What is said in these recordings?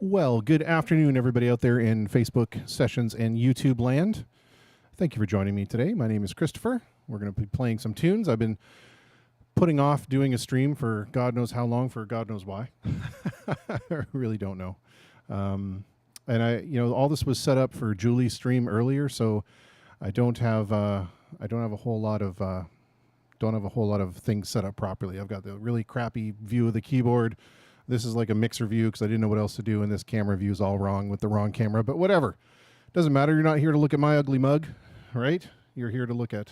Well, good afternoon, everybody out there in Facebook sessions and YouTube land. Thank you for joining me today. My name is Christopher. We're going to be playing some tunes. I've been putting off doing a stream for God knows how long, for God knows why. I really don't know. And all this was set up for Julie's stream earlier, so I don't have a whole lot of things set up properly. I've got the really crappy view of the keyboard. This is like a mixer view because I didn't know what else to do, and this camera view is all wrong with the wrong camera. But whatever, doesn't matter. You're not here to look at my ugly mug, right? You're here to listen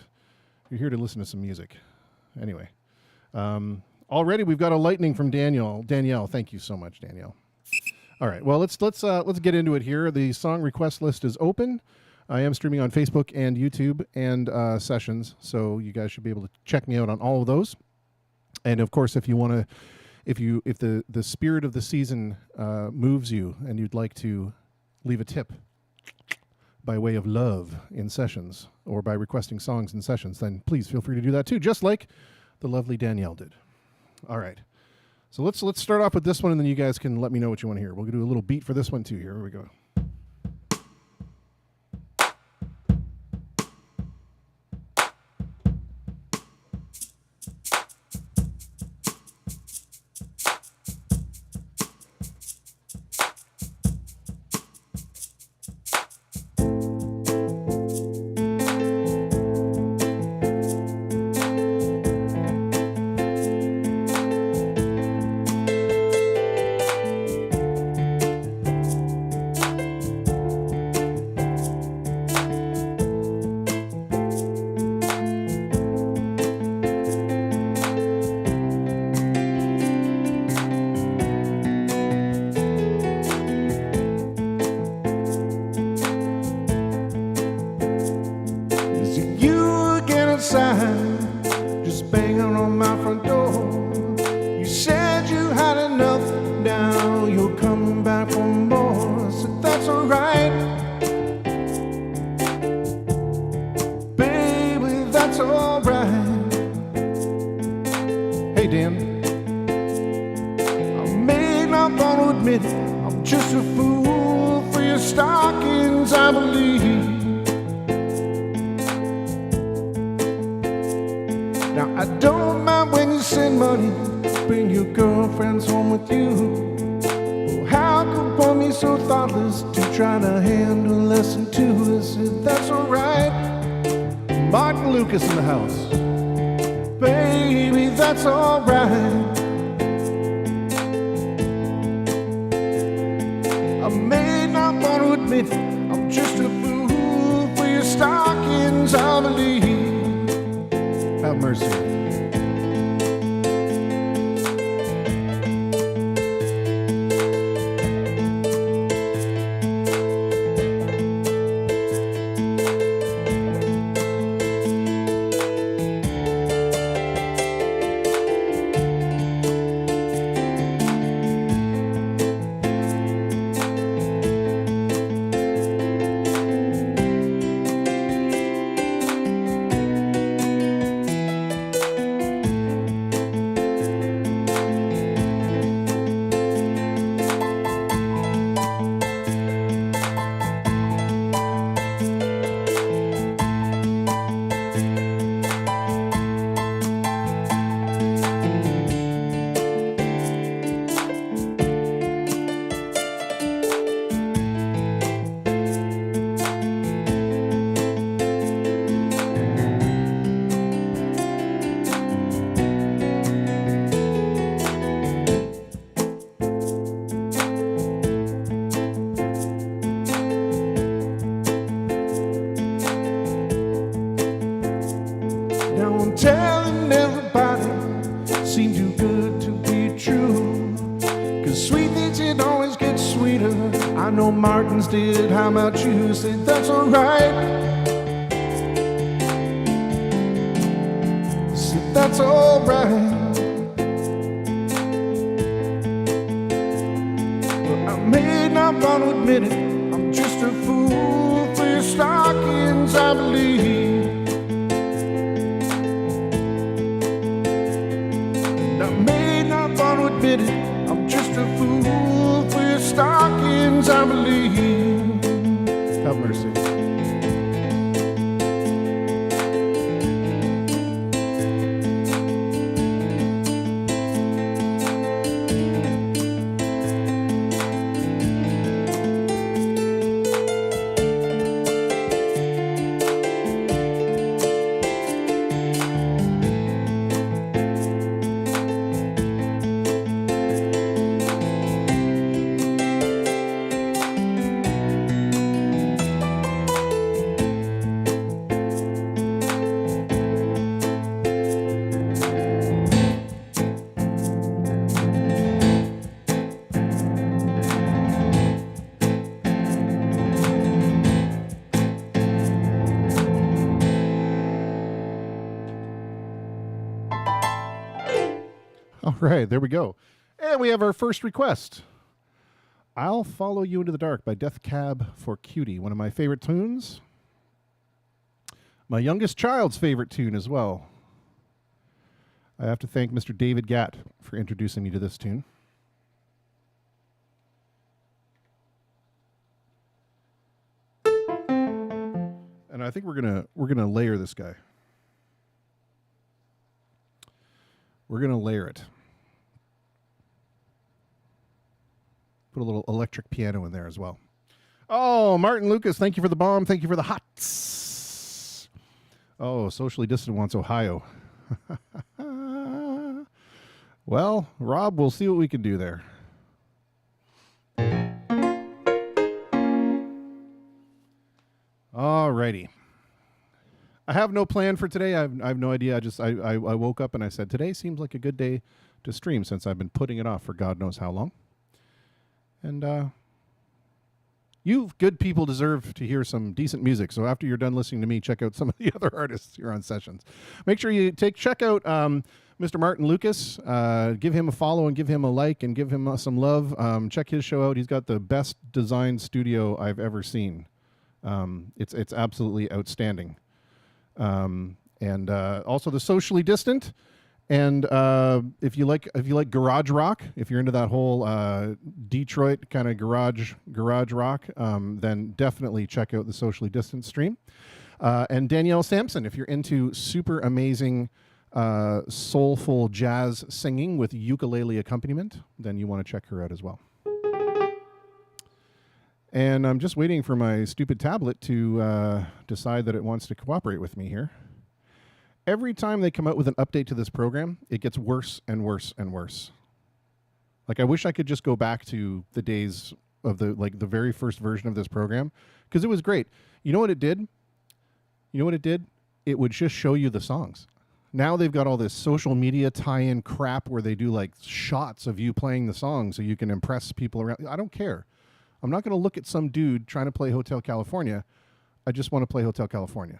to some music. Anyway, already we've got a lightning from Danielle. Thank you so much, Danielle. All right, well let's get into it here. The song request list is open. I am streaming on Facebook and YouTube and sessions, so you guys should be able to check me out on all of those. And of course, if you want to. If the spirit of the season moves you and you'd like to leave a tip by way of love in sessions or by requesting songs in sessions, then please feel free to do that too, just like the lovely Danielle did. All right. So let's start off with this one, and then you guys can let me know what you want to hear. We'll do a little beat for this one too. Here we go. that's alright. Baby, that's alright. Hey, Dan. I may not want to admit it, I'm just a fool for your stockings, I believe. Now, I don't mind when you send money, bring your girlfriends home with you. Well, how could one be so thoughtless to try to handle less than two? I said, that's alright. Martin Lucas in the house. Baby, that's alright. I may not want to admit it, I'm just a fool for your stockings, I believe. Have mercy. Telling everybody seemed too good to be true, 'cause sweet things didn't always get sweeter. I know Martin's did, how about you? Said that's alright. Said that's alright. But I may not want to admit it, I'm just a fool for your stockings, I believe. Admit it, I'm just a fool for your stockings, I believe. Have mercy. All right, there we go. And we have our first request. I'll Follow You Into the Dark by Death Cab for Cutie, one of my favorite tunes. My youngest child's favorite tune as well. I have to thank Mr. David Gatt for introducing me to this tune. And I think we're gonna layer this guy. We're gonna layer it. Put a little electric piano in there as well. Oh, Martin Lucas, thank you for the bomb. Thank you for the hots. Oh, Socially Distant wants Ohio. Well, Rob, we'll see what we can do there. All righty. I have no plan for today. I have no idea. I woke up and I said, today seems like a good day to stream since I've been putting it off for God knows how long. And you good people deserve to hear some decent music. So after you're done listening to me, check out some of the other artists here on Sessions. Make sure you check out Mr. Martin Lucas. Give him a follow and give him a like and give him some love. Check his show out. He's got the best designed studio I've ever seen. It's absolutely outstanding. And also the Socially Distant. And if you like garage rock, if you're into that whole Detroit kind of garage rock, then definitely check out the Socially Distant stream. And Danielle Sampson, if you're into super amazing soulful jazz singing with ukulele accompaniment, then you want to check her out as well. And I'm just waiting for my stupid tablet to decide that it wants to cooperate with me here. Every time they come out with an update to this program, it gets worse and worse and worse. Like, I wish I could just go back to the days of the very first version of this program, because it was great. You know what it did? It would just show you the songs. Now they've got all this social media tie-in crap where they do like shots of you playing the song so you can impress people around. I don't care. I'm not going to look at some dude trying to play Hotel California. I just want to play Hotel California.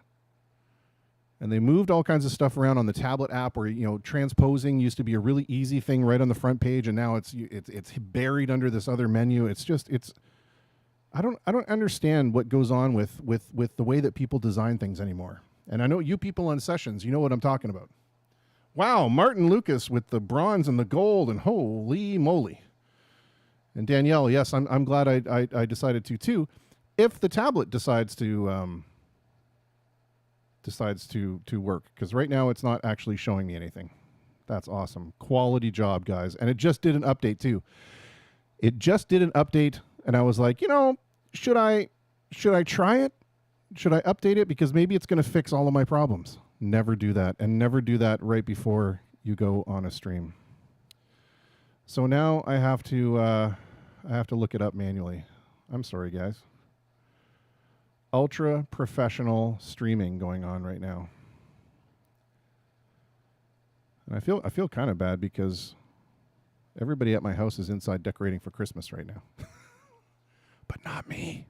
And they moved all kinds of stuff around on the tablet app where, you know, transposing used to be a really easy thing right on the front page, and now it's buried under this other menu. I don't understand what goes on with the way that people design things anymore. And I know you people on sessions, you know what I'm talking about. Wow, Martin Lucas with the bronze and the gold, and holy moly. And Danielle, yes, I'm glad I decided to too. If the tablet decides to work, because right now it's not actually showing me anything. That's awesome. Quality job, guys. And it just did an update too. It just did an update, and I was like, you know, should I try it? Should I update it? Because maybe it's going to fix all of my problems. Never do that, and never do that right before you go on a stream. So now I have to look it up manually. I'm sorry, guys. Ultra professional streaming going on right now. And I feel kind of bad because everybody at my house is inside decorating for Christmas right now. But not me.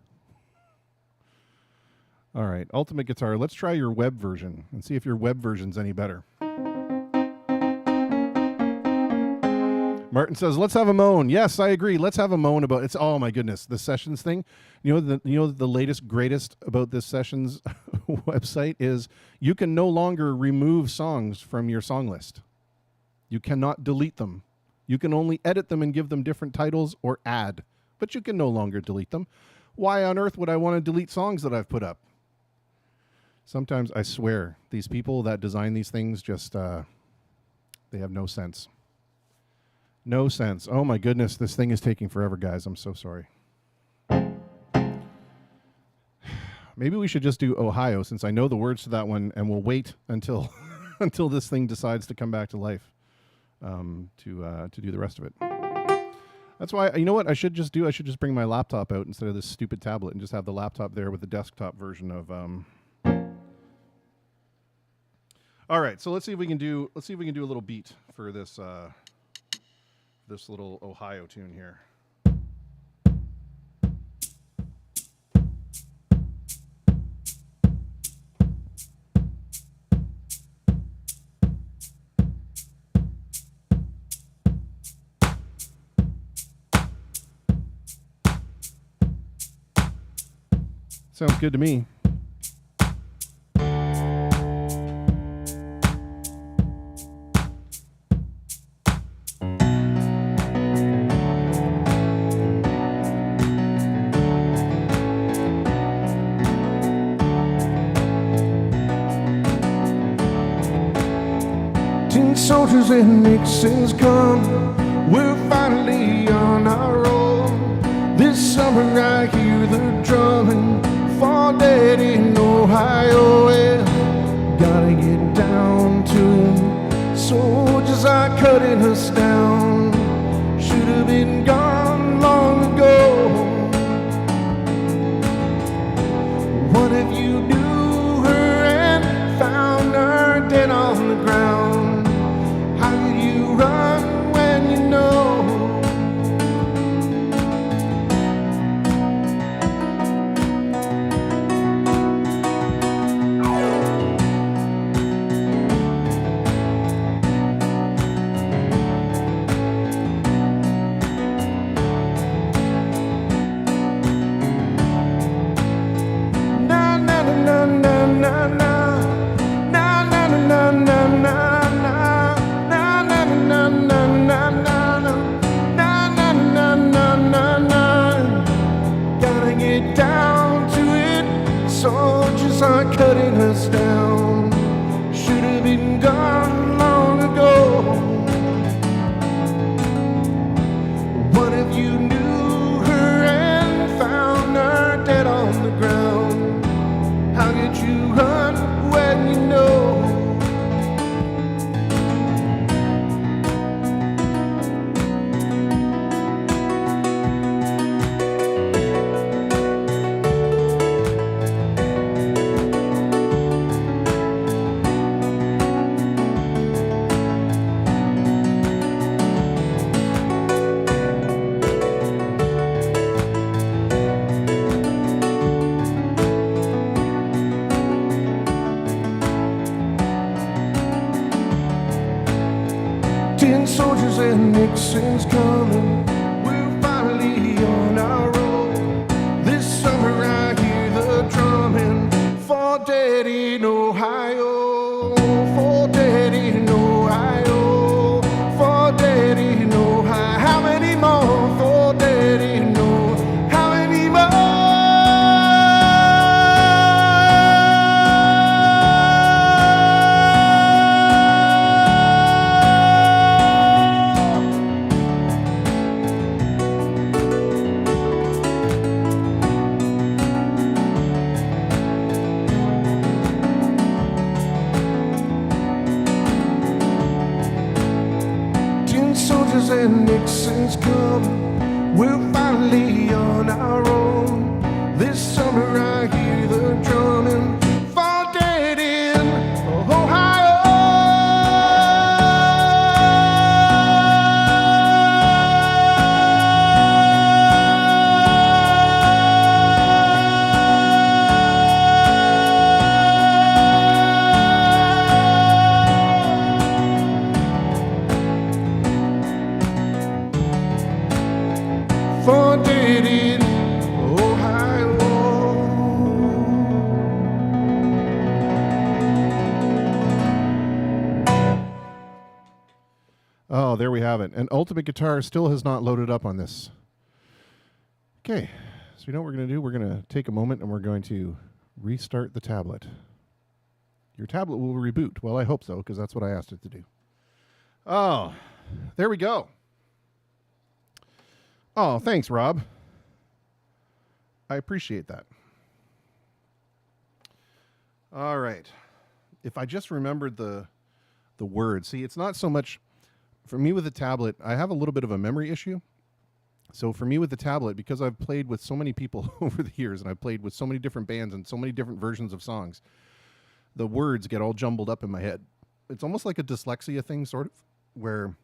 All right, Ultimate Guitar. Let's try your web version and see if your web version's any better. Martin says, let's have a moan. Yes, I agree. Let's have a moan about it's. Oh my goodness, the sessions thing. You know the latest greatest about this sessions website is you can no longer remove songs from your song list. You cannot delete them. You can only edit them and give them different titles or add, but you can no longer delete them. Why on earth would I want to delete songs that I've put up? Sometimes I swear these people that design these things just they have no sense. No sense. Oh my goodness, this thing is taking forever, guys. I'm so sorry. Maybe we should just do Ohio, since I know the words to that one, and we'll wait until until this thing decides to come back to life to do the rest of it. That's why, you know what I should just do? I should just bring my laptop out instead of this stupid tablet and just have the laptop there with the desktop version of All right, so let's see if we can do a little beat for this this little Ohio tune here. Sounds good to me. Soldiers and Nixons come, we're finally on our own. This summer I hear the drumming, fall dead in Ohio. Well, gotta get down to 'em. Soldiers are cutting us down, should have been gone long ago. What if you knew her and found her dead on the ground? Run when you know. start cutting us down. Should have been gone long ago. What if you knew her and found her dead on the ground? How could you run when you know? Tin soldiers and Nixon's coming. We're finally on our own. This summer I hear the drumming. For dead in Ohio. For dead in Ohio. For dead in Ohio. How many more? For dead in Ohio. How many more? Soldiers and Nixon's coming. We're finally on our own. This summer I hear the drumming. For dead in Ohio. For dead in Ohio. Oh, there we have it. And Ultimate Guitar still has not loaded up on this. Okay, so you know what we're going to do? We're going to take a moment and we're going to restart the tablet. Your tablet will reboot. Well, I hope so, because that's what I asked it to do. Oh, there we go. Oh, thanks, Rob. I appreciate that. All right. If I just remembered the words. See, it's not so much for me with the tablet. I have a little bit of a memory issue. So for me with the tablet, because I've played with so many people over the years and I've played with so many different bands and so many different versions of songs, the words get all jumbled up in my head. It's almost like a dyslexia thing, sort of, where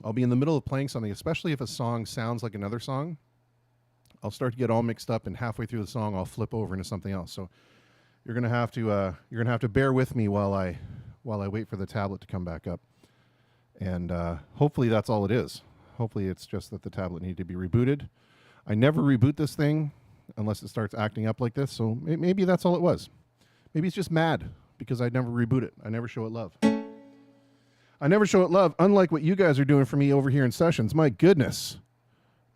I'll be in the middle of playing something, especially if a song sounds like another song. I'll start to get all mixed up, and halfway through the song, I'll flip over into something else. So you're gonna have to bear with me while I wait for the tablet to come back up. And hopefully that's all it is. Hopefully it's just that the tablet needed to be rebooted. I never reboot this thing unless it starts acting up like this. So maybe that's all it was. Maybe it's just mad because I never reboot it. I never show it love. I never show it love, unlike what you guys are doing for me over here in sessions. My goodness.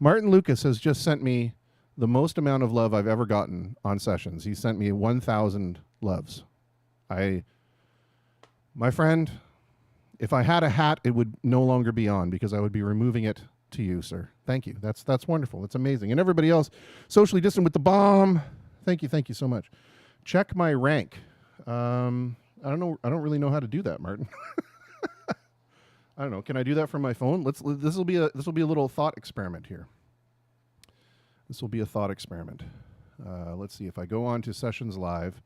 Martin Lucas has just sent me the most amount of love I've ever gotten on sessions. He sent me 1,000 loves. My friend, if I had a hat, it would no longer be on because I would be removing it to you, sir. Thank you. That's wonderful. That's amazing. And everybody else, socially distant with the bomb. Thank you so much. Check my rank. I don't know. I don't really know how to do that, Martin. I don't know. Can I do that from my phone? This will be a little thought experiment here. This will be a thought experiment. Let's see if I go on to Sessions Live,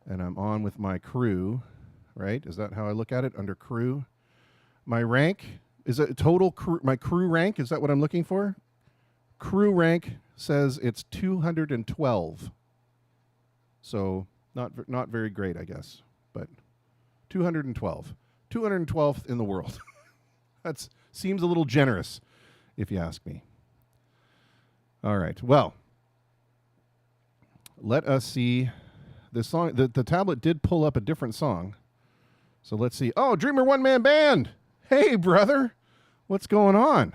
and I'm on with my crew. Right? Is that how I look at it? Under crew, my rank is a total crew. My crew rank, is that what I'm looking for? Crew rank says it's 212. So not very great, I guess, but 212. 212th in the world. That seems a little generous, if you ask me. All right. Well, let us see this song. The tablet did pull up a different song. So let's see. Oh, Dreamer One Man Band. Hey, brother. What's going on?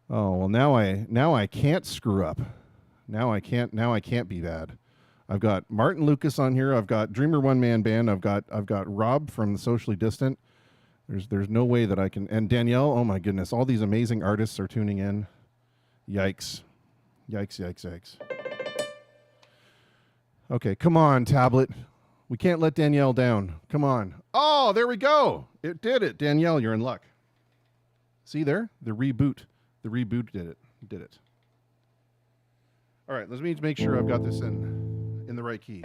Oh, well, now I can't screw up. Now I can't be bad. I've got Martin Lucas on here. I've got Dreamer One Man Band. I've got Rob from the Socially Distant. There's no way that I can. And Danielle. Oh my goodness! All these amazing artists are tuning in. Yikes! Yikes! Yikes! Yikes! Okay, come on, tablet. We can't let Danielle down. Come on. Oh, there we go. It did it. Danielle, you're in luck. See there? The reboot. The reboot did it. Did it. All right, let me make sure I've got this in the right key.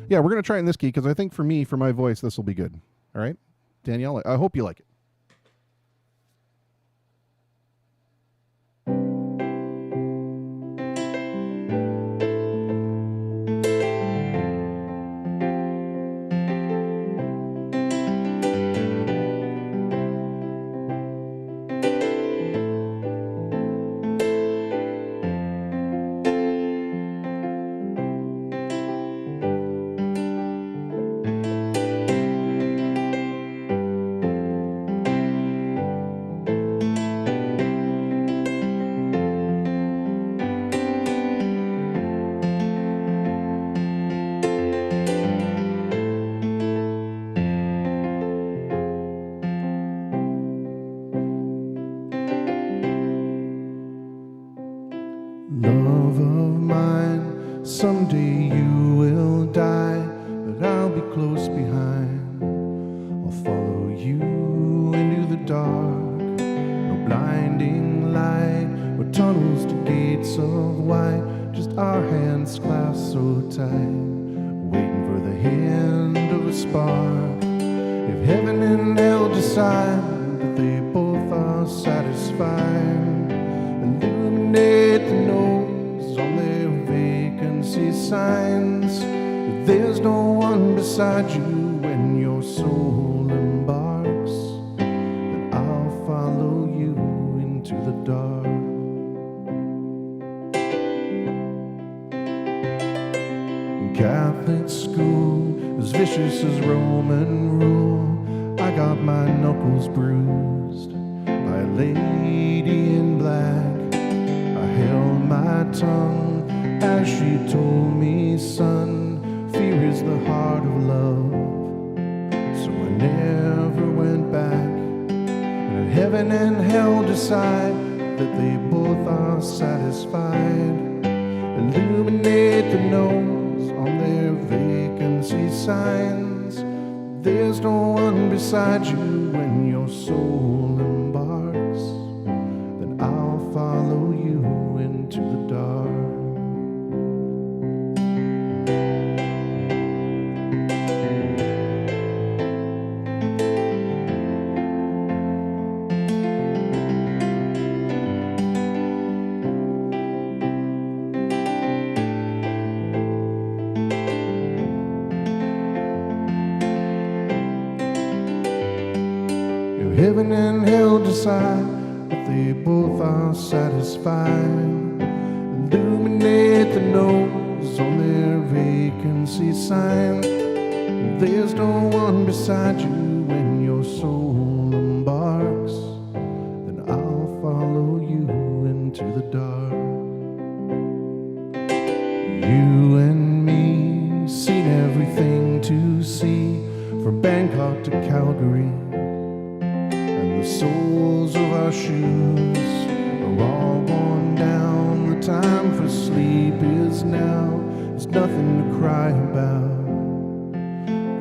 Yeah, we're going to try it in this key because I think for me, for my voice, this will be good. All right? Danielle, I hope you like it. Love of mine, someday you will die, but I'll be close behind. I'll follow you into the dark, no blinding light or tunnels to gates of white, just our hands clasped so tight, waiting for the hand of a spark. If heaven and hell decide that they both are satisfied, illuminate the notes on their vacancy signs. If there's no one beside you when your soul embarks, then I'll follow you into the dark. In Catholic school, as vicious as Roman rule, I got my knuckles bruised by a lady in black. I held my tongue as she told me, son, fear is the heart of love. So I never went back. And if heaven and hell decide that they both are satisfied, illuminate the notes on their vacancy signs. There's no one beside you when your soul embarks, then I'll follow you into the dark. If heaven and hell decide that they both are satisfied, illuminate the notes on their vacancy sign. There's no one beside you when your soul embarks, then I'll follow you into the dark. You and me, seen everything to see, from Bangkok to Calgary. The soles of our shoes are all worn down. The time for sleep is now. There's nothing to cry about,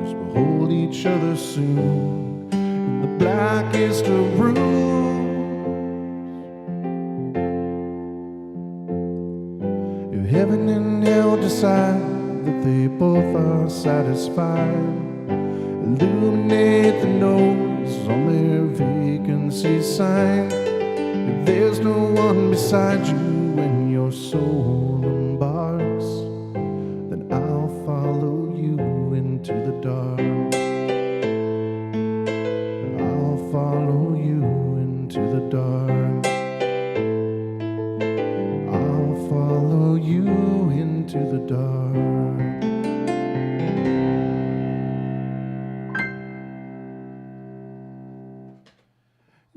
'cause we'll hold each other soon in the blackest of rooms. If heaven and hell decide that they both are satisfied, illuminate the notes on their vacancy sign. If there's no one beside you when your soul embarks, then I'll follow you into the dark. I'll follow you into the dark. I'll follow you into the dark.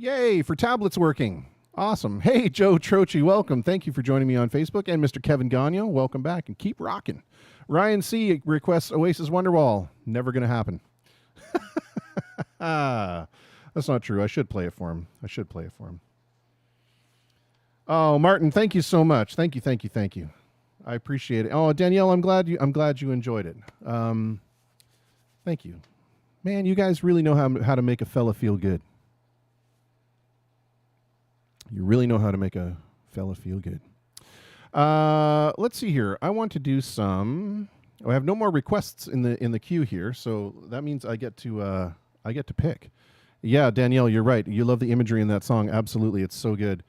Yay, for tablets working. Awesome. Hey, Joe Trochi, welcome. Thank you for joining me on Facebook. And Mr. Kevin Gagno, welcome back and keep rocking. Ryan C. requests Oasis Wonderwall. Never going to happen. That's not true. I should play it for him. Oh, Martin, thank you so much. Thank you. I appreciate it. Oh, Danielle, I'm glad you enjoyed it. Thank you. Man, you guys really know how to make a fella feel good. You really know how to make a fella feel good. Let's see here. I want to do some. I have no more requests in the queue here, so that means I get to pick. Yeah, Danielle, you're right. You love the imagery in that song. Absolutely, it's so good.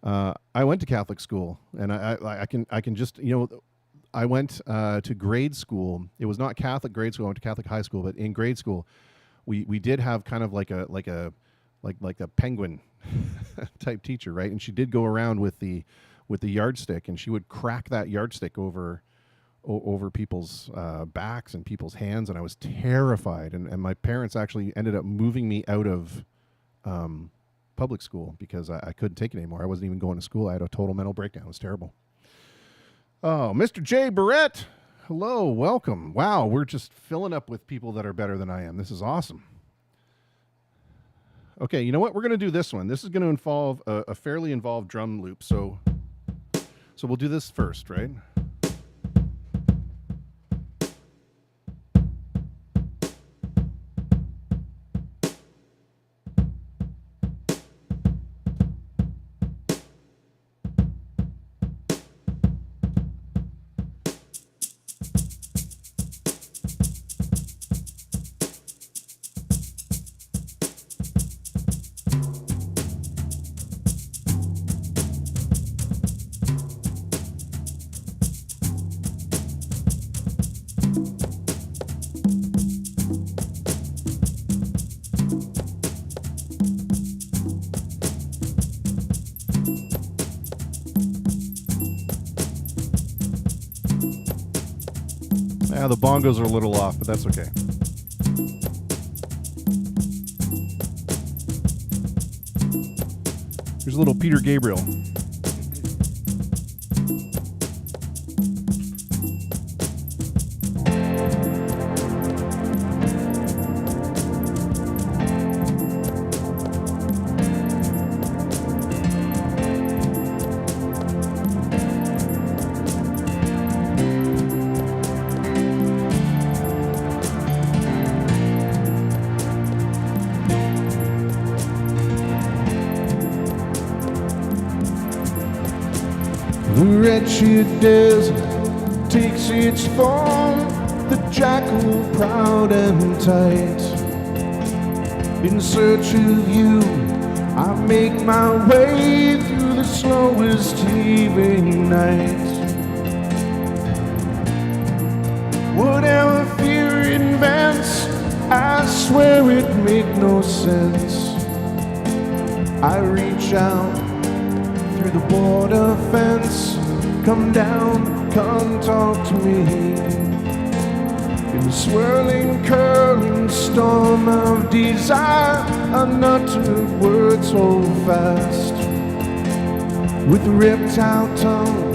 I went to Catholic school, and I can just, I went to grade school. It was not Catholic grade school. I went to Catholic high school, but in grade school, we did have kind of like a penguin type teacher, right? And she did go around with the yardstick, and she would crack that yardstick over people's backs and people's hands, and I was terrified. And my parents actually ended up moving me out of public school because I couldn't take it anymore. I wasn't even going to school. I had a total mental breakdown. It was terrible. Oh, Mr. J. Barrett. Hello, welcome. Wow, we're just filling up with people that are better than I am. This is awesome. Okay, you know what? We're going to do this one. This is going to involve a fairly involved drum loop. So we'll do this first, right? Yeah, the bongos are a little off, but that's okay. Here's a little Peter Gabriel. The wretched desert takes its form, the jackal proud and tight. In search of you, I make my way through the slowest evening night. Whatever fear invents, I swear it make no sense. I reach out through the border fence, come down, come talk to me. In the swirling, curling storm of desire, unuttered words hold fast. With reptile tongue,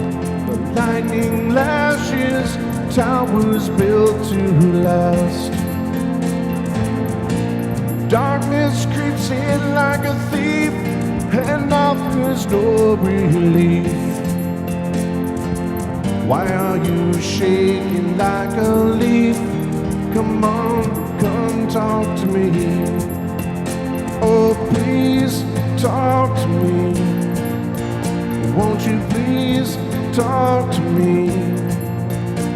the lightning lashes, towers built to last. Darkness creeps in like a thief and offers no relief. Why are you shaking like a leaf? Come on, come talk to me. Oh, please talk to me. Won't you please talk to me?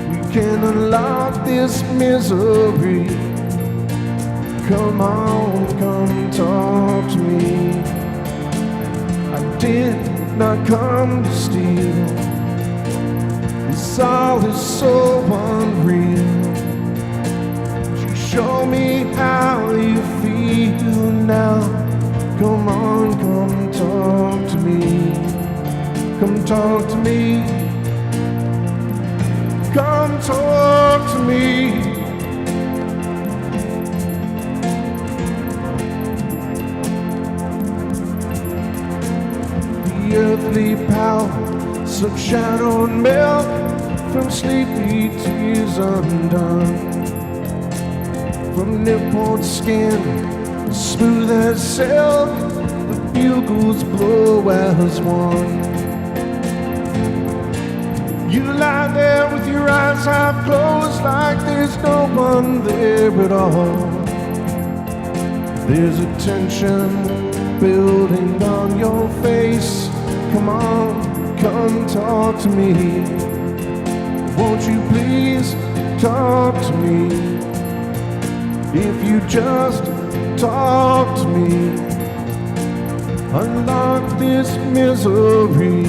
We can unlock this misery. Come on, come talk to me. I did not come to steal. This all is so unreal. You show me how you feel now. Come on, come talk to me. Come talk to me. Come talk to me. earthly power, suck shadow and milk from sleepy tears undone. From nippled skin, smooth as silk, the bugles blow as one. You lie there with your eyes half closed, like there's no one there at all. There's a tension building on your face. Come on, come talk to me. Won't you please talk to me? If you just talk to me, unlock this misery.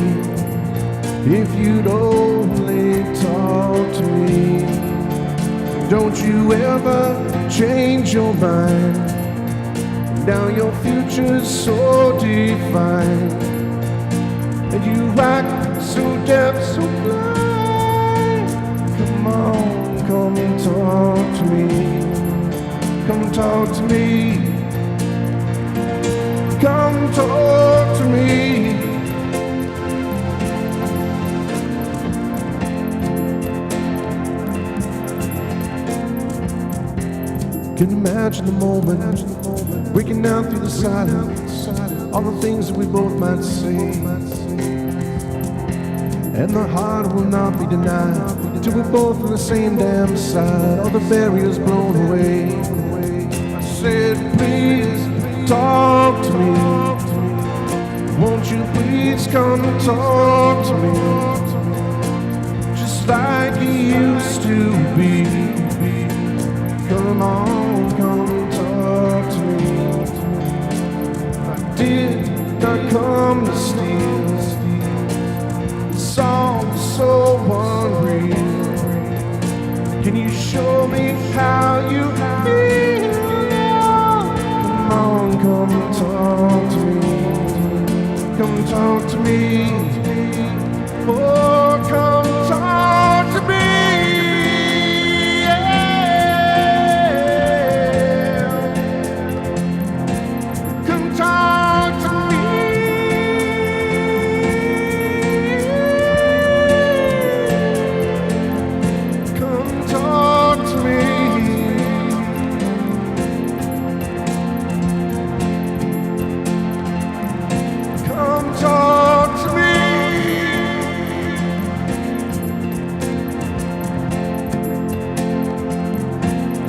If you'd only talk to me. Don't you ever change your mind. Now your future's so defined, and you act so deaf, so blind. Come on, come talk to me. Come talk to me. Come talk to me. Can imagine the moment, breaking down through the silence, all the things that we both might say. And the heart will not be denied till we're both on the same damn side, all the barriers blown away. I said, please talk to me. Won't you please come talk to me, just like you used to be. Come on, come talk to me. I did not come to steal. The song's so unreal. Can you show me how you feel? Come on, come talk to me. Come talk to me. Oh, come talk to me.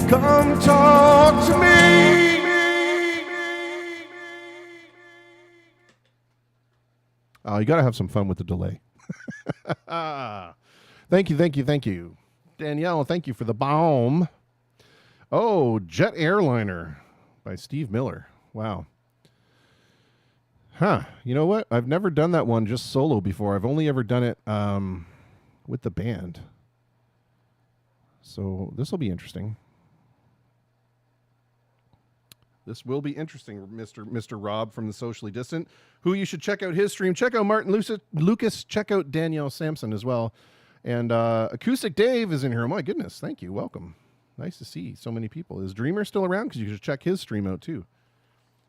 Come talk to me. Oh, you got to have some fun with the delay. Thank you, thank you, thank you. Danielle, thank you for the bomb. Oh, Jet Airliner by Steve Miller. Wow. Huh. You know what? I've never done that one just solo before. I've only ever done it with the band. So this will be interesting. This will be interesting, Mr. Rob from the Socially Distant, who you should check out his stream. Check out Martin Lucas. Check out Danielle Sampson as well. And Acoustic Dave is in here. Oh, my goodness. Thank you. Welcome. Nice to see so many people. Is Dreamer still around? Because you should check his stream out, too.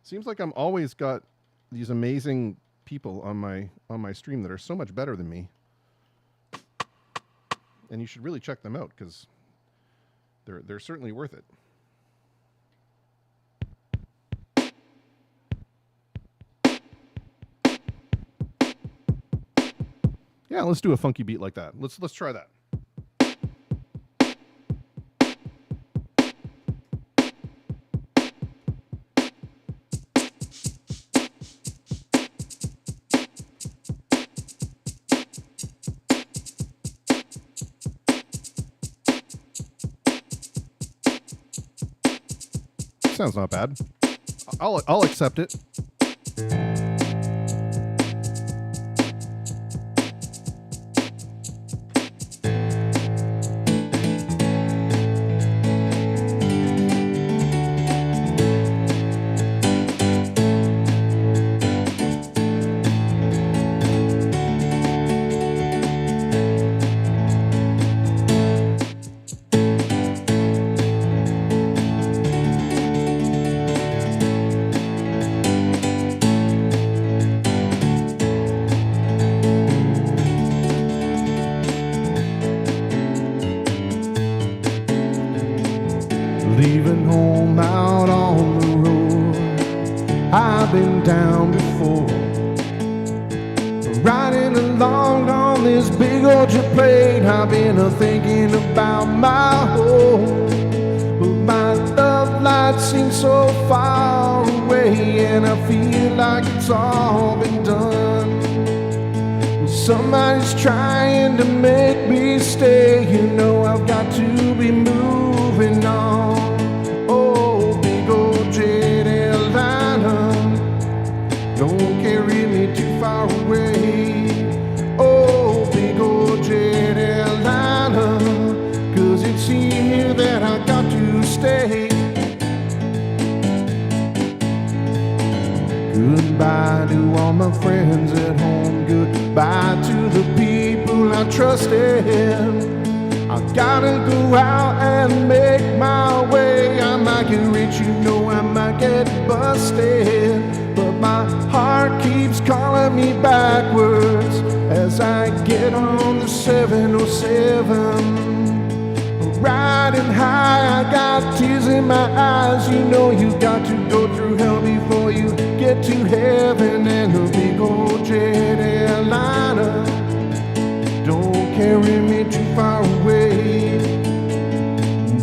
Seems like I'm always got these amazing people on my stream that are so much better than me. And you should really check them out because they're certainly worth it. Yeah, let's do a funky beat like that. Let's try that. Sounds not bad. I'll accept it. down before. Riding along on this big old jet plane, I've been thinking about my home. But my love light seems so far away, and I feel like it's all been done. Somebody's trying to make me stay. You know I've got to be moving on. Oh, big old jet airliner, don't carry me too far away. Oh, big old jet airliner, 'cause it's here that I got to stay. Goodbye to all my friends at home. Goodbye to the people I trusted. I gotta go out and make my way. I might get rich, you know I might get busted, but my heart keeps calling me backwards as I get on the 707. Riding high, I got tears in my eyes. You know you got to go through hell before you get to heaven. And a big old jet airliner, don't carry me too far away.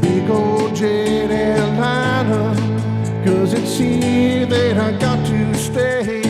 Big old jet airliner, 'cause it's here that I got to stay.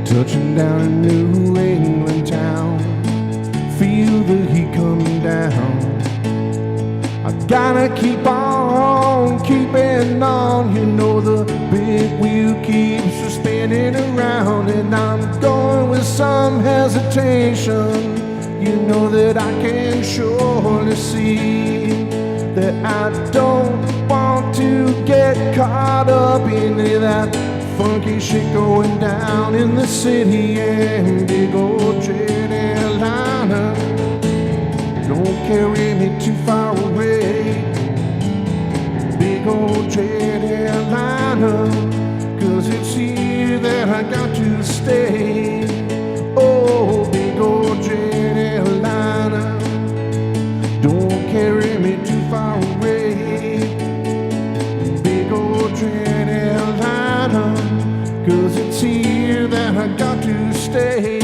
Touching down in New England town, feel the heat coming down. I gotta keep on keeping on. You know the big wheel keeps spinning around, and I'm going with some hesitation. You know that I can surely see that I don't want to get caught up in that funky shit going down in the city. And big old jet airliner, don't carry me too far away. Big old jet airliner, 'cause it's here that I got to stay. Oh, big old jet airliner, don't carry me too far away. Big old jet airliner, 'cause it's here that I got to stay.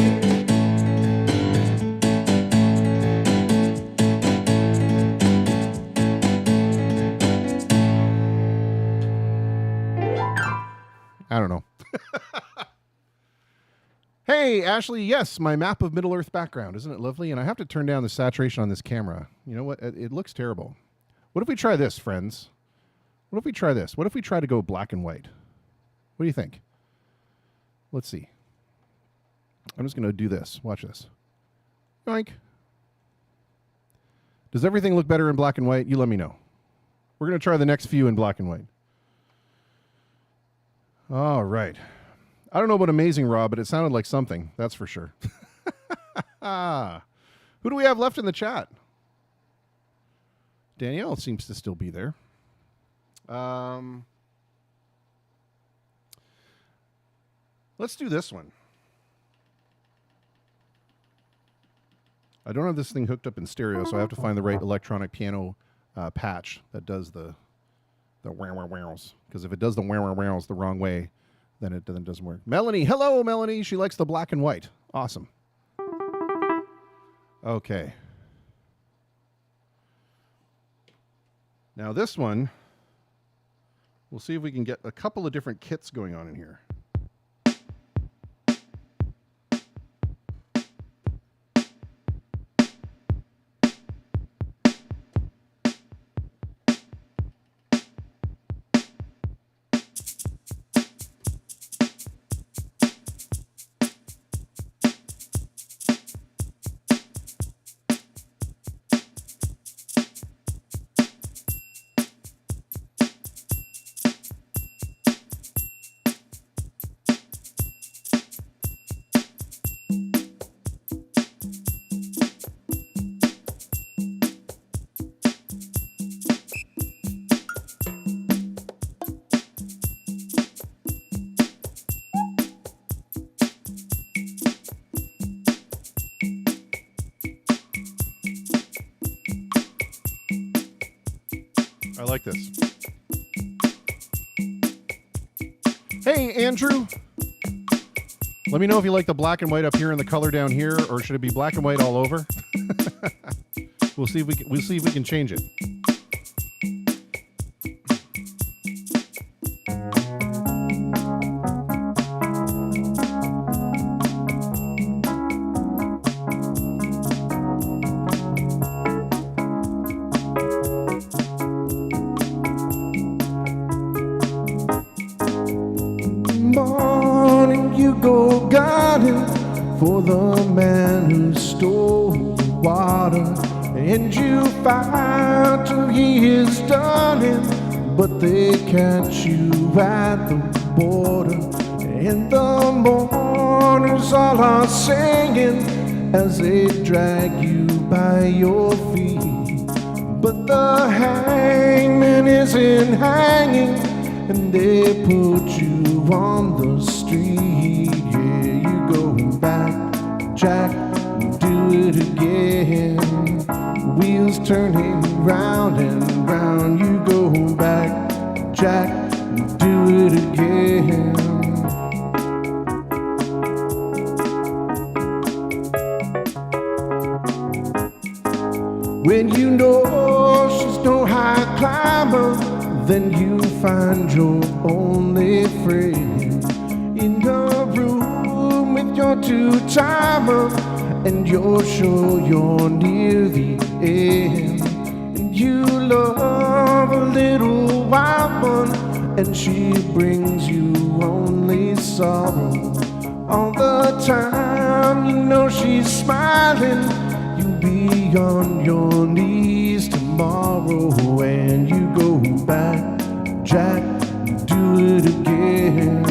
I don't know. Hey, Ashley, yes, my map of Middle-earth background. Isn't it lovely? And I have to turn down the saturation on this camera. You know what? It looks terrible. What if we try this, friends? What if we try this? What if we try to go black and white? What do you think? Let's see. I'm just going to do this. Watch this. Yoink. Does everything look better in black and white? You let me know. We're going to try the next few in black and white. All right. I don't know about amazing, Rob, but it sounded like something. That's for sure. Who do we have left in the chat? Danielle seems to still be there. Let's do this one. I don't have this thing hooked up in stereo, so I have to find the right electronic piano patch that does the wow-wow-wows. Because if it does the wow-wow-wows the wrong way, then it doesn't work. Melanie, hello, Melanie. She likes the black and white. Awesome. Okay. Now this one, we'll see if we can get a couple of different kits going on in here. like this. Hey, Andrew. Let me know if you like the black and white up here and the color down here, or should it be black and white all over? We'll see if we can change it. Morning you go guarding for the man who stole the water, and you fight to his darling, but they catch you at the border. And the mourners all are singing as they drag you by your feet, but the hangman isn't hanging, and they put you on the street. Yeah, you go back, Jack, do it again. Wheels turning round and round. You go back, Jack, do it again. When you know she's no high climber, then you find your only friend in the room with your two-timer, and you're sure you're near the end. And you love a little wild one, and she brings you only sorrow. All the time you know she's smiling, you'll be on your knees tomorrow. And you go back, Jack, do it again.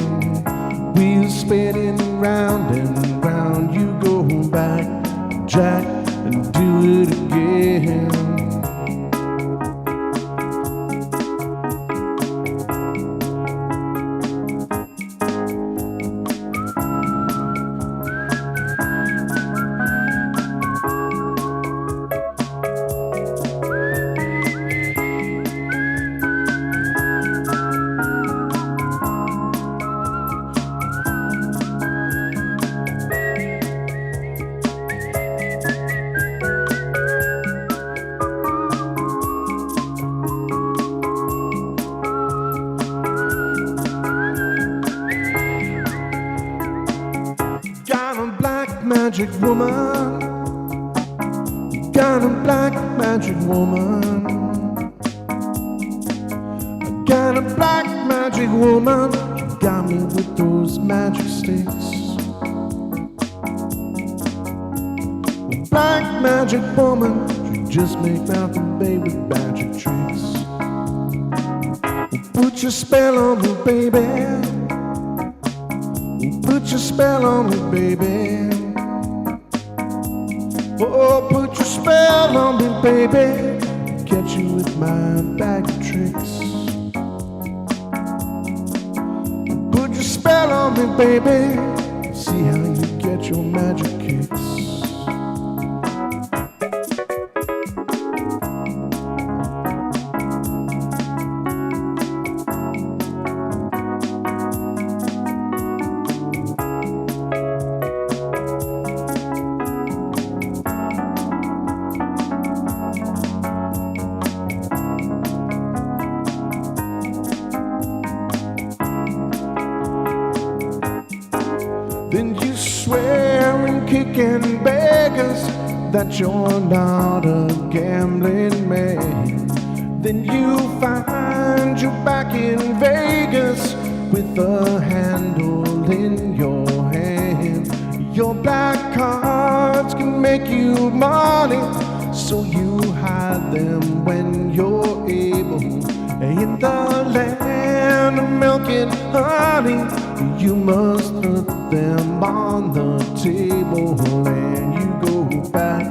Wheels spinning round and round. You go back, Jack, and do it again. Magic woman, got a black magic woman. I got a black magic woman, she got me with those magic sticks. Black magic woman, she just makes out the baby with magic tricks. Put your spell on me, baby. Put your spell on me, baby. Oh, put your spell on me, baby. Catch you with my bag of tricks. Put your spell on me, baby. See how you get your magic kicks. Then you swear and kick and beg us that you're not a gambling man. Then you find you back in Vegas with a handle in your hand. Your black cards can make you money, so you hide them when you're able. In the land of milk and honey, you must put them on the table. And you go back,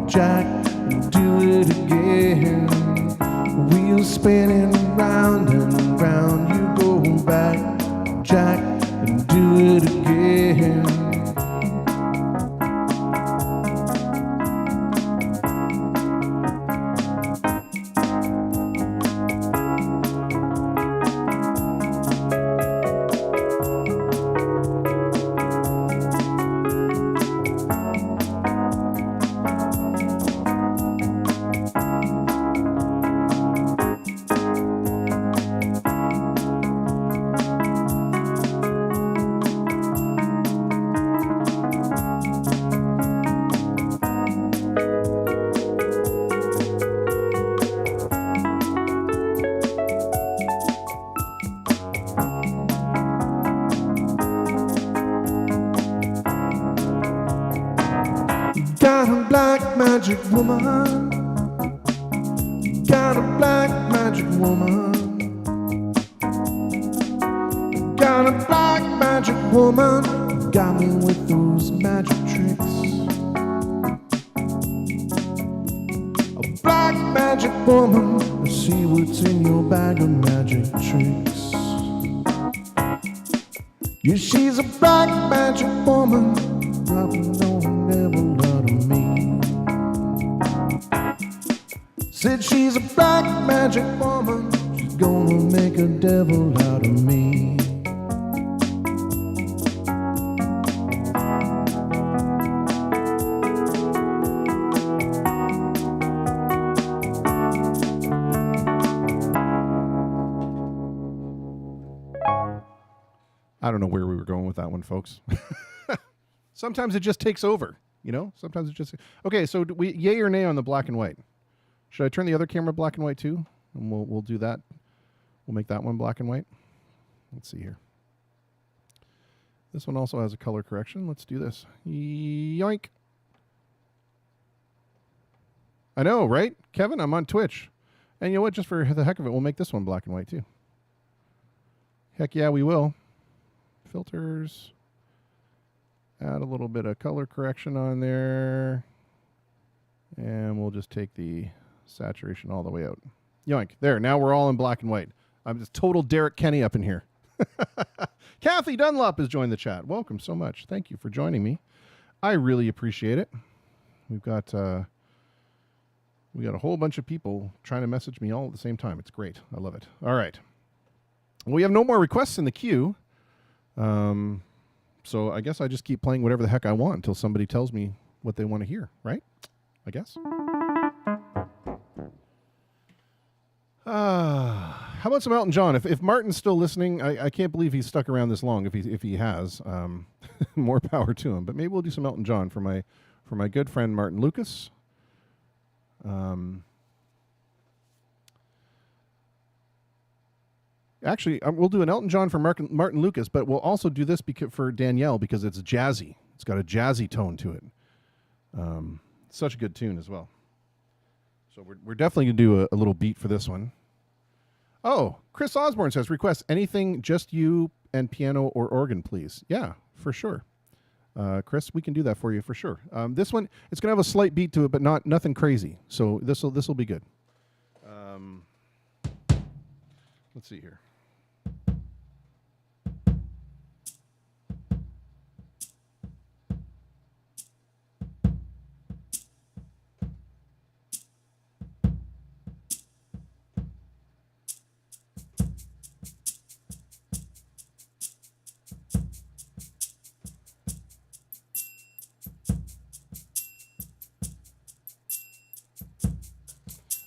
Jack, and do it again. Wheels spinning round and round. You go back, Jack, and do it again. Got a black magic woman. Got a black magic woman. Got a black magic woman. Got me with those magic tricks. A black magic woman. I see what's in your bag of magic tricks. Yeah, she's a black magic woman. Probably don't never out of me. Said she's a black magic woman. She's gonna make a devil out of me. I don't know where we were going with that one, folks. Sometimes it just takes over, you know? Sometimes it just... Okay, so we yay or nay on the black and white? Should I turn the other camera black and white too? And we'll do that. We'll make that one black and white. Let's see here. This one also has a color correction. Let's do this. Yoink. I know, right? Kevin, I'm on Twitch. And you know what? Just for the heck of it, we'll make this one black and white too. Heck yeah, we will. Filters. Add a little bit of color correction on there. And we'll just take the saturation all the way out. Yoink. There. Now we're all in black and white. I'm just total Derek Kenny up in here. Kathy Dunlop has joined the chat. Welcome so much. Thank you for joining me. I really appreciate it. We've got a whole bunch of people trying to message me all at the same time. It's great. I love it. All right. We have no more requests in the queue. So I guess I just keep playing whatever the heck I want until somebody tells me what they want to hear, right? I guess. How about some Elton John? If Martin's still listening, I can't believe he's stuck around this long. If he has, more power to him. But maybe we'll do some Elton John for my good friend Martin Lucas. Actually, we'll do an Elton John for Martin Lucas, but we'll also do this for Danielle because it's jazzy. It's got a jazzy tone to it. Such a good tune as well. So we're definitely going to do a little beat for this one. Oh, Chris Osborne says, request anything just you and piano or organ, please. Yeah, for sure. Chris, we can do that for you for sure. This one, it's going to have a slight beat to it, but nothing crazy. So this will be good. Let's see here.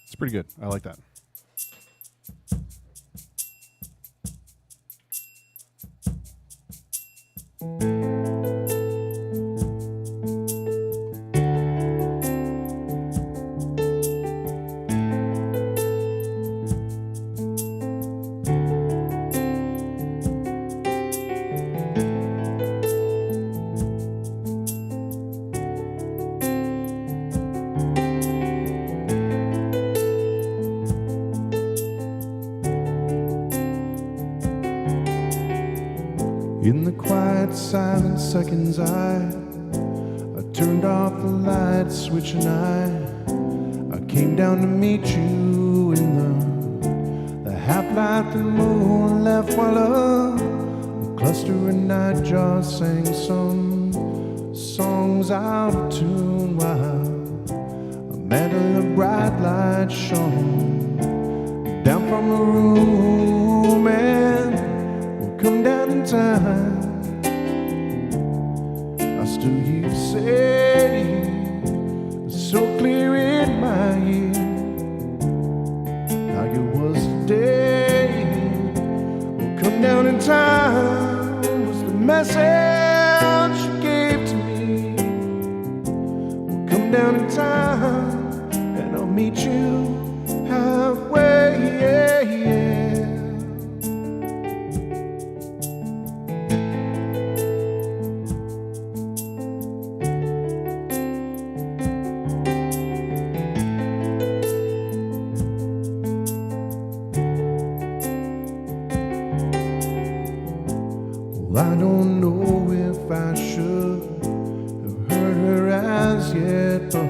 It's pretty good. I like that. In the quiet, silent seconds, I turned off the light switch and I came down to meet you in the half-light the moon left while a cluster of nightjars sang some songs out of tune while a mantle of bright light shone down from the room and come down in time. I still hear you say, so clear in my ear, like it was today. Will come down in time was the message you gave to me. Will come down in time and I'll meet you halfway. Yeah, yeah. Well, I don't know if I should have hurt her as yet, but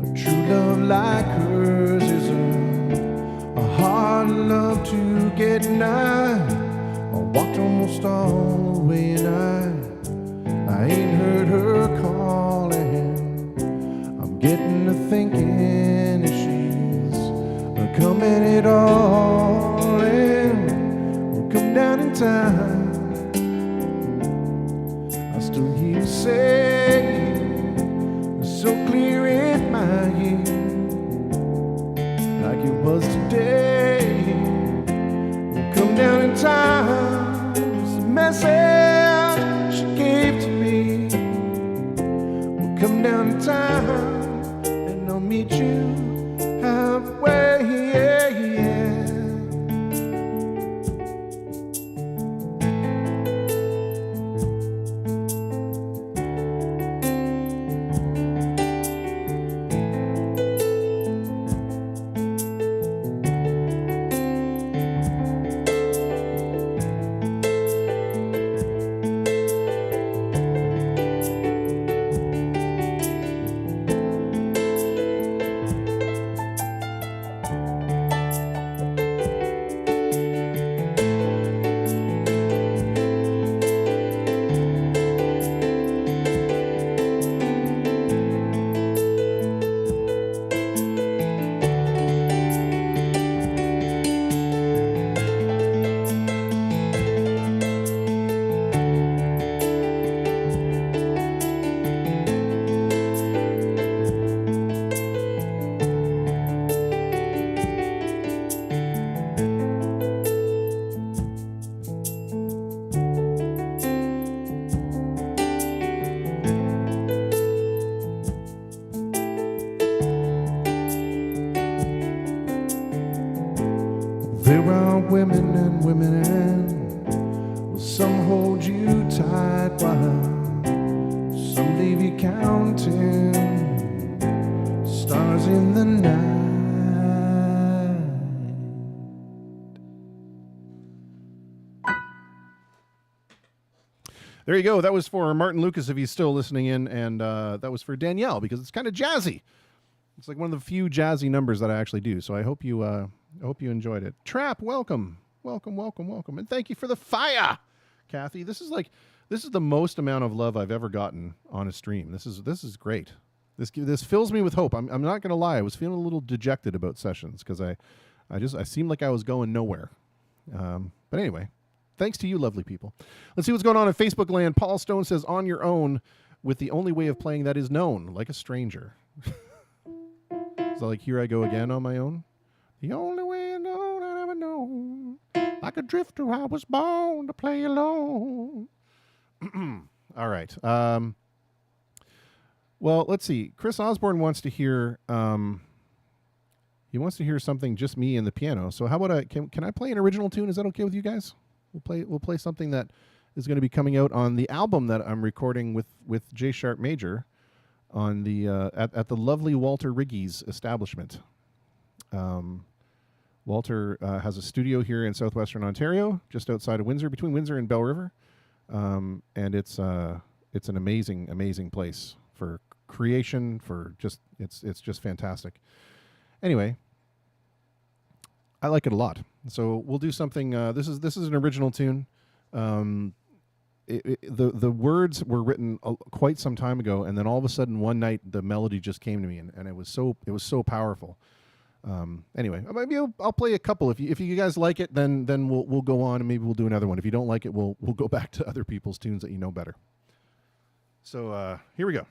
a true love like hers is a hard love to get nigh. I walked almost all the way and I ain't heard her calling. I'm getting to thinking if she's coming at all and will come down in time. I still hear you say, so clear in my ear, like it was today. Will come down in time. It's the message she gave to me. Will come down in time, and I'll meet you halfway. There are women and women, and well, some hold you tight while some leave you counting stars in the night. There you go. That was for Martin Lucas, if he's still listening in, and that was for Danielle, because it's kind of jazzy. It's like one of the few jazzy numbers that I actually do. So I hope you enjoyed it. Trap, welcome, and thank you for the fire, Kathy. This is the most amount of love I've ever gotten on a stream. This is great. This fills me with hope. I'm not gonna lie. I was feeling a little dejected about sessions because I seemed like I was going nowhere. But anyway, thanks to you, lovely people. Let's see what's going on in Facebook land. Paul Stone says, "On your own, with the only way of playing that is known, like a stranger." So like, here I go again on my own. The only way I know I ever known, like a drifter I was born to play alone. All right. Well, let's see. Chris Osborne wants to hear. He wants to hear something just me and the piano. So how about can I play an original tune? Is that okay with you guys? We'll play something that is going to be coming out on the album that I'm recording with J Sharp Major on the at the lovely Walter Riggy's establishment. Walter has a studio here in southwestern Ontario, just outside of Windsor, between Windsor and Bell River, and it's an amazing place for creation. It's just fantastic. Anyway, I like it a lot. So we'll do something. This is an original tune. The words were written quite some time ago, and then all of a sudden one night the melody just came to me, and it was so powerful. Anyway, maybe I'll play a couple. If you guys like it, then we'll go on, and maybe we'll do another one. If you don't like it, we'll go back to other people's tunes that you know better. So here we go.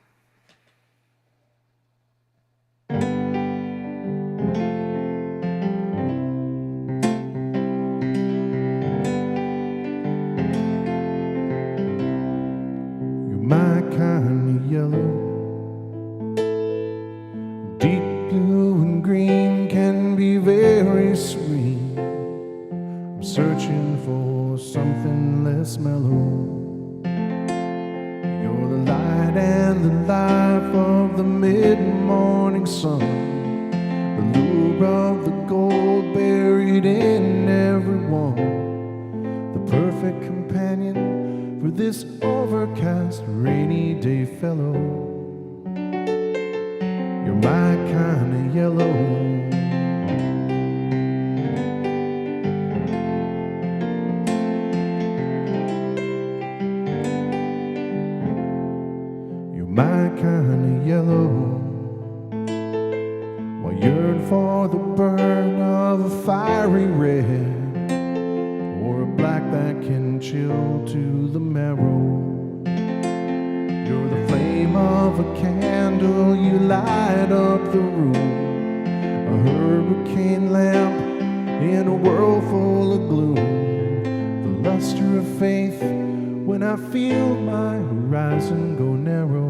My kind of yellow, deep blue and green can be very sweet. I'm searching for something less mellow. You're the light and the life of the mid-morning sun, the lure of the gold buried in everyone, the perfect companion this overcast, rainy day fellow. You're my kind of yellow. My kind of yellow, while yearn for the burn of a fiery red, or a black that can chill to the marrow. You're the flame of a candle, you light up the room, a hurricane lamp in a world full of gloom, the luster of faith when I feel my horizon go narrow.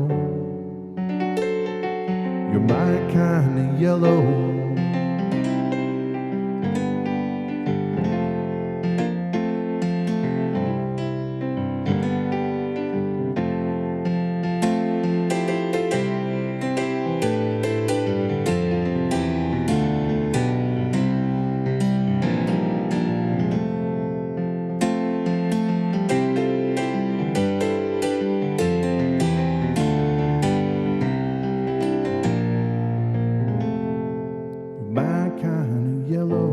You're my kind of yellow. My kind of yellow.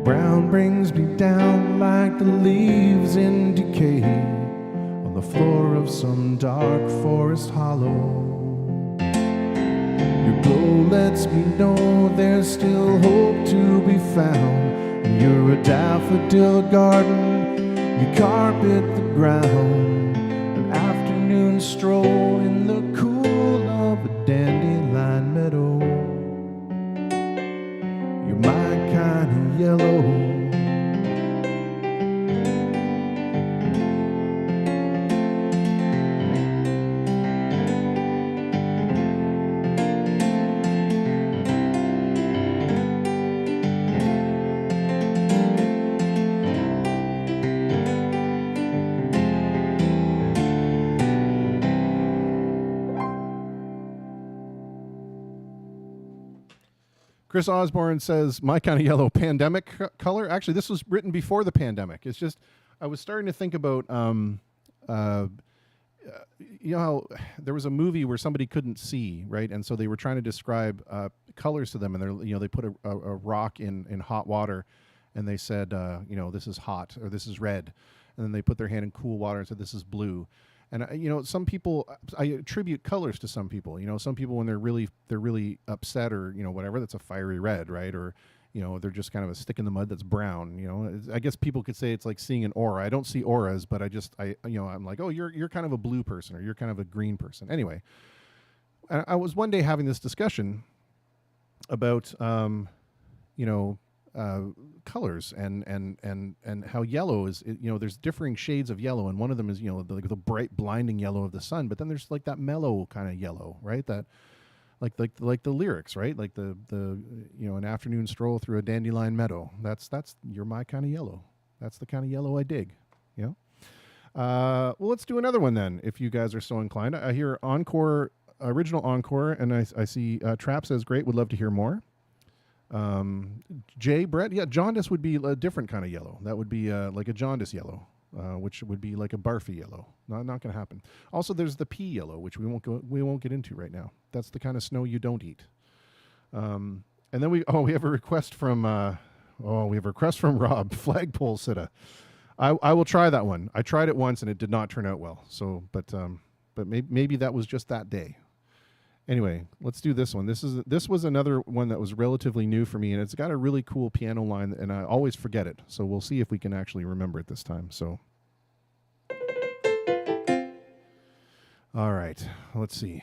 Brown brings me down like the leaves in decay on the floor of some dark forest hollow. Your glow lets me know there's still hope to be found. And you're a daffodil garden, you carpet the ground. An afternoon stroll in the cool of a dandelion meadow. You're my kind of yellow. Chris Osborne says, my kind of yellow, pandemic color. Actually, this was written before the pandemic. It's just, I was starting to think about, you know how there was a movie where somebody couldn't see, right? And so they were trying to describe colors to them, and they're, you know, they put a rock in hot water, and they said, you know, this is hot, or this is red. And then they put their hand in cool water and said, this is blue. And you know, some people, I attribute colors to some people. You know, some people when they're really upset or, you know, whatever, that's a fiery red, right? Or, you know, they're just kind of a stick in the mud that's brown. You know, I guess people could say it's like seeing an aura. I don't see auras, but I you know, I'm like, oh, you're kind of a blue person, or you're kind of a green person. Anyway, I was one day having this discussion about, you know, colors and how yellow is, you know, there's differing shades of yellow, and one of them is, you know, the bright blinding yellow of the sun, but then there's like that mellow kind of yellow, right? That like the lyrics, right? Like the you know, an afternoon stroll through a dandelion meadow. That's you're my kind of yellow. That's the kind of yellow I dig, you know? Well, let's do another one then, if you guys are so inclined. I hear encore, original encore, and I see Trap says great, would love to hear more. Jay, Brett, yeah, jaundice would be a different kind of yellow. That would be like a jaundice yellow, which would be like a barfy yellow. Not going to happen. Also, there's the pea yellow, which we won't get into right now. That's the kind of snow you don't eat. And then we have a request from Rob, Flagpole Sitta. I will try that one. I tried it once and it did not turn out well. So, but maybe that was just that day. Anyway, let's do this one. This was another one that was relatively new for me, and it's got a really cool piano line, and I always forget it. So we'll see if we can actually remember it this time. So, all right, let's see.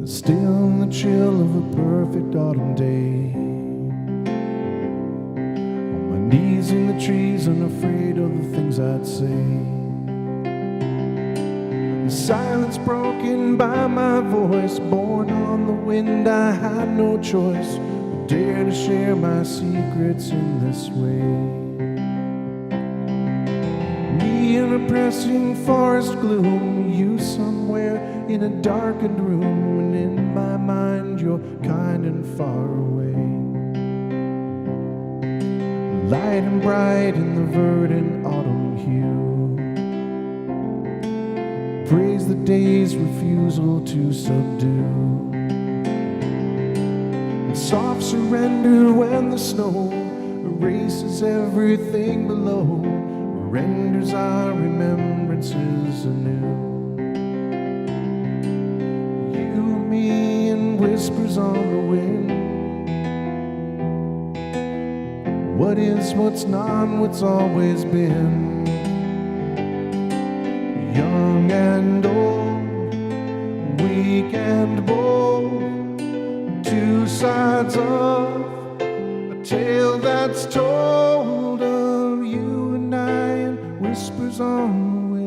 Still in the chill of a perfect autumn day, Knees in the trees, unafraid of the things I'd say. The silence broken by my voice, born on the wind, I had no choice. I dare to share my secrets in this way. Me in a pressing forest gloom, you somewhere in a darkened room, and in my mind you're kind and far away. Light and bright in the verdant autumn hue, praise the day's refusal to subdue, and soft surrender when the snow erases everything below, renders our remembrances anew. You and me and whispers on the wind. What is, what's not, what's always been. Young and old, weak and bold, two sides of a tale that's told of you and I and whispers on the wind.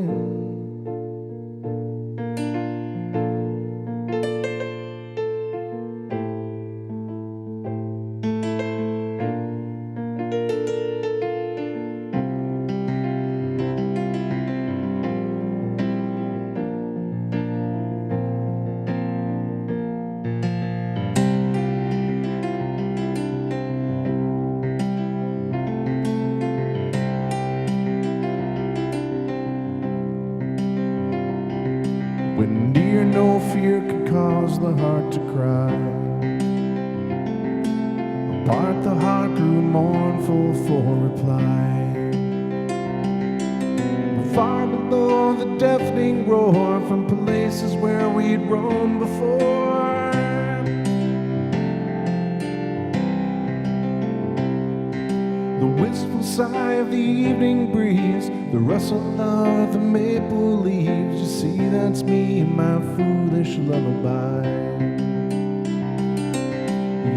When near no fear could cause the heart to cry, apart the heart grew mournful for reply. Far below the deafening roar from places where we'd roamed before, the wistful sigh of the evening breeze, the rustle of the maple leaves. You see, that's me and my foolish lullaby.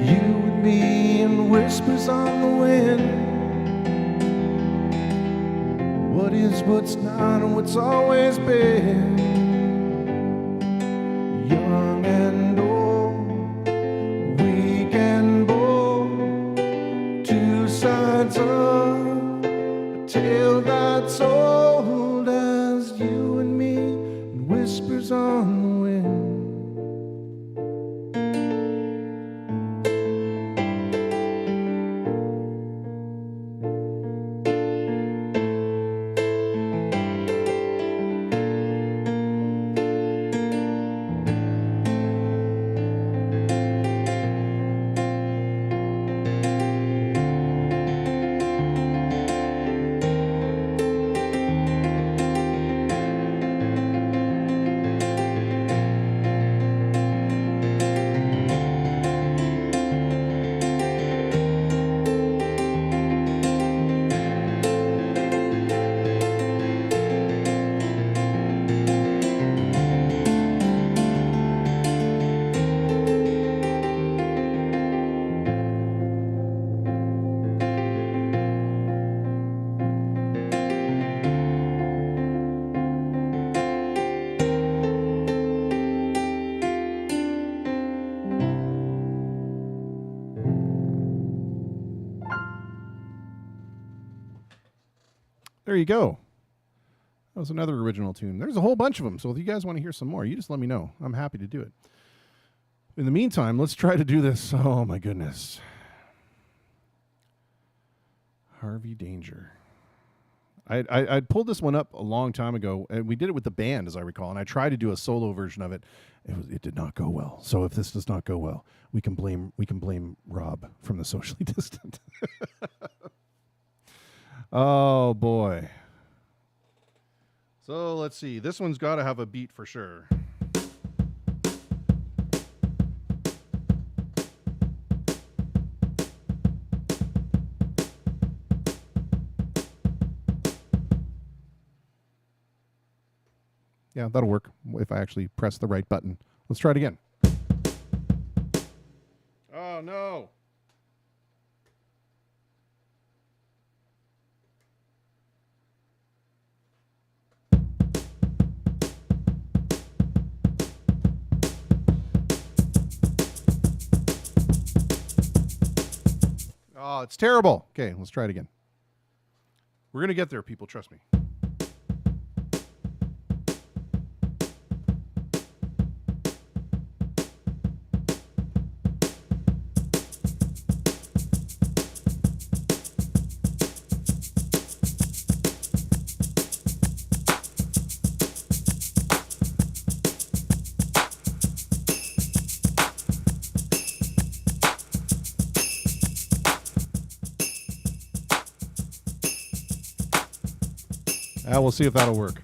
You and me and whispers on the wind. What is, what's not, and what's always been. Young and old, weak and bold, two sides of a tale that's old as you and me and whispers on the wind. There you go. That was another original tune. There's a whole bunch of them, so if you guys want to hear some more, you just let me know. I'm happy to do it. In the meantime, let's try to do this. Oh, my goodness. Harvey Danger. I pulled this one up a long time ago, and we did it with the band, as I recall, and I tried to do a solo version of it. It did not go well. So if this does not go well, we can blame Rob from the Socially Distant. Oh, boy. So let's see. This one's got to have a beat for sure. Yeah, that'll work if I actually press the right button. Let's try it again. Oh, no. Oh, it's terrible. Okay, let's try it again. We're going to get there, people. Trust me. We'll see if that'll work.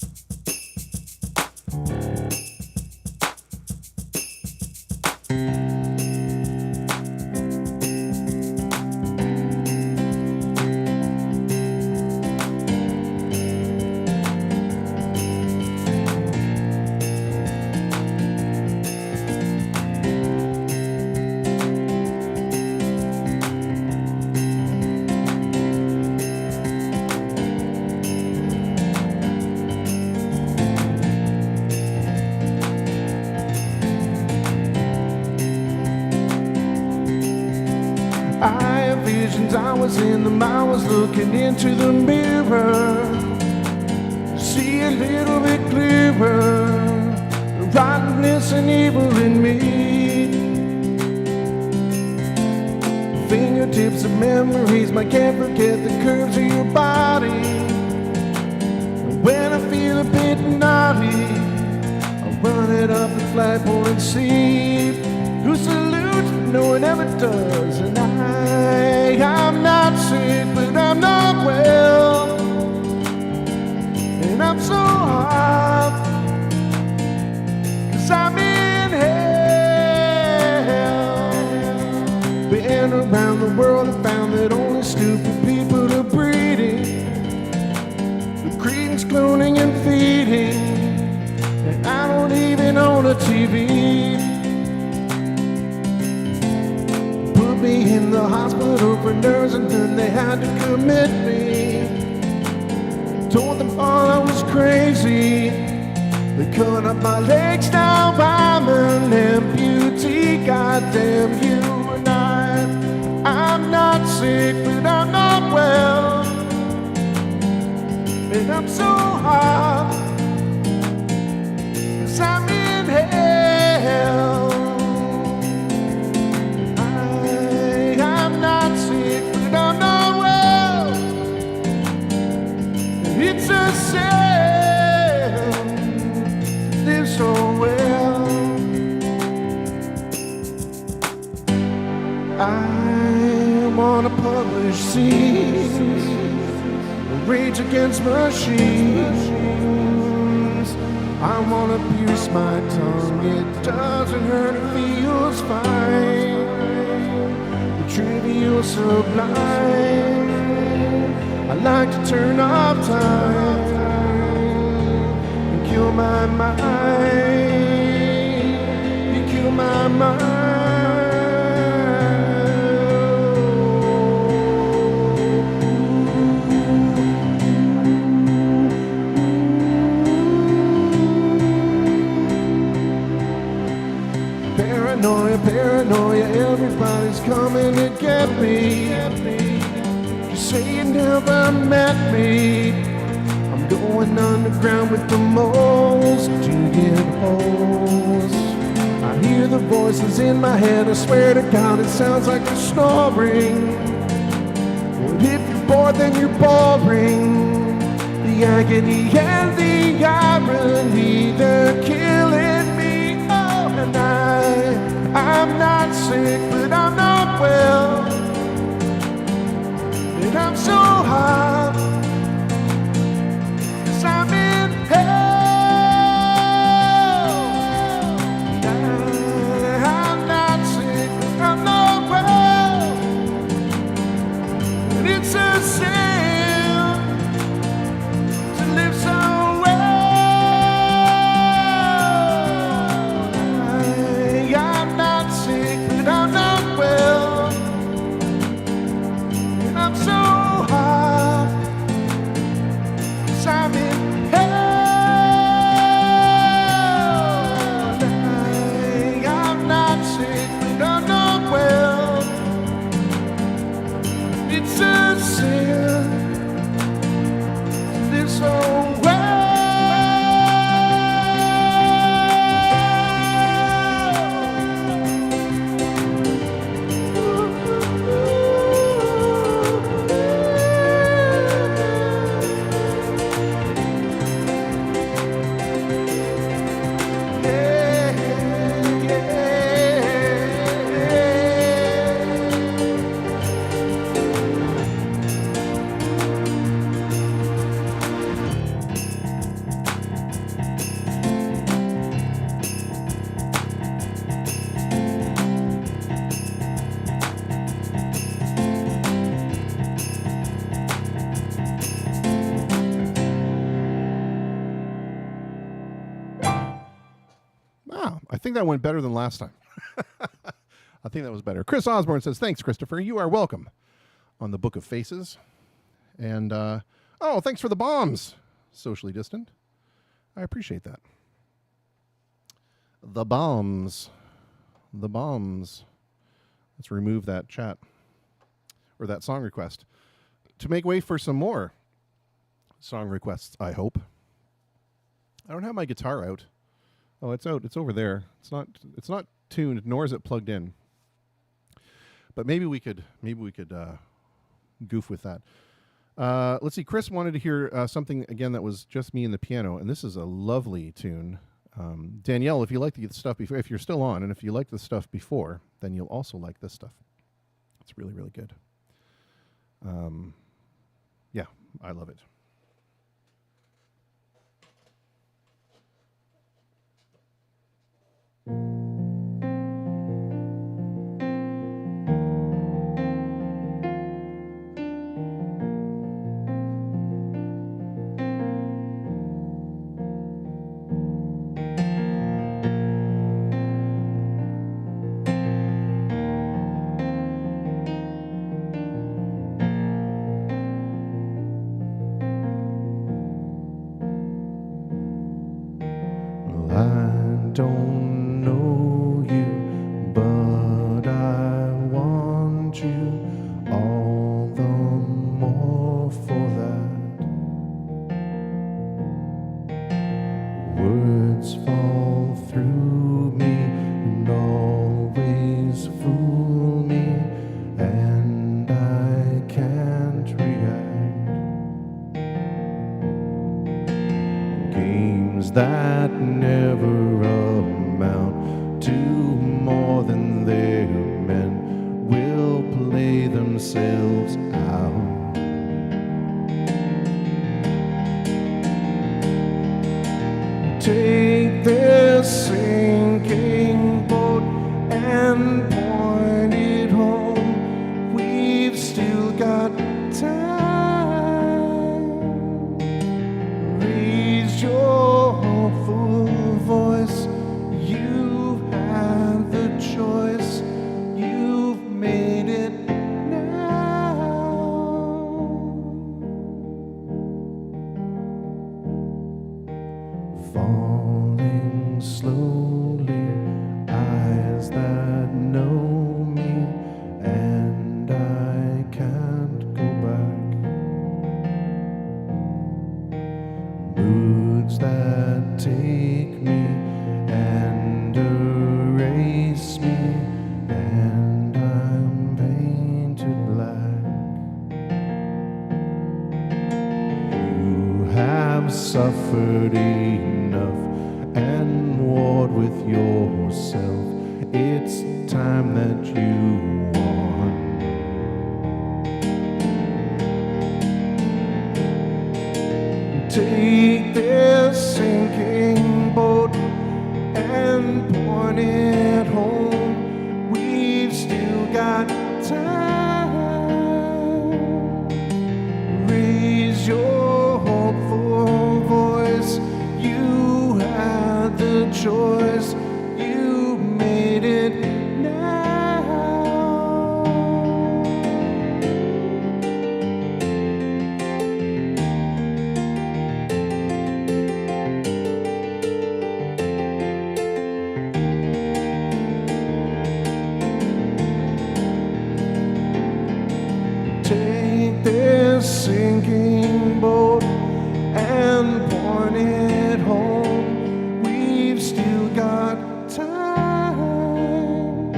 I have visions, I was in them, I was looking into the mirror to see a little bit clearer, the rottenness and evil in me. Fingertips of memories, I can't forget the curves of your body. And when I feel a bit naughty, I run it up the flagpole and see who salutes, no one ever does. And I'm not sick, but I'm not well, and I'm so hot, 'cause I'm in hell. Been around the world and found that only stupid people are breeding, the cretins cloning and feeding, and I don't even own a TV. Me in the hospital for nerves, and then they had to commit me. Told them all I was crazy. They cut up my legs, now I'm an amputee. Goddamn you and I'm not sick, but I'm not well, and I'm so hot, 'cause I'm in hell. It's a sin to live so well. I wanna publish scenes, rage against machines. I wanna pierce my tongue, it doesn't hurt, it feels fine. The trivial sublime, I like to turn off time and kill my mind. You kill my mind. Paranoia, paranoia, everybody's coming to get me. Say you never met me. I'm going underground with the moles to get holes. I hear the voices in my head, I swear to God it sounds like they're snoring. But if you're bored then you're boring. The agony and the irony, they're killing me. Oh, and I'm not sick, but I'm not well, and I'm so hot, 'cause I'm in hell. I'm not sick, I'm not well, and it's a sin to live so well. I'm not sick, but I'm not well, and I'm so hot, think that went better than last time. I think that was better. Chris Osborne says, thanks, Christopher. You are welcome on the Book of Faces. And, oh, thanks for the bombs. Socially distant. I appreciate that. The bombs. The bombs. Let's remove that chat or that song request to make way for some more song requests, I hope. I don't have my guitar out. Oh, it's out. It's over there. It's not tuned, nor is it plugged in. But maybe we could goof with that. Let's see. Chris wanted to hear something again that was just me and the piano, and this is a lovely tune. Danielle, if you like the stuff before, if you're still on, and if you like the stuff before, then you'll also like this stuff. It's really, really good. Yeah, I love it. I don't know you, but I want you all the more for that. Words fall through me and always fool me, and I can't react. Games that never amount to more than they're meant will play themselves out. Take this sinking boat and point it home. We've still got time. Raise your hopeful voice. You've had the choice. You've made it now. Falling slowly, eyes that know me, and I can't go back. Moods that take me and erase me, and I'm painted black. You have suffered enough and warred with yourself. It's time that you won. Take this sinking boat and point it home. We've still got time. Raise your hopeful voice. You had the choice. You made it now. Take this sinking boat and point it home. We've still got time.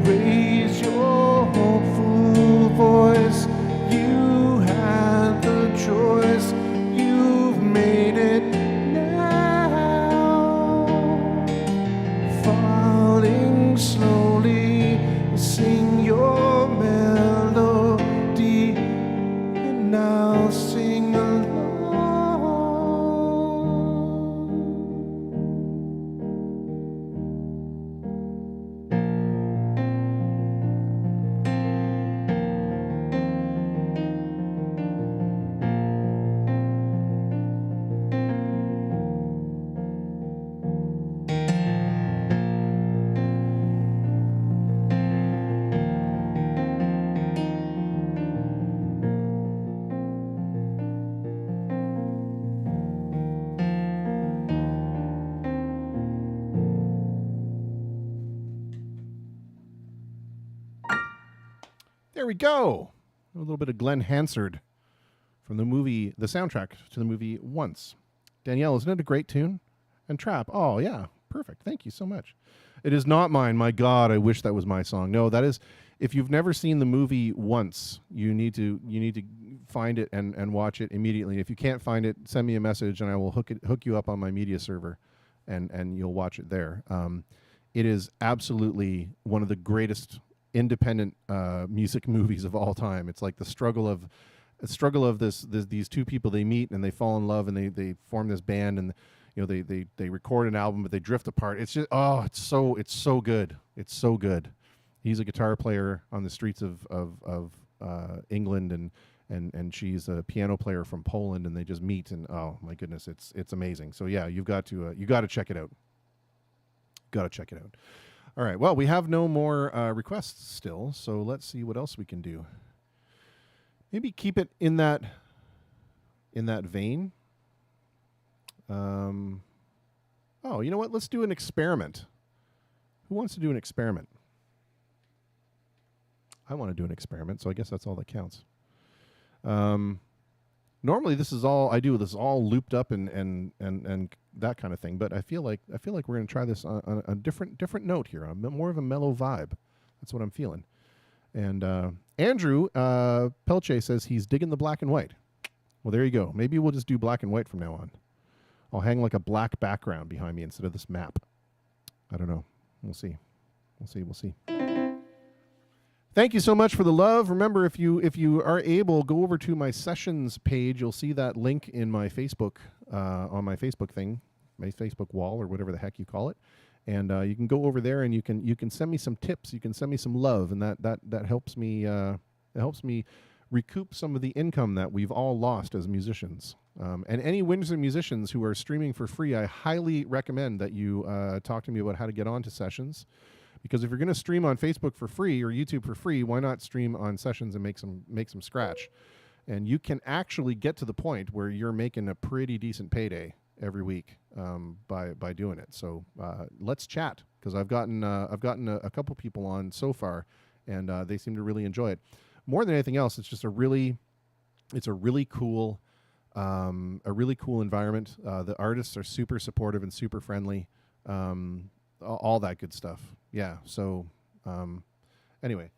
Raise your hopeful voice. You had the choice. You've made it now. Falling slowly, sing your melody, and I'll sing along. There we go. A little bit of Glenn Hansard from the soundtrack to the movie Once. Danielle, isn't it a great tune? And Trap. Oh, yeah. Perfect. Thank you so much. It is not mine. My God, I wish that was my song. No, that is, if you've never seen the movie Once, you need to find it and watch it immediately. If you can't find it, send me a message and I will hook you up on my media server and you'll watch it there. It is absolutely one of the greatest independent music movies of all time. It's like the struggle of these two people. They meet and they fall in love and they form this band, and they record an album, but they drift apart. It's just it's so good. It's so good. He's a guitar player on the streets of England, and she's a piano player from Poland, and they just meet, and oh my goodness, it's amazing. So yeah, you got to check it out. Got to check it out. All right. Well, we have no more requests still, so let's see what else we can do. Maybe keep it in that vein. Oh, you know what? Let's do an experiment. Who wants to do an experiment? I want to do an experiment, so I guess that's all that counts. Normally, this is all I do. This is all looped up and that kind of thing. But I feel like we're going to try this on a different note here, more of a mellow vibe. That's what I'm feeling. And Andrew Pelche says he's digging the black and white. Well, there you go. Maybe we'll just do black and white from now on. I'll hang like a black background behind me instead of this map. I don't know. We'll see. We'll see. Thank you so much for the love. Remember, if you are able, go over to my sessions page. You'll see that link in my Facebook, on my Facebook thing, my Facebook wall, or whatever the heck you call it. And you can go over there and you can send me some tips. You can send me some love, and that helps me. It helps me recoup some of the income that we've all lost as musicians. And any Windsor musicians who are streaming for free, I highly recommend that you talk to me about how to get onto sessions. Because if you're going to stream on Facebook for free or YouTube for free, why not stream on sessions and make some scratch? And you can actually get to the point where you're making a pretty decent payday every week by doing it. So let's chat, because I've gotten a couple people on so far, and they seem to really enjoy it. More than anything else, it's a really cool environment. The artists are super supportive and super friendly. All that good stuff. Yeah. So, anyway,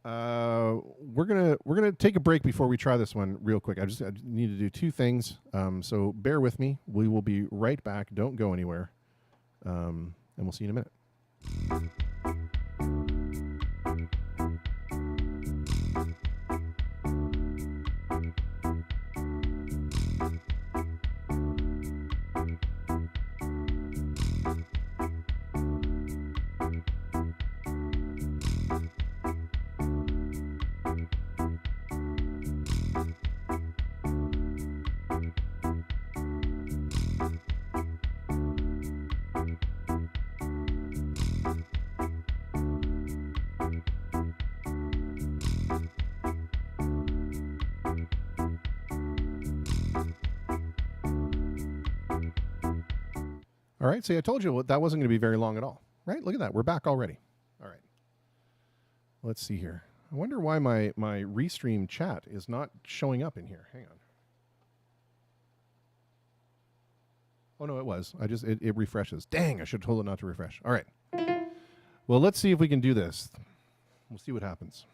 we're gonna take a break before we try this one real quick. I need to do two things. So bear with me. We will be right back. Don't go anywhere. And we'll see you in a minute. All right, so I told you that wasn't going to be very long at all, right? Look at that. We're back already. All right. Let's see here. I wonder why my Restream chat is not showing up in here. Hang on. Oh, no, it was. It refreshes. Dang, I should have told it not to refresh. All right. Well, let's see if we can do this. We'll see what happens.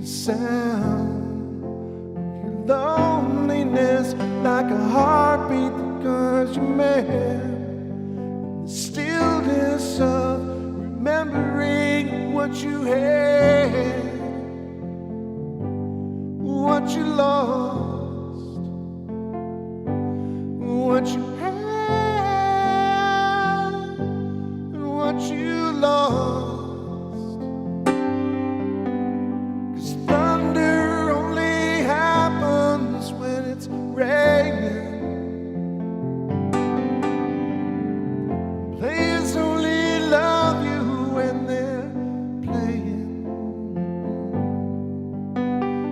Sound like a heartbeat that guards your man. The stillness of remembering what you had, what you lost, what you had, and what you lost. 'Cause thunder only happens when it's raining. Players only love you when they're playing.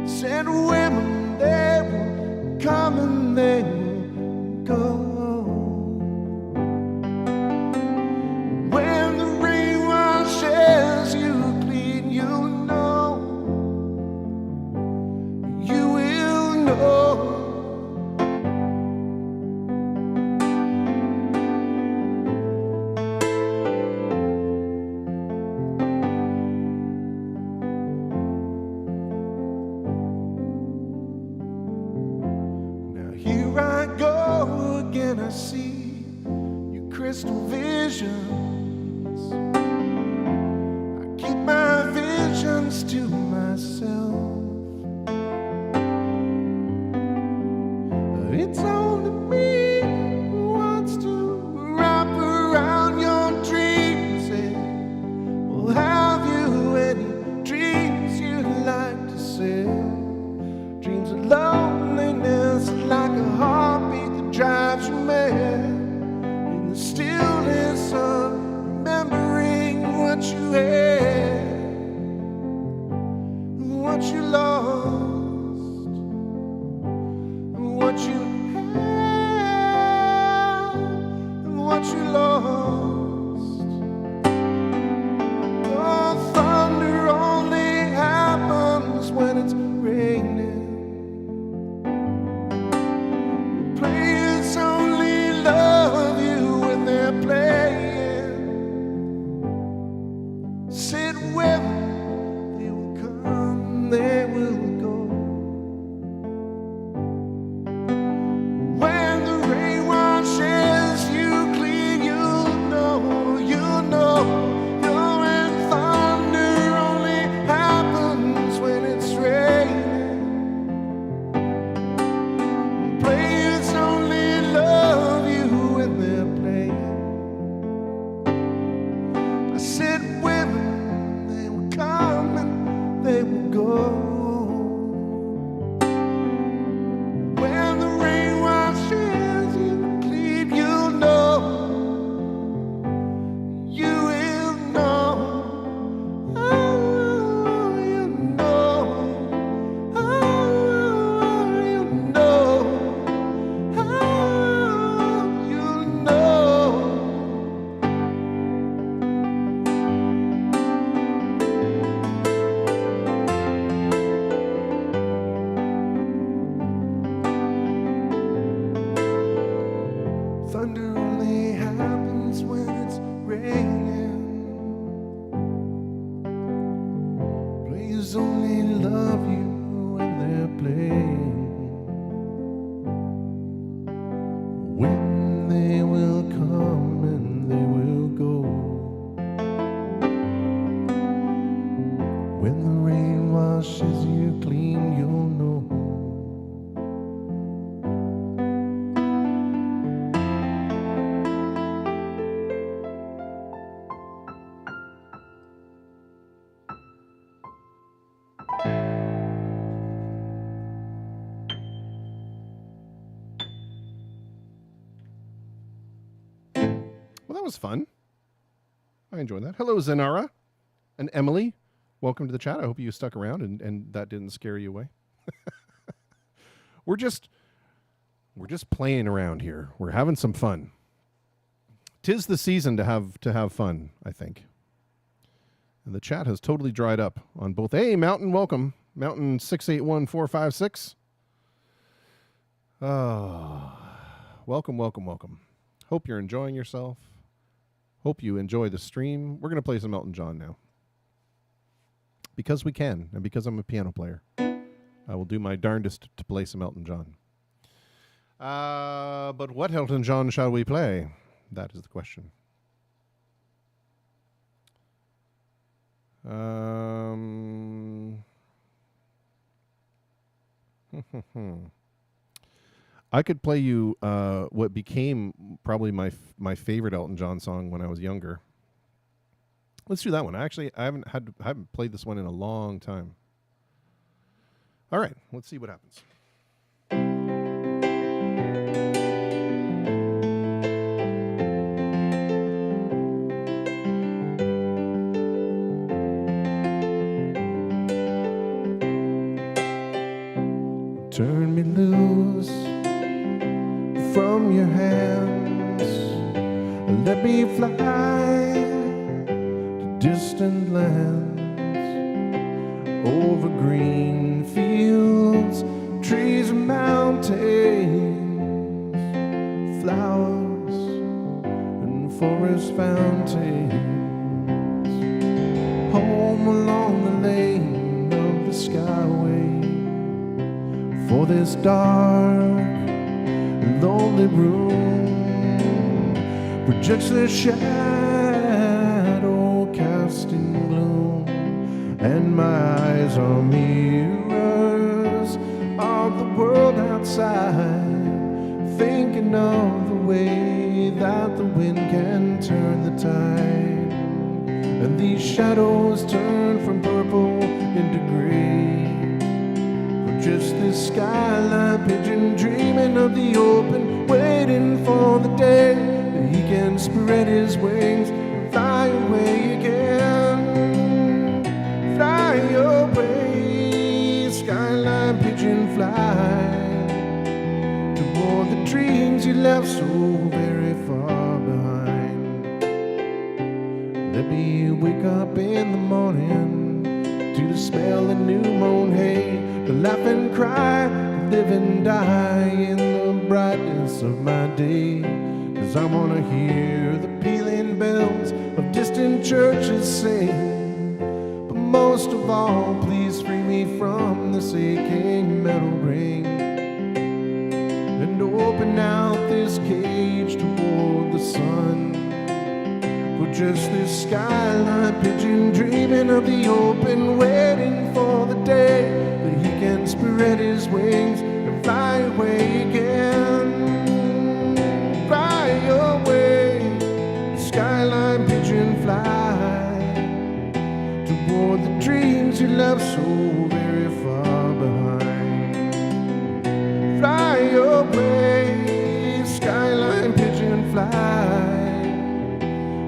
Said women, they will come and they will go. When the rain washes you clean, you'll know. You will know. Now here I go again, I see your crystal visions. I keep my visions to myself. It's only me who wants to wrap around your dreams. And well, have you any dreams you'd like to sell? Dreams of loneliness like a heartbeat that drives you mad. In the stillness of remembering what you had, what you lost, what you had, and what you lost. Oh, thunder only happens when it's raining. Players only love you when they're playing. Said women, they will come, they will go. When the rain washes you clean, you'll know, you'll know. You're in thunder only happens when it's raining. Players only love you when they're playing. I said women, they will come and they will go. When the rain washes you clean, you'll know. You will know. Oh, you know. Oh, you know. Oh, you know. Thunder only happens when it's raining. Players only love you when they're playing. When they will come and they will go. When the rain washes you clean, you'll know. Well, that was fun. I enjoyed that. Hello, Zenara and Emily. Welcome to the chat. I hope you stuck around and that didn't scare you away. We're just playing around here. We're having some fun. 'Tis the season to have fun, I think. And the chat has totally dried up on both. Hey, Mountain, welcome. Mountain 681456. Oh, welcome, welcome, welcome. Hope you're enjoying yourself. Hope you enjoy the stream. We're going to play some Elton John now. Because we can, and because I'm a piano player. I will do my darndest to play some Elton John. But what Elton John shall we play? That is the question. I could play you what became probably my favorite Elton John song when I was younger. Let's do that one. Actually, I haven't played this one in a long time. All right, let's see what happens. Turn me loose from your hands, let me fly to distant lands, over green fields, trees and mountains, flowers and forest fountains, home along the lane of the skyway. For this dark and lonely room projects the shadow cast in gloom, and my eyes are mirrors of the world outside, thinking of the way that the wind can turn the tide, and these shadows turn from purple into gray. Just this skyline pigeon dreaming of the open, waiting for the day that he can spread his wings and fly away again. Fly away, skyline pigeon, fly toward the dreams you left so very far behind. Let me wake up in the morning to the smell of new mown hay, to laugh and cry, to live and die in the brightness of my day. 'Cause I wanna hear the pealing bells of distant churches sing, but most of all, please free me from this aching metal ring, and open out this cage toward the sun. For just this skyline pigeon dreaming of the open, waiting for the day that he can spread his wings and fly away again. Fly away, skyline pigeon, fly toward the dreams you left so very far behind. Fly away, skyline pigeon, fly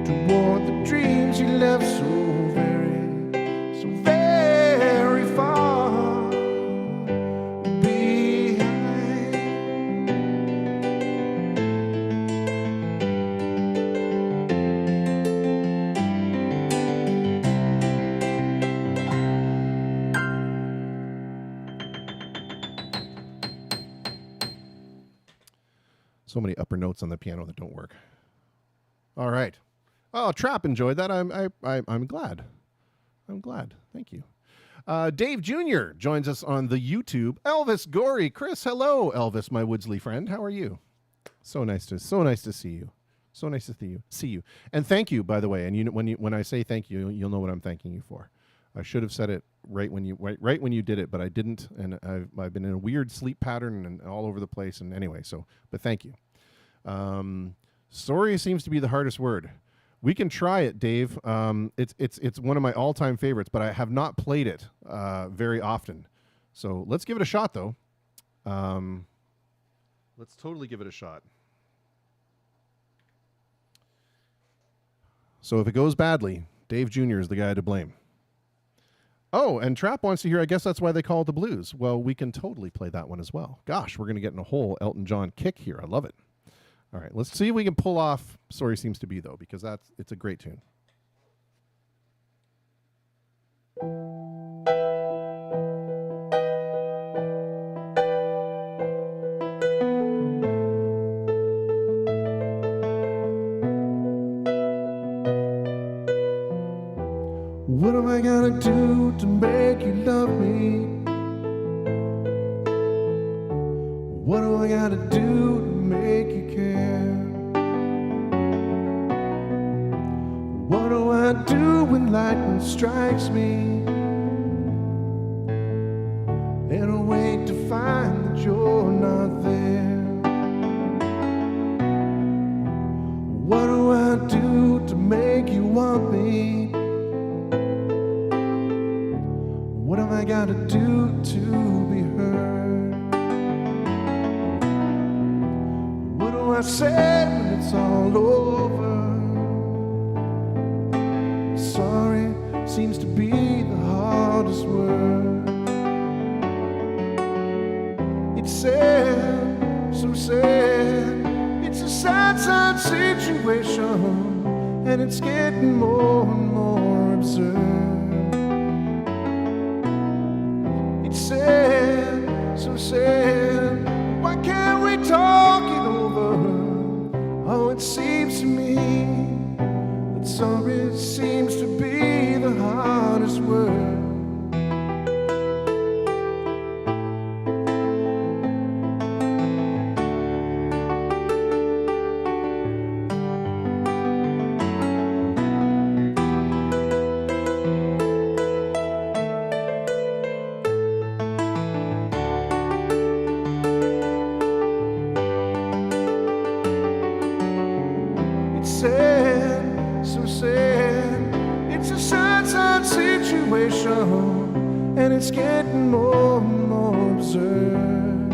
toward the dreams you left so very far behind. So many upper notes on the piano that don't work. All right. Oh, Trap enjoyed that. I'm glad. I'm glad. Thank you. Dave Jr. joins us on the YouTube. Elvis Gorey. Chris, hello, Elvis, my Woodsley friend. How are you? So nice to see you. So nice to see you. And thank you, by the way. And when I say thank you, you'll know what I'm thanking you for. I should have said it right when you did it, but I didn't. And I've been in a weird sleep pattern and all over the place. And anyway, but thank you. Sorry seems to be the hardest word. We can try it, Dave. It's one of my all-time favorites, but I have not played it very often. So let's give it a shot, though. Let's totally give it a shot. So if it goes badly, Dave Jr. is the guy to blame. Oh, and Trap wants to hear, I guess that's why they call it the blues. Well, we can totally play that one as well. Gosh, we're going to get in a whole Elton John kick here. I love it. All right, let's see if we can pull off Sorry Seems to Be, though, because it's a great tune. What am I gonna do to make you love me? What do I gotta do to make you care? What do I do when lightning strikes me? And I wait to find that you're not there. What do I do to make you want me? What have I got to do to be heard? What do I say when it's all over? Sorry seems to be the hardest word. It's sad, so sad. It's a sad, sad situation, and it's getting more and more absurd. It's sad, so sad. Why can't we talk it over? Oh, it seems to me that sorry seems to be the hardest word. Sad, so sad. It's a sad, sad situation, and it's getting more and more absurd.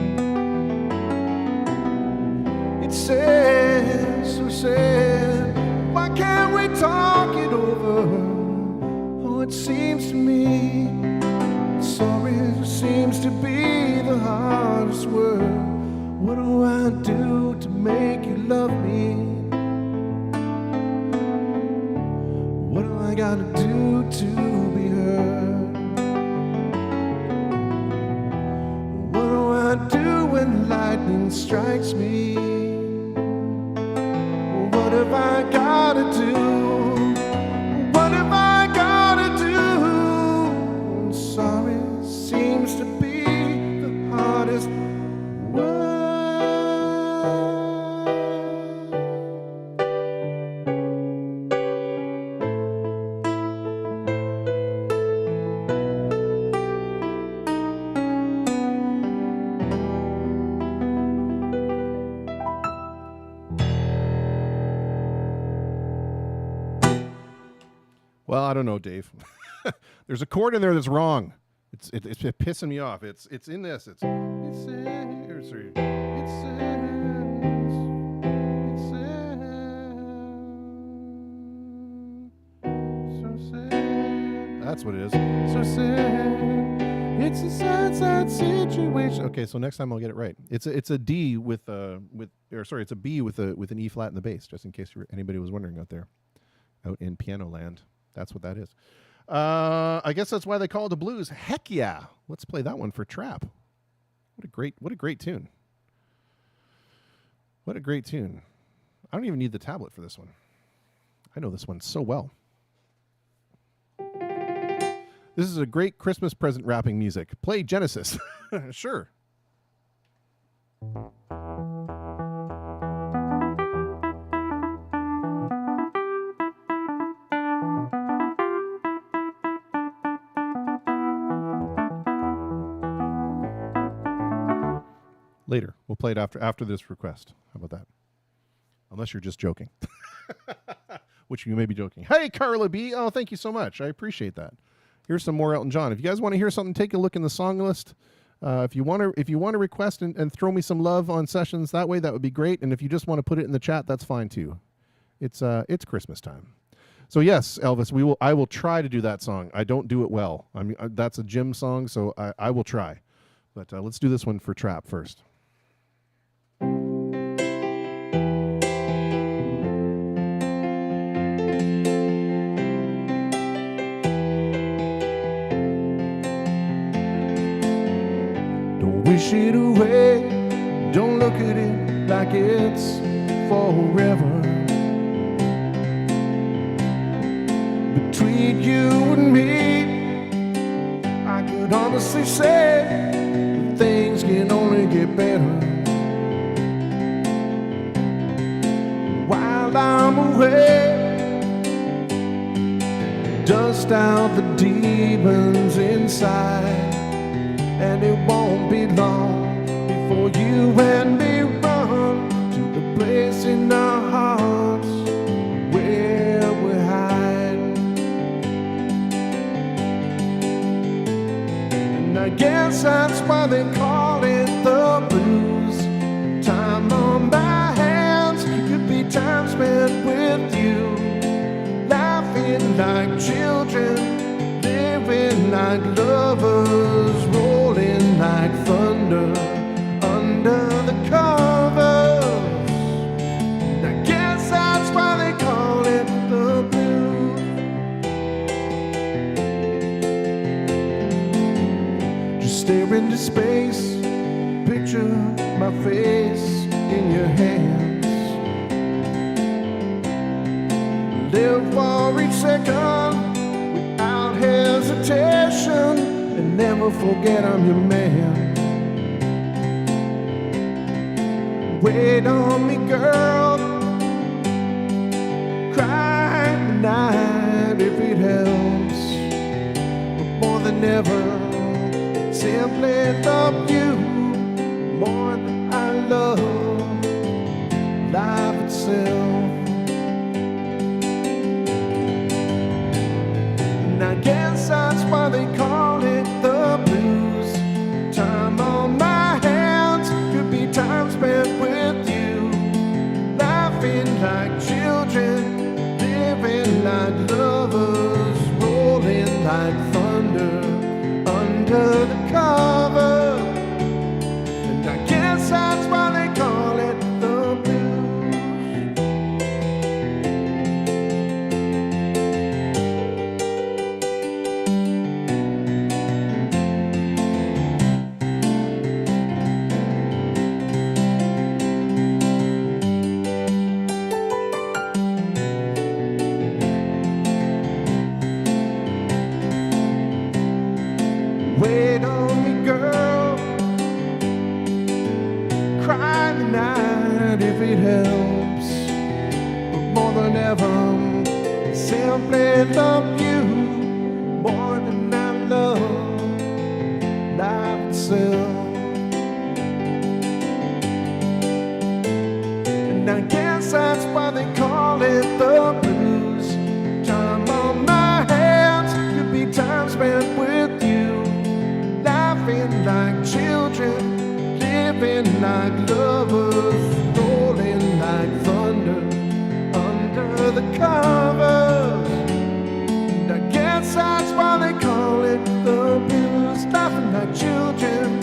It's sad, so sad. Why can't we talk it over? Oh, it seems to me sorry seems to be the hardest word. What do I do to make you love me? What do I gotta do to be heard? What do I do when lightning strikes me? What have I gotta do? What have I gotta do? Sorry seems to be the hardest word. Well, I don't know, Dave. There's a chord in there that's wrong. It's pissing me off. It's in this. It's here. Sorry. So sad. That's what it is. So sad. It's a sad, sad situation. Okay, so next time I'll get it right. It's a D with it's a B with an E flat in the bass, just in case anybody was wondering out there, out in piano land. That's what that is. I guess that's why they call it a blues. Heck yeah. Let's play that one for Trap. What a great tune. What a great tune. I don't even need the tablet for this one. I know this one so well. This is a great Christmas present wrapping music. Play Genesis. Sure. Later. We'll play it after this request. How about that? Unless you're just joking. Which you may be joking. Hey, Carla B. Oh, thank you so much. I appreciate that. Here's some more Elton John. If you guys want to hear something, take a look in the song list. If you want to request and throw me some love on sessions that way, that would be great. And if you just want to put it in the chat, that's fine too. It's Christmas time. So yes, Elvis, I will try to do that song. I don't do it well. I mean, that's a Jim song, so I will try. But let's do this one for Trap first. Wish it away, don't look at it like it's forever. Between you and me, I could honestly say that things can only get better. away, dust out the demons inside, and it won't be long before you and me run to the place in our hearts where we're hiding. And I guess that's why they call it the blues. Time on my hands could be time spent with you, laughing like children, living like lovers, rolling like thunder under the covers. And I guess that's why they call it the blues. Just stare into space, picture my face in your hands. Live for each second without hesitation, and never forget I'm your man. Wait on me, girl, cry tonight if it helps, but more than ever, simply love you more than I love life itself. And I guess that's why they call it the blues. Time on my hands could be time spent with you, laughing like children, living like lovers, rolling like thunder under the cover. And I guess that's why they call it the blues. Wait on me, girl, cry tonight if it helps, but more than ever, simply love you more than I love life itself. And I guess that's why they call it the blues. Time on my hands could be time spent with you, laughing like children, living like lovers, rolling like thunder under the covers. And I guess that's why they call it the blues. Laughing like children,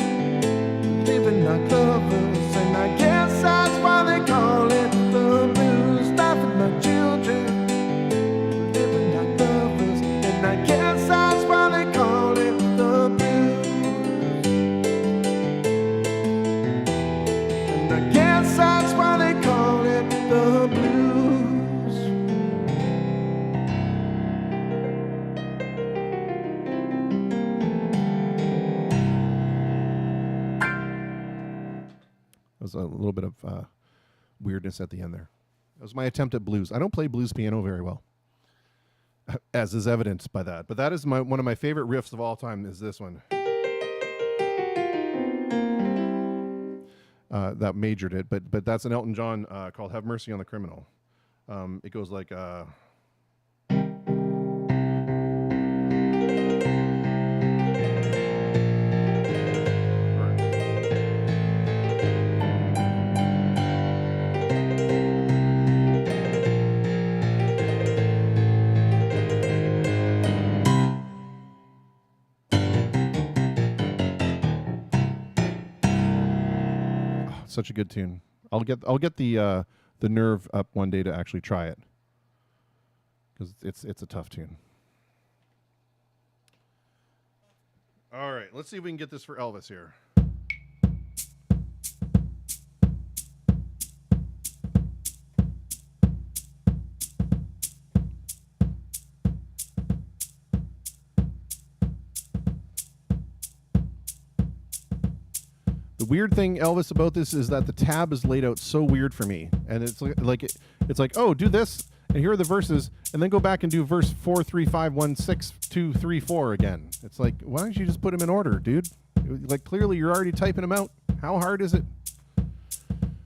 living like lovers. And I guess that's why they call it the blues. Laughing like children, living like lovers. And I guess that's why they call it the blues. And I guess that's why they call it the blues. There's a little bit of weirdness at the end there. That was my attempt at blues. I don't play blues piano very well, as is evidenced by that. But that is one of my favorite riffs of all time. Is this one? That majored it, but that's an Elton John called "Have Mercy on the Criminal." It goes like. Such a good tune. I'll get the nerve up one day to actually try it, because it's a tough tune. All right, let's see if we can get this for Elvis here. The weird thing, Elvis, about this is that the tab is laid out so weird for me, and it's like oh, do this, and here are the verses, and then go back and do verse 4, 3, 5, 1, 6, 2, 3, 4 again. It's like, why don't you just put them in order, dude? Like, clearly you're already typing them out. How hard is it?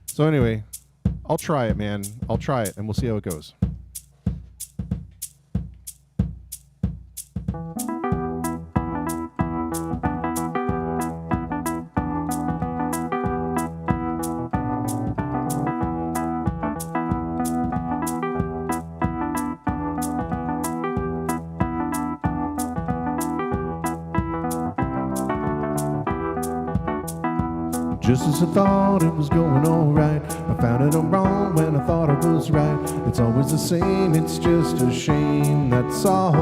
So anyway, I'll try it, man. I'll try it, and we'll see how it goes. Just as I thought it was going alright, I found it all wrong when I thought it was right. It's always the same, it's just a shame, that's all.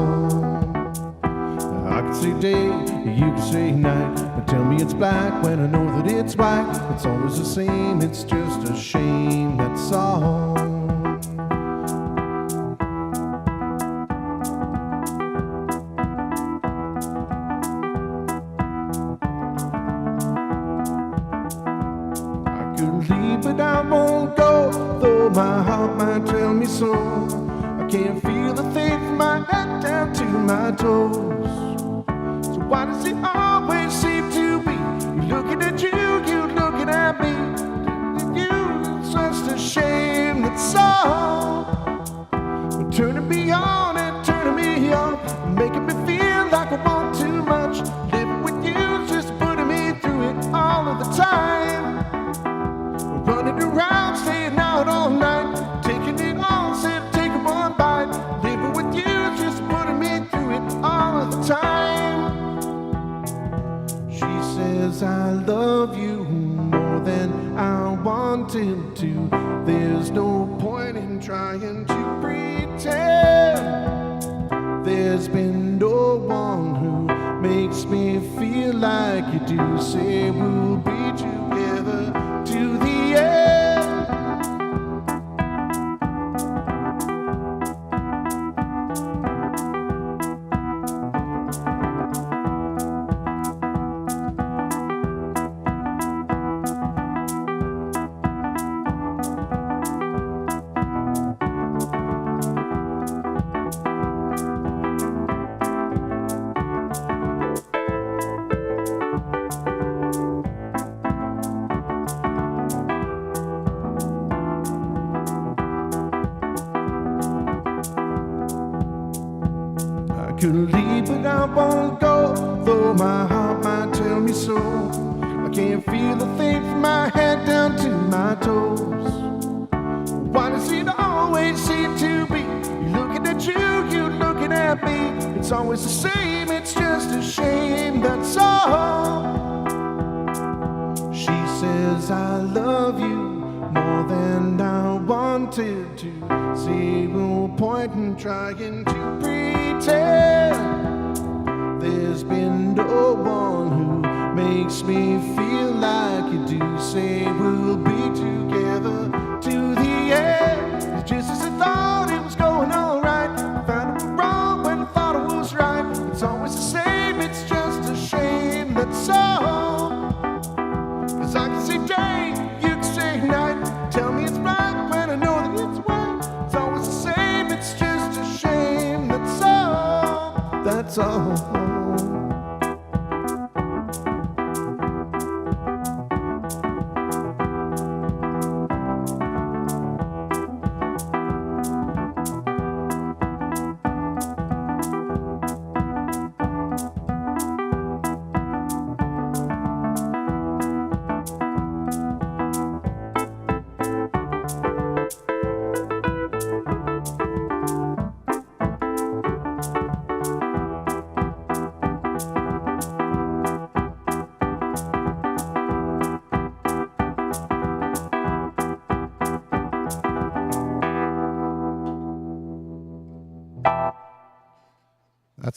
I can say day, you can say night, but tell me it's black when I know that it's white. It's always the same, it's just a shame, that's all. But I won't go, though my heart might tell me so. I can't feel the thing from my head down to my toes. So why does it always seem to be looking at you, you looking at me? It's just a shame, that's all. Turning me on and turning me on, making me feel like I want too much. Living with you, just putting me through it all of the time. Running around, staying out all night, taking it all, instead of taking one bite. Living with you, just putting me through it all of the time. She says I love you more than I wanted to. There's no point in trying to pretend. There's been no one who makes me feel like you do. Say we'll be together to the end. Could leave, but I won't go, though my heart might tell me so. I can't feel a thing from my head down to my toes. Why does it always seem to be looking at you, you looking at me? It's always the same, it's just a shame, that's all. She says I love you more than I wanted to. See no point in trying to pretend. There's been no one who makes me feel like you do. Say we'll be together to the end. It's just as I thought it was going alright. I found it wrong when I thought it was right. It's always the same, it's just a shame, that's all. 'Cause I can say day, you can say night. Tell me it's right when I know that it's white. It's always the same, it's just a shame, that's all. That's all.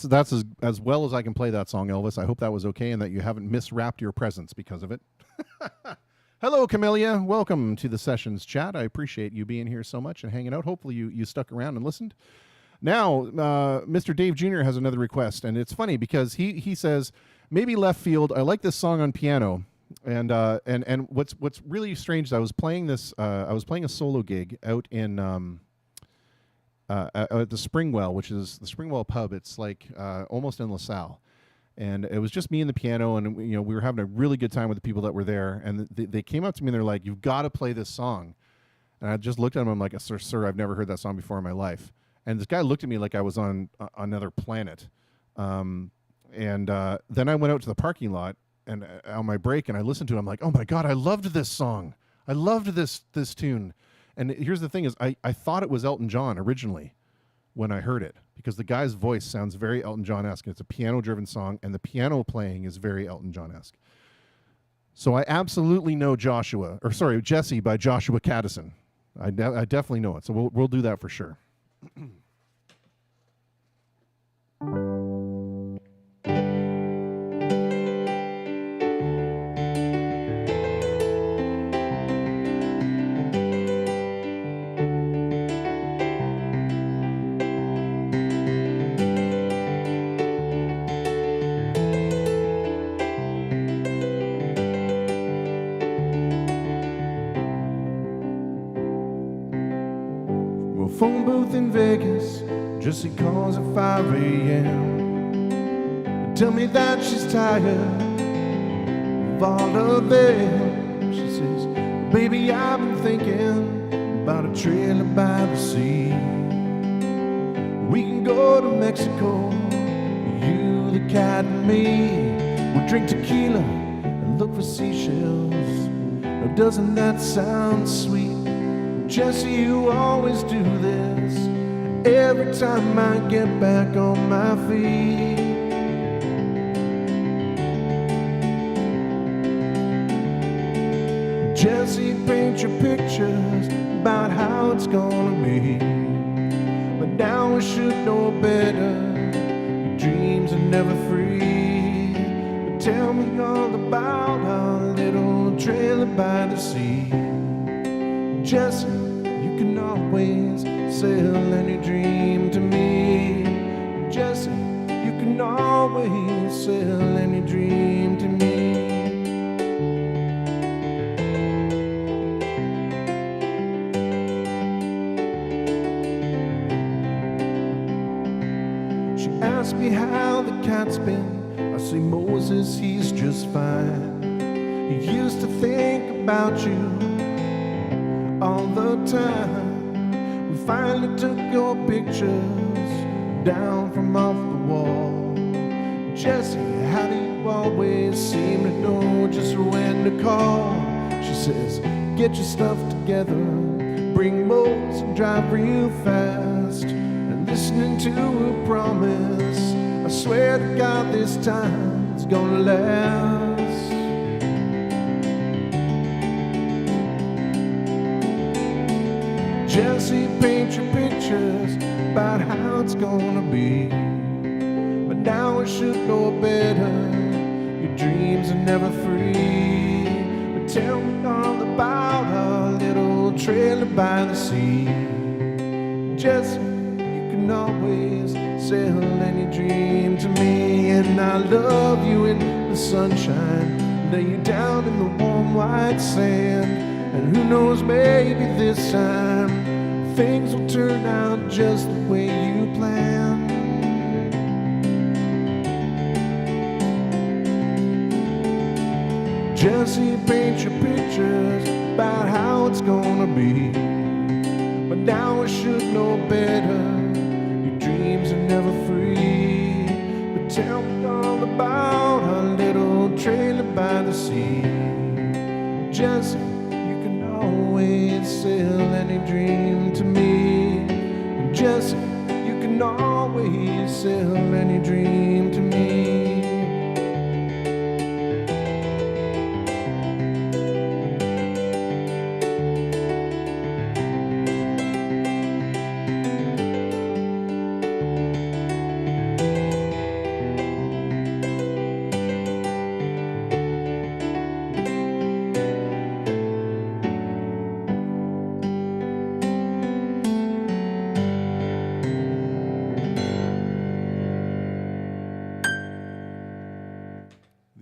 That's as well as I can play that song, Elvis. I hope that was okay and that you haven't miswrapped your presence because of it. Hello, Camellia. Welcome to the Sessions chat. I appreciate you being here so much and hanging out. Hopefully you stuck around and listened. Now, Mr. Dave Jr. has another request, and it's funny because he says, maybe left field, I like this song on piano, And what's really strange is I was playing a solo gig out in at the Springwell, which is the Springwell pub. It's like almost in LaSalle, and it was just me and the piano, and we were having a really good time with the people that were there. And they came up to me and they're like, "You've got to play this song." And I just looked at him. I'm like, "Sir, I've never heard that song before in my life." And this guy looked at me like I was on another planet. And then I went out to the parking lot and on my break, and I listened to it. I'm like, "Oh my God, I loved this song. I loved this tune." And here's the thing: is I thought it was Elton John originally when I heard it, because the guy's voice sounds very Elton John-esque. It's a piano-driven song, and the piano playing is very Elton John-esque. So I absolutely know Jesse by Joshua Caddison. I definitely know it. So we'll do that for sure. Phone booth in Vegas, Jesse calls at 5 a.m. Tell me that she's tired of all of them. She says, "Baby, I've been thinking about a trailer by the sea. We can go to Mexico, you, the cat, and me. We'll drink tequila and look for seashells. Now doesn't that sound sweet? Jesse, you always do this every time I get back on my feet. Jesse, paint your pictures about how it's gonna be, but now we should know better. Your dreams are never free. But tell me all about our little trailer by the sea. Jesse, you can always sell any dream to me. Jesse, you can always sell any dream to me. She asked me how the cat's been. I say, Moses, he's just fine. He used to think about you all the time. We finally took your pictures down from off the wall. Jesse, how do you always seem to know just when to call? She says, get your stuff together, bring boats and drive real fast. And listening to her promise, I swear to God this time it's gonna last. Jesse, paint your pictures about how it's gonna be, but now we should know better. Your dreams are never free. But tell me all about our little trailer by the sea. Jesse, you can always sell any dream to me. And I love you in the sunshine, lay you down in the warm white sand. And who knows, maybe this time things will turn out just the way you planned. Jesse, paint your pictures about how it's gonna be, but now we should know better. Your dreams are never free. But tell me all about our little trailer by the sea. Jesse, always sell any dream to me. Jesse, you can always sell any dream to me.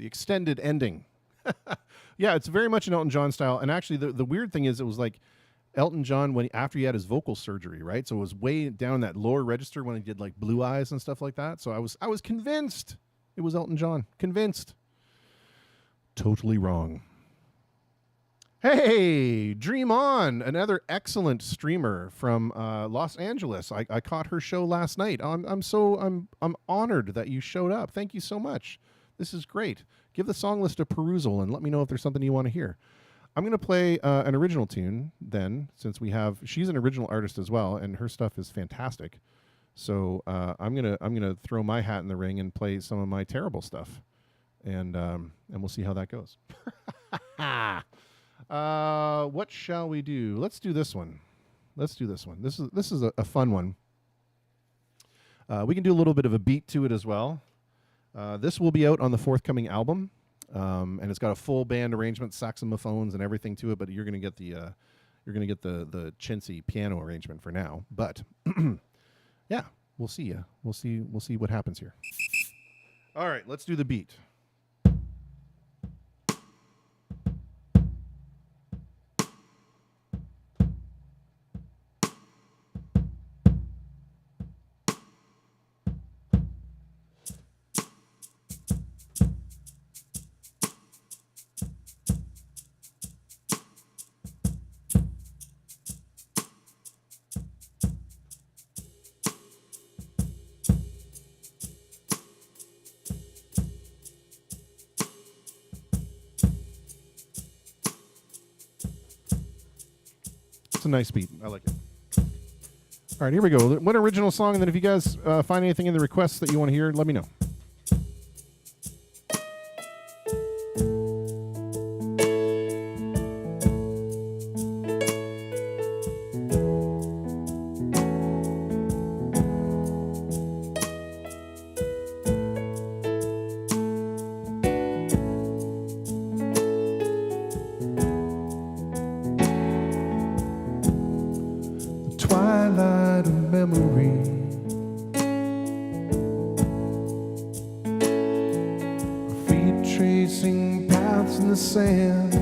Extended ending Yeah, it's very much an Elton John style. And actually, the weird thing is, it was like Elton John after he had his vocal surgery, right? So it was way down that lower register when he did like Blue Eyes and stuff like that. So I was convinced it was Elton John. Convinced. Totally wrong. Hey, Dream On, another excellent streamer from Los Angeles. I caught her show last night. I'm honored that you showed up. Thank you so much. This is great. Give the song list a perusal and let me know if there's something you want to hear. I'm going to play an original tune then, since she's an original artist as well, and her stuff is fantastic. So I'm gonna throw my hat in the ring and play some of my terrible stuff, and we'll see how that goes. What shall we do? Let's do this one. This is a fun one. We can do a little bit of a beat to it as well. This will be out on the forthcoming album, and it's got a full band arrangement, saxophones and everything to it. But you're gonna get the chintzy piano arrangement for now. But yeah, we'll see. We'll see what happens here. All right, let's do the beat. It's a nice beat. I like it. All right, here we go. One original song, and then if you guys find anything in the requests that you want to hear, let me know. Twilight of memory, feet tracing paths in the sand,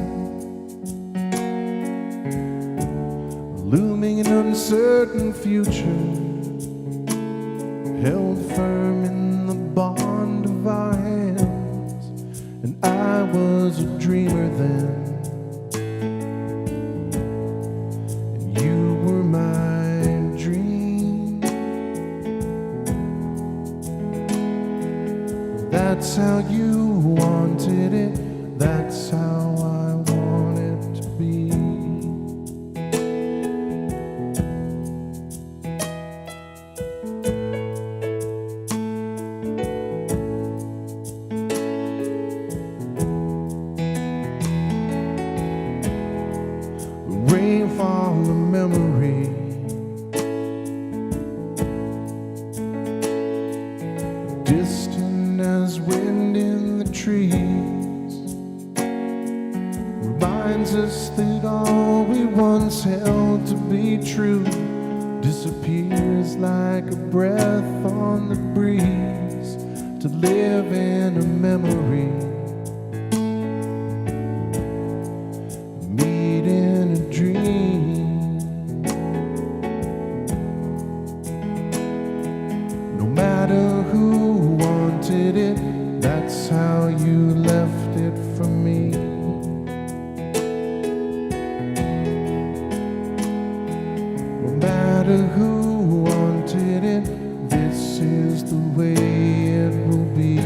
looming an uncertain future, held firm in the bond of our hands. And I was a dreamer then, and you were my that's how you wanted it. That's how I want it to be. Rainfall of memory, distant as wind in the trees, reminds us that all we once held to be true disappears like a breath on the breeze, to live in a memory, meet in a dream. No matter who wanted it, that's how you left it for me. No matter who wanted it, this is the way it will be.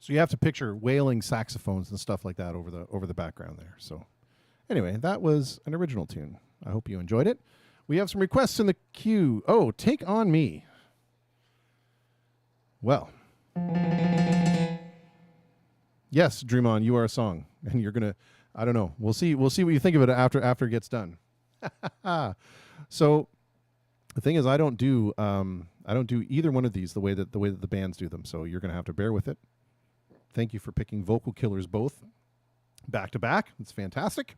So you have to picture wailing saxophones and stuff like that over the background there. So anyway, that was an original tune. I hope you enjoyed it. We have some requests in the queue. Oh, Take On Me. Well, yes, Dream On, you are a song, and you're gonna. I don't know. We'll see. We'll see what you think of it after it gets done. So the thing is, I don't do either one of these the way that the bands do them. So you're gonna have to bear with it. Thank you for picking Vocal Killers both back to back. It's fantastic.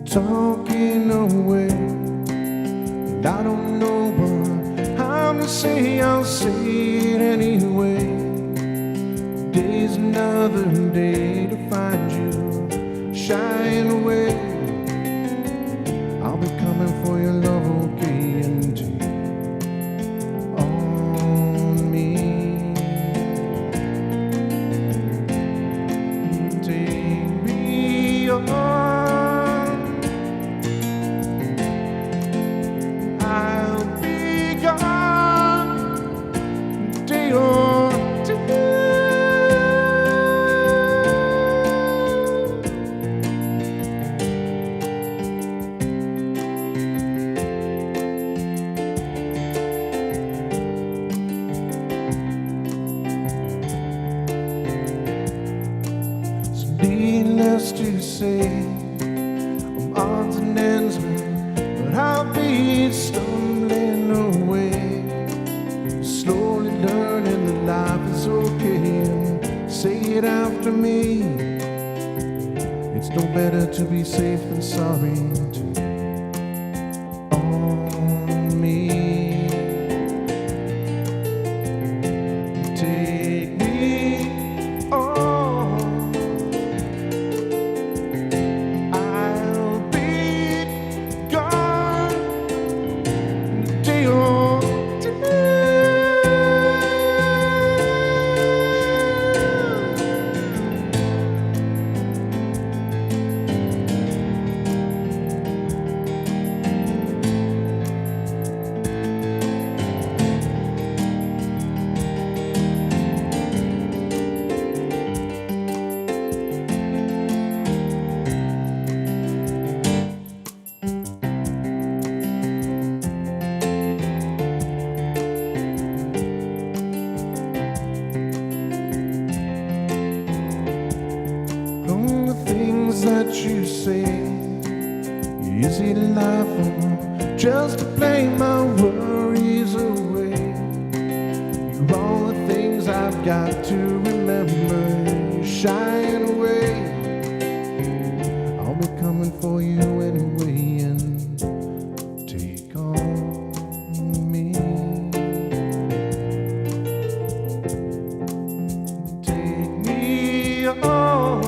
Talking away, and I don't know, but I'm to say I'll say it anyway. Today's another day to find you shying away. I'll be coming for your love, okay, and take on me. Take me on. Needless to say, I'm odds and ends, but I'll be stumbling away, slowly learning that life is okay. And say it after me, it's no better to be safe than sorry. On me, take me on. That you say, easy to laugh on, just to play my worries away. You're all the things I've got to remember. You're shying away. I'll be coming for you anyway, and take on me. Take me on.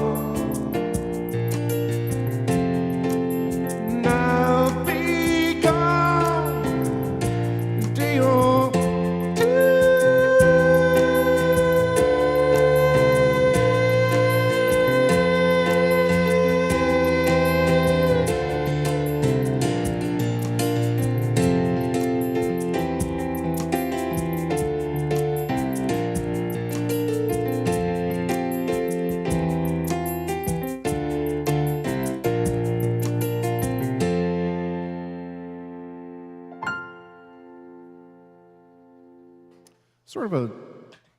Sort of a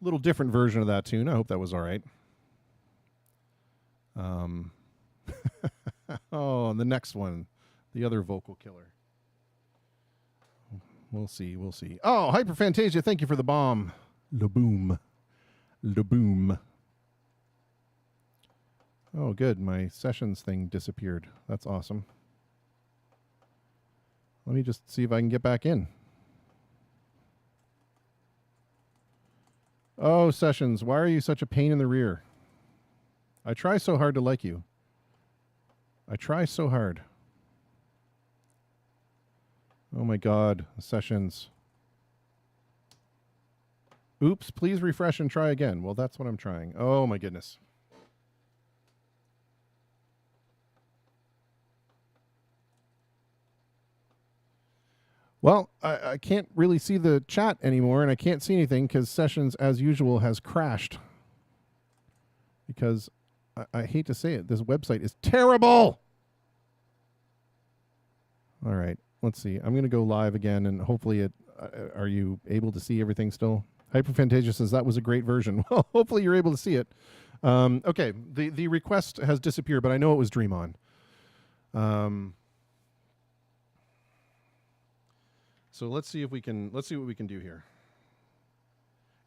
little different version of that tune. I hope that was all right. Oh, and the next one, the other vocal killer. We'll see. Oh, Hyperphantasia, thank you for the bomb. La-boom. Oh, good. My sessions thing disappeared. That's awesome. Let me just see if I can get back in. Oh, Sessions, why are you such a pain in the rear? I try so hard to like you. I try so hard. Oh my God, Sessions. Oops, please refresh and try again. Well, that's what I'm trying. Oh my goodness. Well, I can't really see the chat anymore, and I can't see anything because Sessions, as usual, has crashed. Because I hate to say it, this website is terrible. All right, let's see. I'm going to go live again, and hopefully it. Are you able to see everything still? Hyperphantasia says that was a great version. Well, hopefully you're able to see it. Okay, the request has disappeared, but I know it was Dream On. So let's see what we can do here.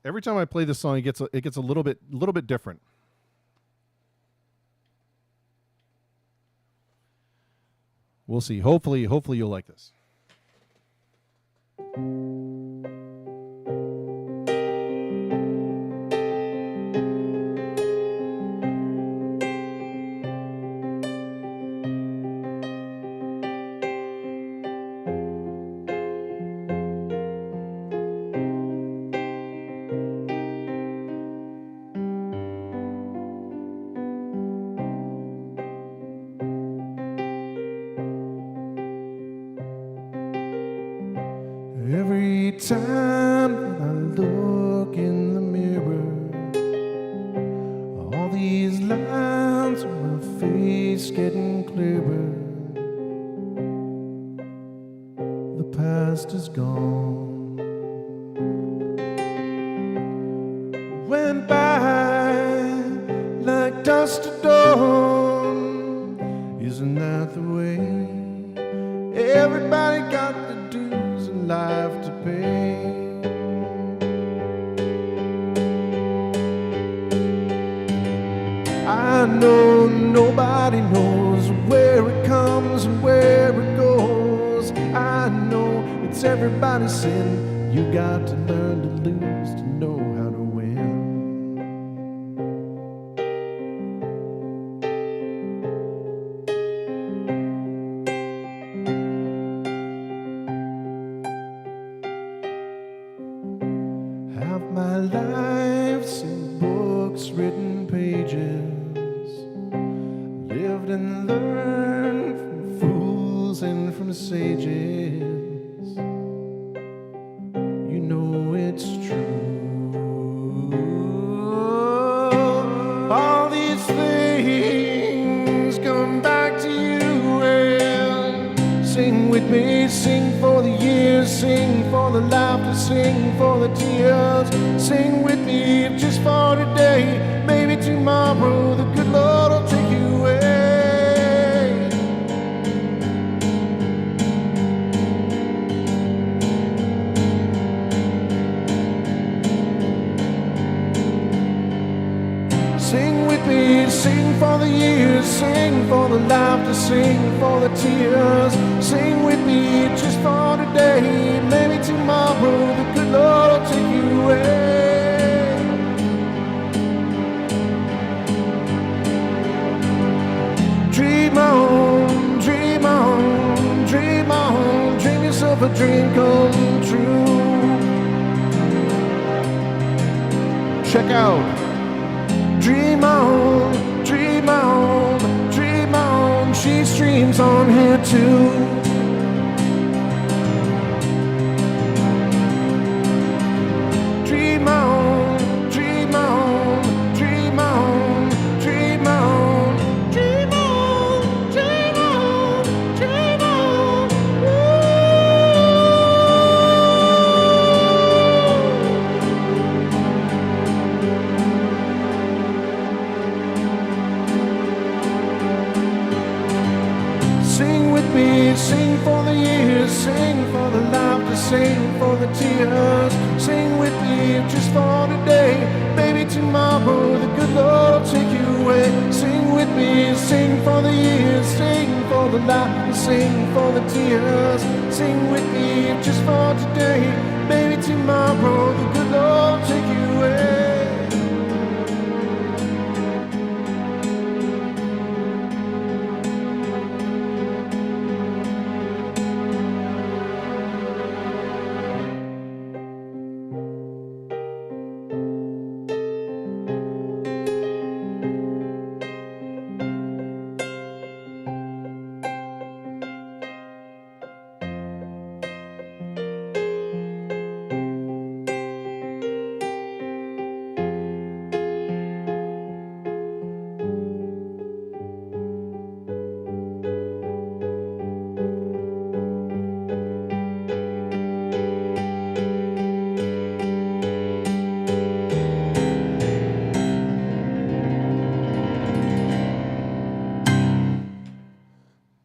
Every time I play this song, it gets a little bit different. We'll see. Hopefully you'll like this. Every time that I look in the mirror, all these lines on my face getting clearer. The past is gone. Went by like dust at dawn. Isn't that the way? Everybody got the dues in life to pay. I know nobody knows where it comes and where it goes. I know it's everybody's sin. You got to learn to lose to know how to win. Have my life's in books, written pages. Lived and learned from fools and from sages. You know it's true. All these things come back to you and sing with me, sing for the years, sing for the laughter, sing for the tears. Sing with me if just for today, maybe tomorrow the good Lord will take you away. Sing with me, sing for the years, sing for the laughter, sing for the tears. Sing with me just for today, maybe tomorrow the good Lord will take you away. Dream on, dream on, dream on, dream yourself a dream come true. Check out. Dream on, dream on, dream on. She streams on here too. Dream on, dream on, dream on, dream on, dream on, dream on, dream on. Ooh. sing for the tears. Sing with me just for today. Maybe tomorrow the good Lord will take you away. Sing with me, sing for the years, sing for the light, sing for the tears. Sing with me just for today. Maybe tomorrow the good Lord will take you away.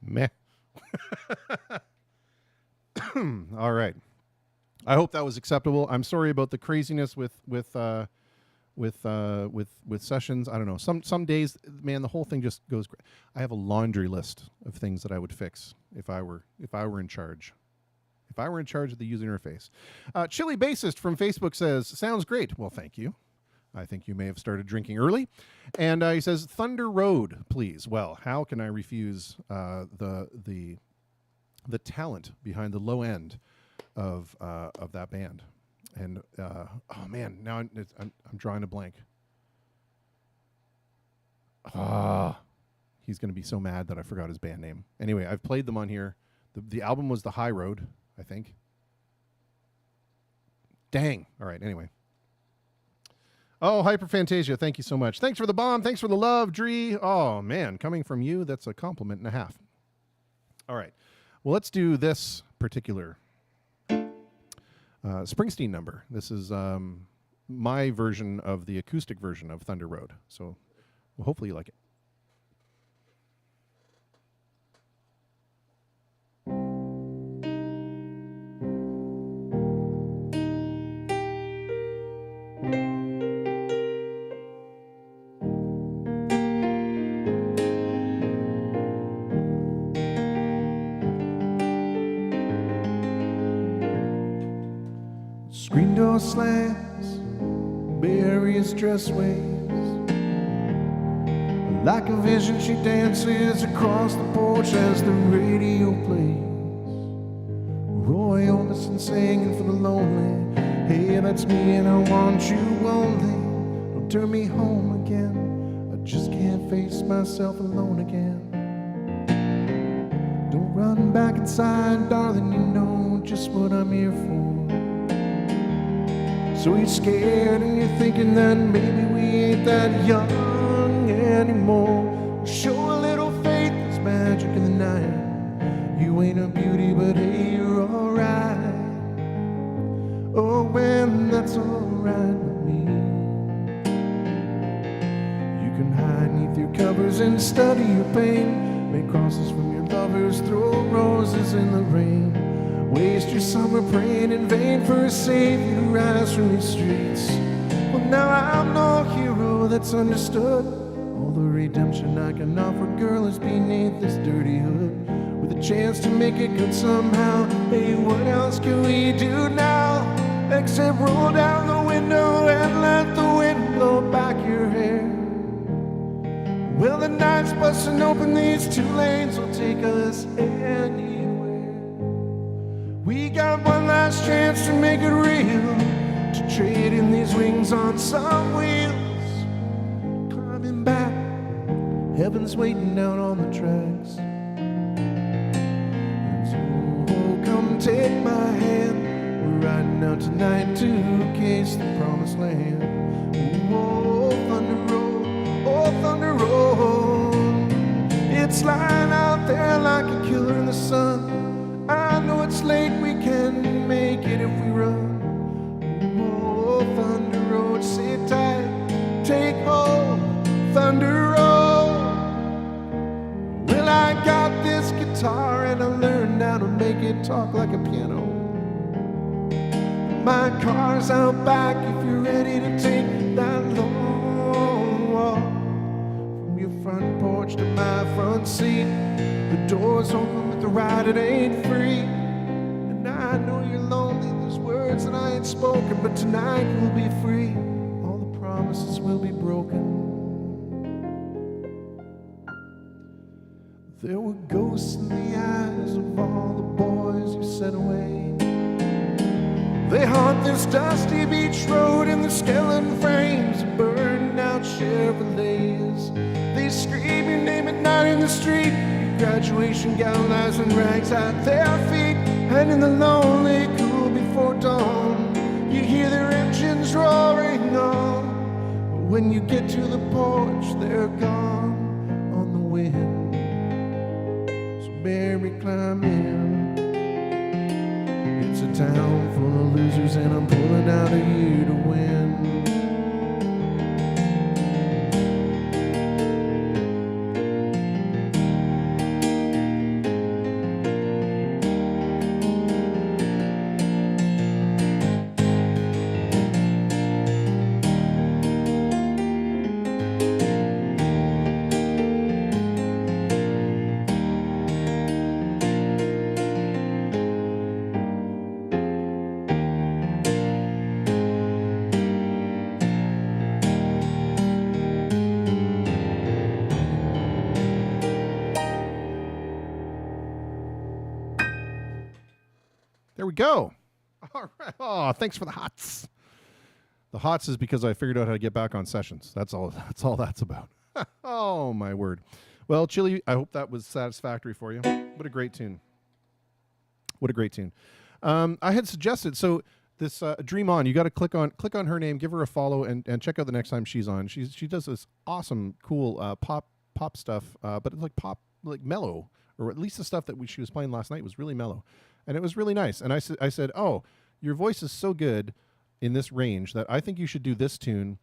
Meh. All right. I hope that was acceptable. I'm sorry about the craziness with sessions. I don't know. Some days, man, the whole thing just goes. I have a laundry list of things that I would fix if I were in charge. If I were in charge of the user interface. Chili Bassist from Facebook says, "Sounds great." Well, thank you. I think you may have started drinking early. And he says, "Thunder Road, please." Well, how can I refuse the talent behind the low end of that band? And oh man, now I'm drawing a blank. He's going to be so mad that I forgot his band name. Anyway, I've played them on here. The album was The High Road, I think. Dang. All right. Anyway. Oh, Hyperphantasia, thank you so much. Thanks for the bomb. Thanks for the love, Dree. Oh, man, coming from you, that's a compliment and a half. All right. Well, let's do this particular Springsteen number. This is my version of the acoustic version of Thunder Road. So well, hopefully you like it. Screen door slams, Barry's dress waves. Like a vision, she dances across the porch as the radio plays. Roy Orbison singing for the lonely. Hey, that's me and I want you only. Don't turn me home again. I just can't face myself alone again. Don't run back inside, darling, you know just what I'm here for. So you're scared and you're thinking that maybe we ain't that young anymore. Show a little faith, there's magic in the night. You ain't a beauty, but hey, you're alright. Oh, when that's alright with me. You can hide neath your covers and study your pain. Make crosses from your lovers, throw roses in the rain. Waste your summer praying in vain for a savior to rise from the streets. Well, now I'm no hero that's understood. All the redemption I can offer, girl, is beneath this dirty hood. With a chance to make it good somehow. Hey, what else can we do now? Except roll down the window and let the wind blow back your hair. Well, the night's busting open, these two lanes will take us anywhere. We got one last chance to make it real, to trade in these wings on some wheels. Climbing back, heaven's waiting out on the tracks. And so come take my hand, we're riding out tonight to case the promised land. Oh, Thunder Road, oh, Thunder Road. It's lying out there like a killer in the sun. I know it's late, we can make it if we run. Oh, Thunder Road, sit tight, take hold, Thunder Road. Well, I got this guitar and I learned how to make it talk like a piano. My car's out back if you're ready to take that long walk. From your front porch to my front seat, the door's open but the ride it ain't free. And I know you're lonely, there's words that I ain't spoken, but tonight we'll be free. All the promises will be broken. There were ghosts in the eyes of all the boys you sent away. They haunt this dusty beach road in the skeleton frames of burned out Chevrolets. They scream your name at night in the street. Your graduation gown lies in rags at their feet. And in the lonely cool before dawn, you hear their engines roaring on. But when you get to the porch, they're gone on the wind. So Mary, climb in. It's a town full of losers and I'm pulling out of you to win. There we go. All right. Oh, thanks for the hots. The hots is because I figured out how to get back on sessions. That's all that's about. Oh, my word. Well, Chili, I hope that was satisfactory for you. What a great tune. What a great tune. I had suggested, so this Dream On, you got to click on her name, give her a follow, and check out the next time she's on. She does this awesome, cool pop stuff, but it's like pop, like mellow, or at least the stuff that she was playing last night was really mellow. And it was really nice. And I said, oh, your voice is so good in this range that I think you should do this tune.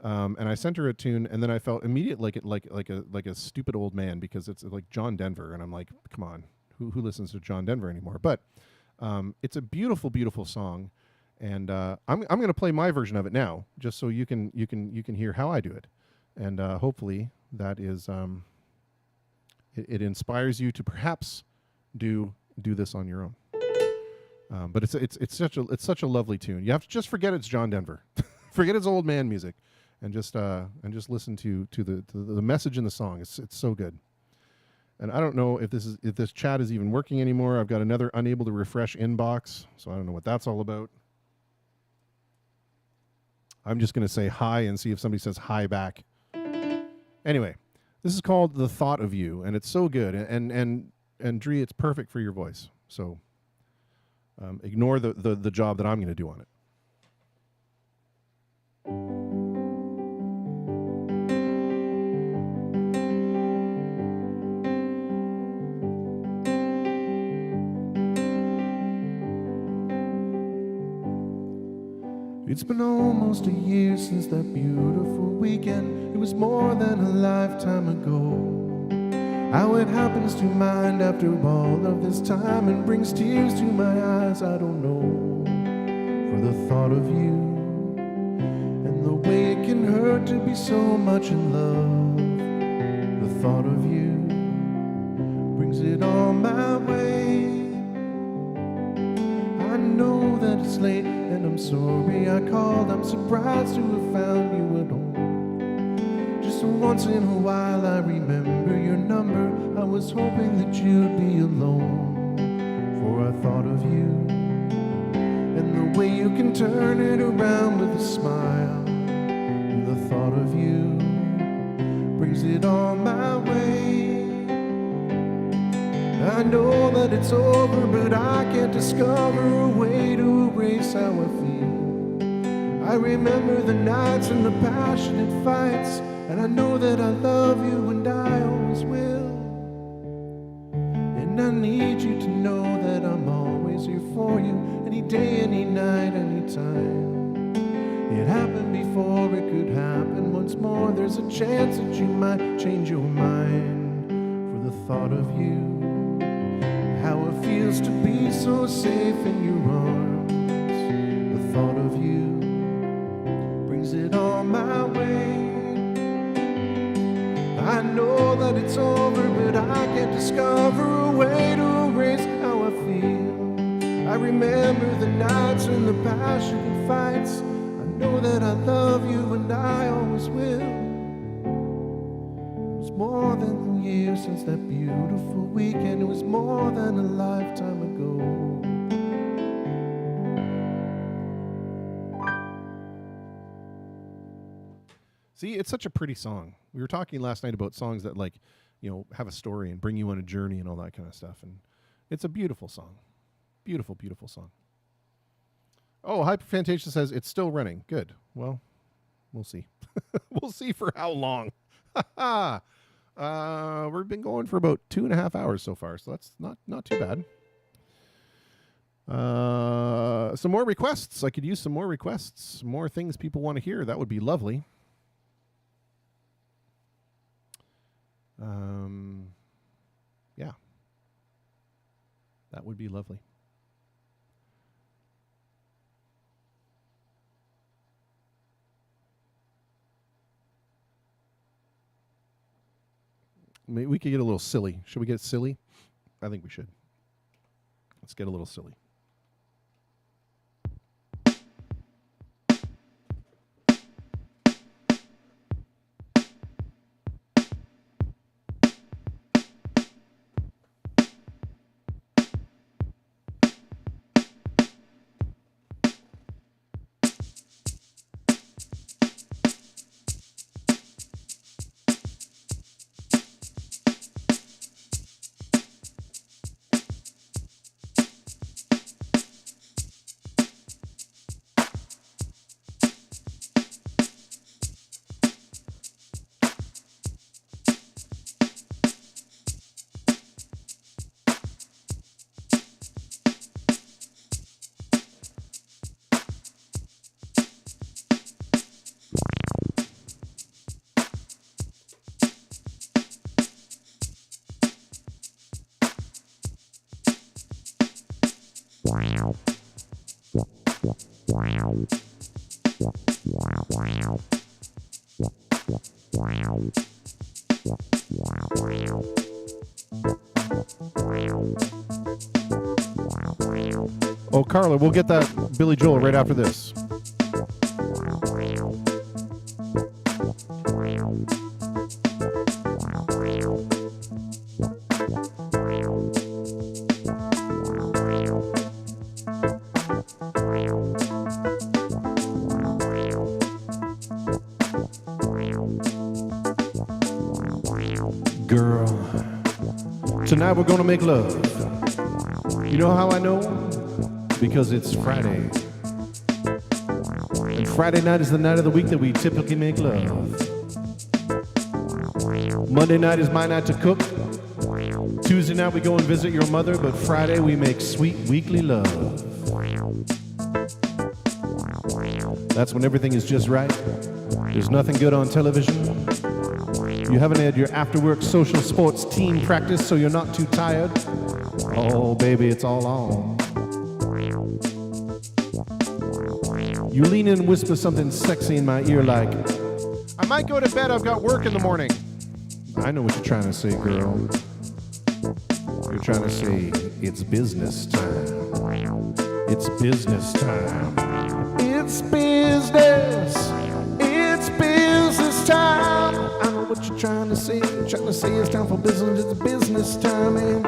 And I sent her a tune, and then I felt immediately like a stupid old man because it's like John Denver, and I'm like, come on, who listens to John Denver anymore? But it's a beautiful, beautiful song, and I'm going to play my version of it now, just so you can hear how I do it, and hopefully that is it inspires you to perhaps do this on your own. But it's such a lovely tune. You have to just forget it's John Denver, forget it's old man music, and just listen to the message in the song. It's so good. And I don't know if this chat is even working anymore. I've got another unable to refresh inbox, so I don't know what that's all about. I'm just going to say hi and see if somebody says hi back. Anyway, this is called "The Thought of You," and it's so good. And Dree, it's perfect for your voice. So ignore the job that I'm going to do on it. It's been almost a year since that beautiful weekend. It was more than a lifetime ago. How it happens to mind after all of this time and brings tears to my eyes, I don't know. For the thought of you and the way it can hurt to be so much in love. The thought of you brings it on my way. I know that it's late and I'm sorry I called. I'm surprised to have found you at home. Just once in a while I remember your number. I was hoping that you'd be alone. For I thought of you and the way you can turn it around with a smile. And the thought of you brings it on my way. I know that it's over, but I can't discover a way to erase how I feel. I remember the nights and the passionate fights, and I know that I love you and I always will. And I need you to know that I'm always here for you, any day, any night, any time. It happened before, it could happen once more. There's a chance that you might change your mind. For the thought of you, how it feels to be so safe in your arms. The thought of you brings it on my way. I know that it's over, but I can't discover a way to erase how I feel. I remember the nights and the passionate fights. I know that I love you and I always will. It was more than a year since that beautiful weekend. It was more than a lifetime ago. See, it's such a pretty song. We were talking last night about songs that, like, you know, have a story and bring you on a journey and all that kind of stuff. And it's a beautiful song. Beautiful, beautiful song. Oh, Hyperfantasia says it's still running. Good. Well, we'll see. We'll see for how long. We've been going for about 2.5 hours so far, so that's not too bad. Some more requests. I could use some more requests. More things people want to hear. That would be lovely. Yeah, that would be lovely. Maybe we could get a little silly. Should we get silly? I think we should. Let's get a little silly. Oh, Carla, we'll get that Billy Joel right after this. Girl, tonight we're gonna make love. You know how I know? Because it's Friday. And Friday night is the night of the week that we typically make love. Monday night is my night to cook. Tuesday night we go and visit your mother, but Friday we make sweet weekly love. That's when everything is just right. There's nothing good on television. You haven't had your after-work social sports team practice, so you're not too tired. Oh, baby, it's all on. You lean in and whisper something sexy in my ear like, I might go to bed, I've got work in the morning. I know what you're trying to say, girl. You're trying to say, it's business time. It's business time. It's business. It's business time. I know what you're trying to say. You're trying to say it's time for business. It's business time, and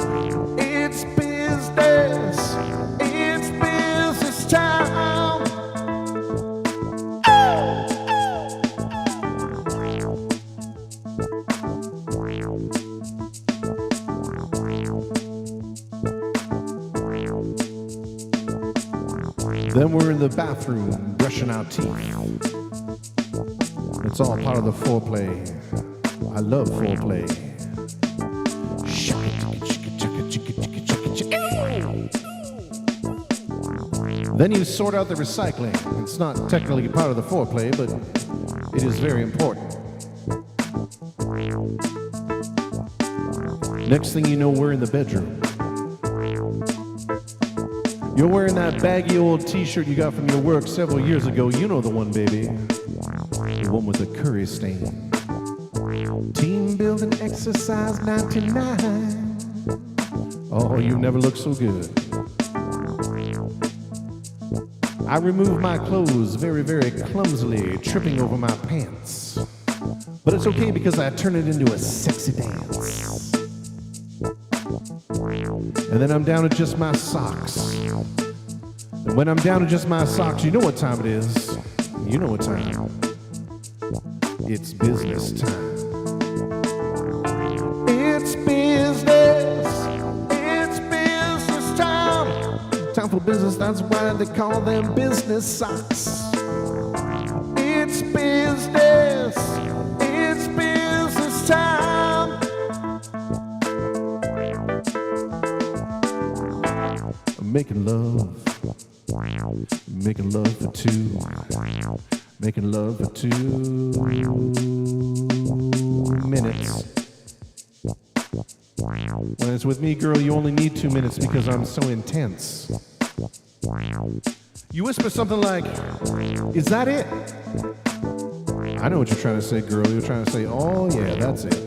it's business. It's business time. Then we're in the bathroom brushing our teeth. It's all part of the foreplay. I love foreplay. Then you sort out the recycling. It's not technically part of the foreplay, but it is very important. Next thing you know, we're in the bedroom. You're wearing that baggy old t-shirt you got from your work several years ago. You know the one, baby. The one with the curry stain. Team building exercise 99. Oh, you never look so good. I remove my clothes very, very clumsily, tripping over my pants. But it's okay because I turn it into a sexy dance. And then I'm down to just my socks. And when I'm down to just my socks, you know what time it is. You know what time. It's business time. It's business. It's business time. Time for business, that's why they call them business socks. It's business. It's business time. I'm making love. Making love for two. Making love for 2 minutes. When it's with me, girl, you only need 2 minutes because I'm so intense. You whisper something like, is that it? I know what you're trying to say, girl. You're trying to say, oh yeah, that's it.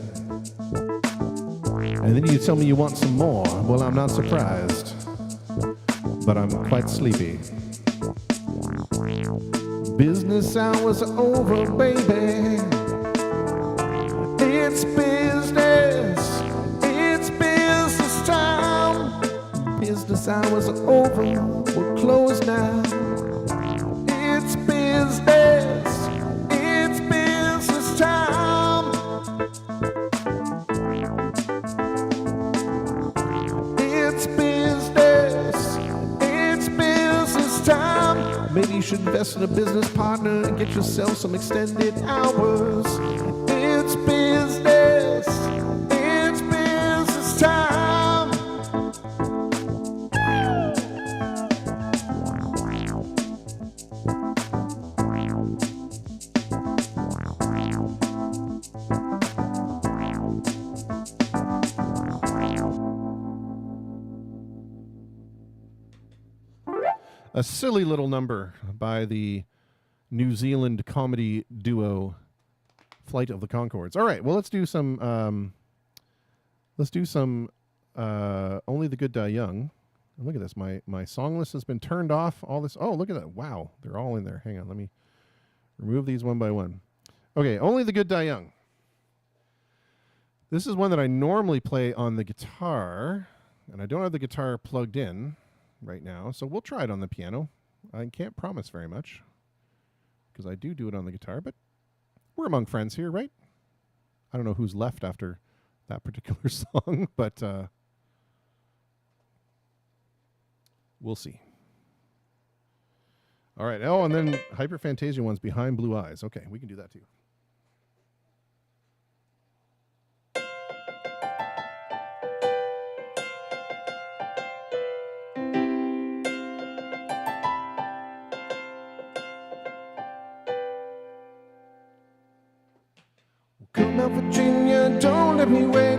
And then you tell me you want some more. Well, I'm not surprised, but I'm quite sleepy. Business hours are over, baby. It's business. It's business time. Business hours are over. We're closed now. It's business. It's business time. It's business. It's business time. Maybe you should invest in a business partner and get yourself some extended hours. It's business. It's business time. A silly little number by the New Zealand comedy duo Flight of the Conchords. All right, well, let's do some Only the Good Die Young. And look at this. My song list has been turned off. All this. Oh, look at that. Wow, they're all in there. Hang on, let me remove these one by one. Okay, Only the Good Die Young. This is one that I normally play on the guitar, and I don't have the guitar plugged in right now, so we'll try it on the piano. I can't promise very much because I do it on the guitar, but we're among friends here, right? I don't know who's left after that particular song, but we'll see. All right. Oh, and then Hyperphantasia one's Behind Blue Eyes. Okay, we can do that too. Come out, Virginia, don't let me wait.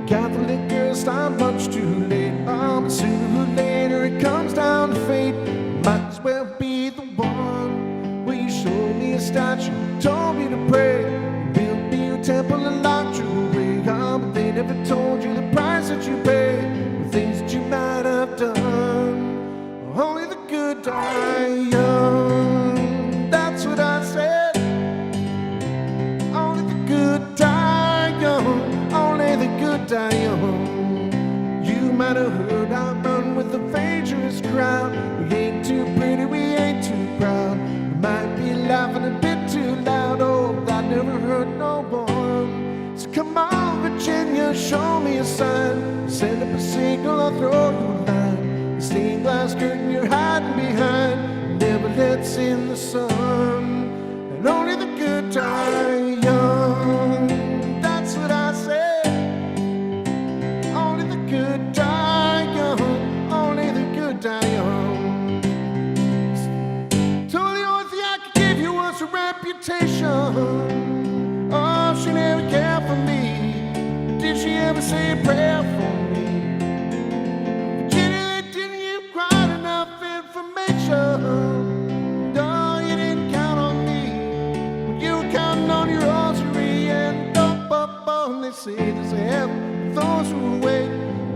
Got the liquor, stop much too late. I'm sooner or later, it comes down to fate. Might as well be the one where you showed me a statue, told me to pray, built me a temple and locked you away. But they never told you the price that you paid, the things that you might have done. Only the good die young. That's what I said. Die young. You might have heard I run with a dangerous crowd. We ain't too pretty, we ain't too proud. We might be laughing a bit too loud. Oh, that never hurt no one. So come on, Virginia, show me a sign. Send up a signal, I'll throw you a line. The stained glass curtain you're hiding behind never lets in the sun. And only the good die young. That's what I said. Good die young, only the good die young. So the only thing I could give you was a reputation. Oh, she never cared for me. Did she ever say a prayer for me? Virginia, didn't you cry enough? say there's a heaven for those who wait.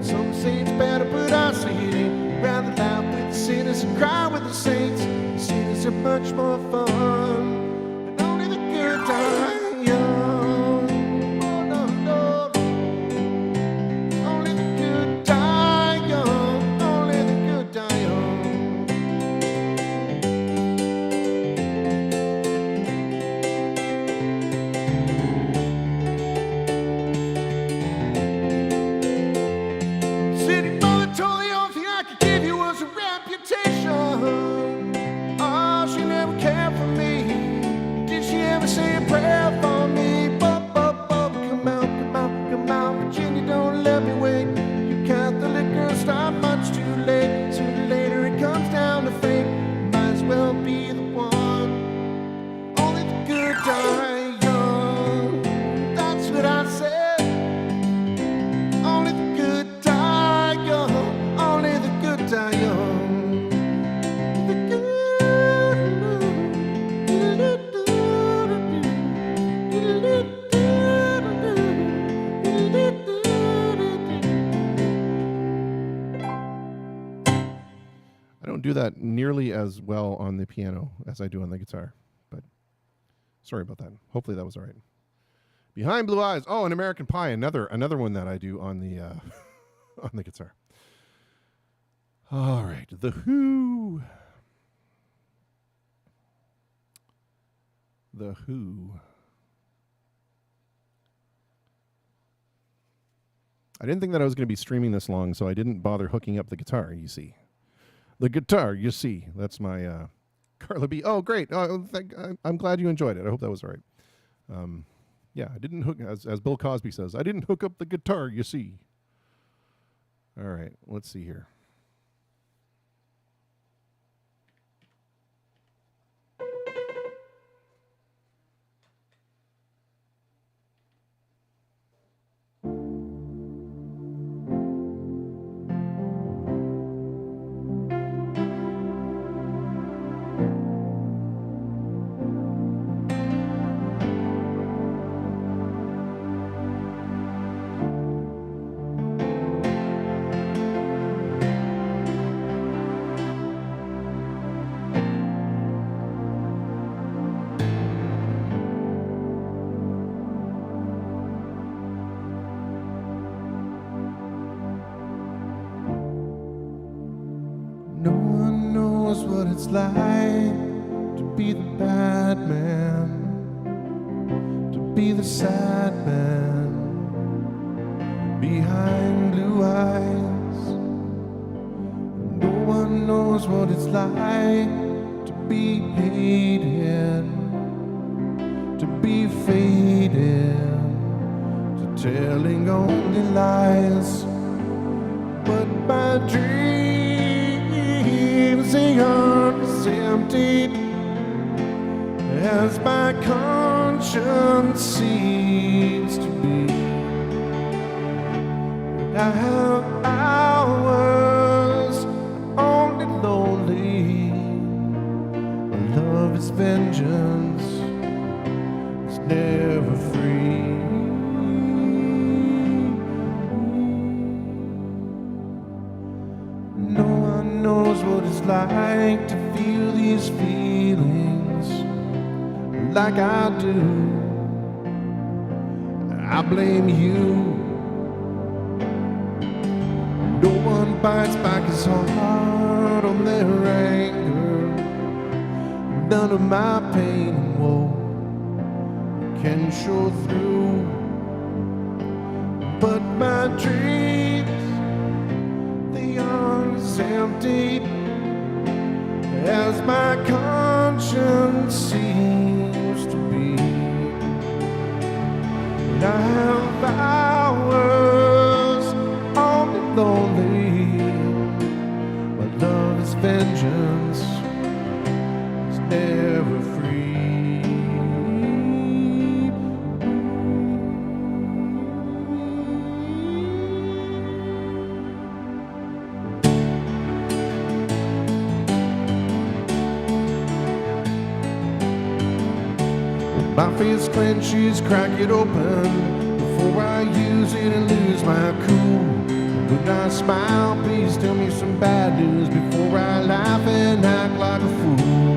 Some say it's better, but I say it ain't. Rather laugh with the sinners and cry with the saints. The sinners are much more fun, and only the good die young. Oh no, no, only the good die young. Only the good die young. City mother told the only thing I could give you was a reputation. Oh, she never cared for me. Did she ever say a prayer for me? Come out, come out, come out. Virginia, don't let me wait. You Catholic girls start much too late. Sooner or later it comes down to fate. Might as well be the one. Only the good die young. That's what I said. Only the good die young. Only the good die young. The I don't do that nearly as well on the piano as I do on the guitar, but sorry about that. Hopefully that was all right. Behind Blue Eyes. Oh, an American Pie, another one that I do on the on the guitar. All right, The Who. The Who. I didn't think that I was going to be streaming this long, so I didn't bother hooking up the guitar, you see. The guitar, you see. That's my Carla B. Oh, great. I'm glad you enjoyed it. I hope that was all right. Yeah, I didn't hook, as Bill Cosby says, I didn't hook up the guitar, you see. All right, let's see here. No one knows what it's like to be the bad man, to be the sad man behind blue eyes. No one knows what it's like to be hated, to be faded, to telling only lies. But my dreams, they aren't as empty as my conscience seems to be. And I have hours only lonely. My love is vengeance, it's never free. No one knows what it's like to feel these feelings like I do. I blame you. No one bites back his heart on their anger. None of my pain and woe can show through. But my dreams, they aren't as empty as my conscience seems to be. And I have hours only lonely. My love is vengeance, it's never free. My fist clenches, crack it open. The before I use it and lose my cool. When I smile, please tell me some bad news before I laugh and act like a fool.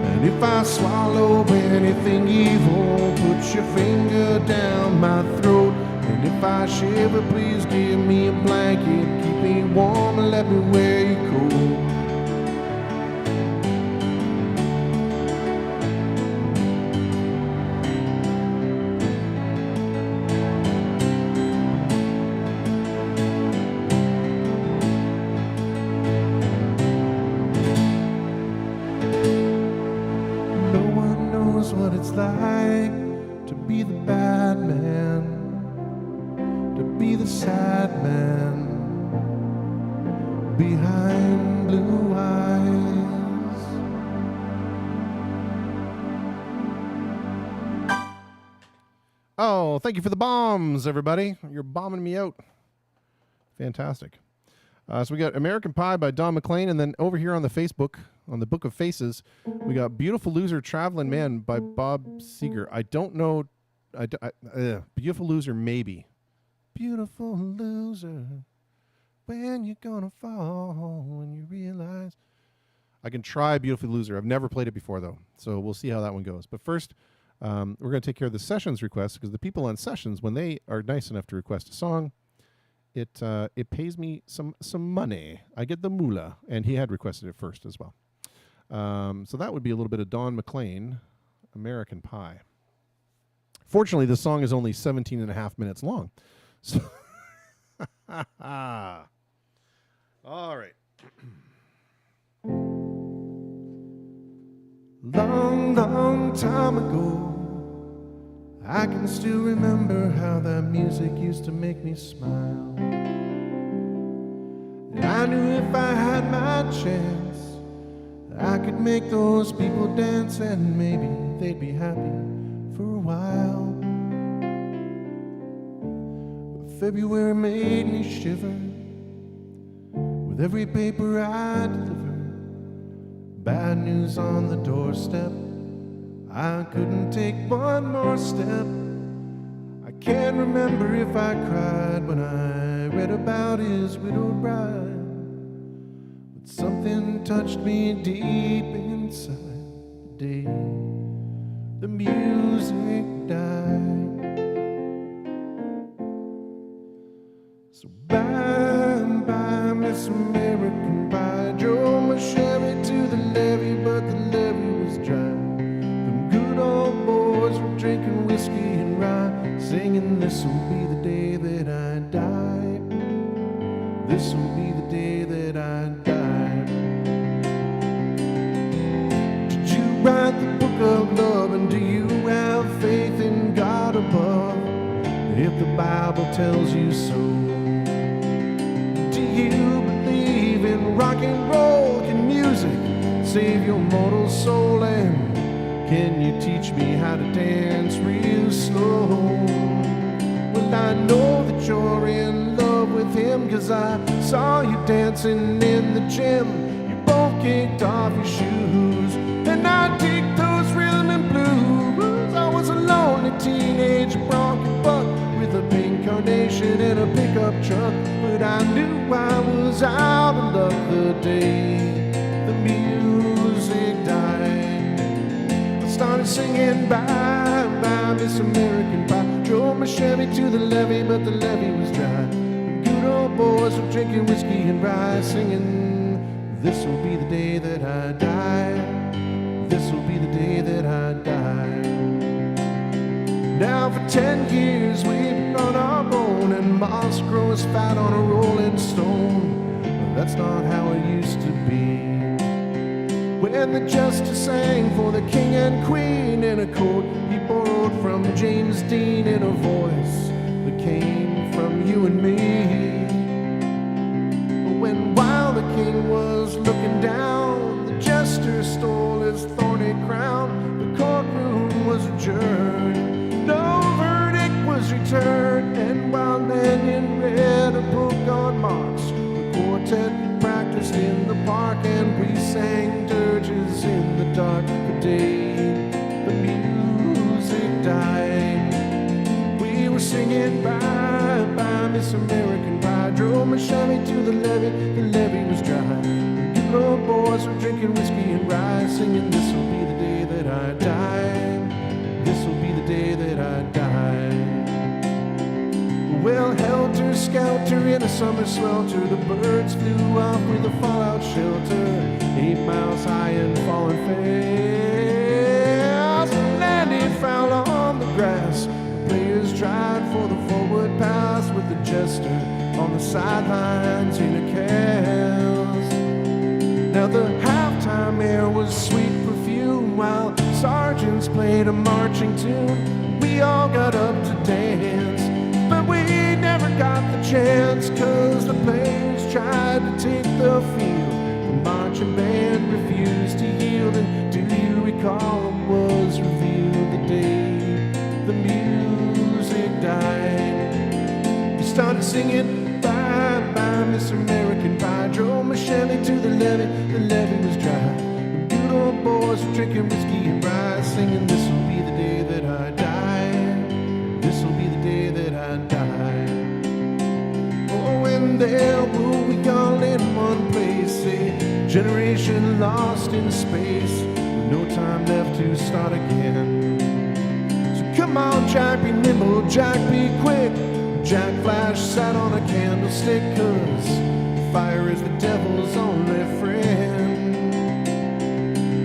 And if I swallow anything evil, put your finger down my throat. And if I shiver, please give me a blanket, keep me warm and let me wear your coat. What it's like to be the bad man, to be the sad man behind blue eyes. Oh, thank you for the bombs, everybody. You're bombing me out. Fantastic. So we got American Pie by Don McLean, and then over here on the Facebook, on the Book of Faces, we got Beautiful Loser, Traveling Man by Bob Seger. I don't know. Beautiful Loser, maybe. Beautiful loser, when you gonna fall, when you realize. I can try Beautiful Loser. I've never played it before, though, so we'll see how that one goes. But first, we're going to take care of the Sessions requests, because the people on Sessions, when they are nice enough to request a song, it pays me some money. I get the moolah, and he had requested it first as well. So that would be a little bit of Don McLean, American Pie. Fortunately, the song is only 17 and a half minutes long. So all right. Long, long time ago, I can still remember how that music used to make me smile. And I knew if I had my chance, I could make those people dance, and maybe they'd be happy for a while. But February made me shiver with every paper I delivered. Bad news on the doorstep, I couldn't take one more step. I can't remember if I cried when I read about his widowed bride. But something touched me deep inside the day the music died. So bye, bye, Miss American Pie. Drove my Chevy to the levee, but the levee was dry. Old boys were drinking whiskey and rye, singing, "This'll be the day that I die. This'll be the day that I die." Did you write the book of love, and do you have faith in God above? If the Bible tells you so, do you believe in rock and roll? Can music save your mortal soul? And can you teach me how to dance real slow? Well, I know that you're in love with him, 'cause I saw you dancing in the gym. You both kicked off your shoes, and I dig those rhythm and blues. I was a lonely teenage bronco buck with a pink carnation and a pickup truck, but I knew I was out of luck the day the music died. Started singing, "Bye, bye, Miss American Pie." Drove my Chevy to the levee, but the levee was dry. Good old boys were drinking whiskey and rye, singing, "This'll be the day that I die. This'll be the day that I die." Now for 10 years we've been on our own, and moss grows fat on a rolling stone. But that's not how it used to be. When the justice sang for the king and queen in a coat he borrowed from James Dean, in a voice that came from you and me. But when while the king was looking down, the jester stole his thorny crown, the courtroom was adjourned, no verdict was returned, and while Lanyon read a book on Marx, the quartet practiced in the park, and we sang dirges in the dark. day the music died. We were singing bye bye Miss American Pie. Drove my Chevy to the levee was dry. The good old boys were drinking whiskey and rye, singing this'll be the day that I die. This'll be the day that I die. Well, helter skelter in a summer swelter, the birds flew off with a fallout shelter, 8 miles high and falling fast. Landed foul on the grass. The players tried for the forward pass with the jester on the sidelines in a cast. Now the halftime air was sweet perfume while sergeants played a marching tune. We all got up to dance, but we never got the chance, 'cause the players tried to take the field. The marching band refused to yield. And do you recall it was revealed the day the music died? We started singing bye bye Miss American Pie. Drove my Chevy to the levee was dry. The good old boys were drinking whiskey and rye, singing this'll be the day that I die. This'll be the day that I die. Oh, and there were we all in one place, a generation lost in space, with no time left to start again. So come on, Jack, be nimble, Jack, be quick. Jack Flash sat on a candlestick, 'cause fire is the devil's only friend.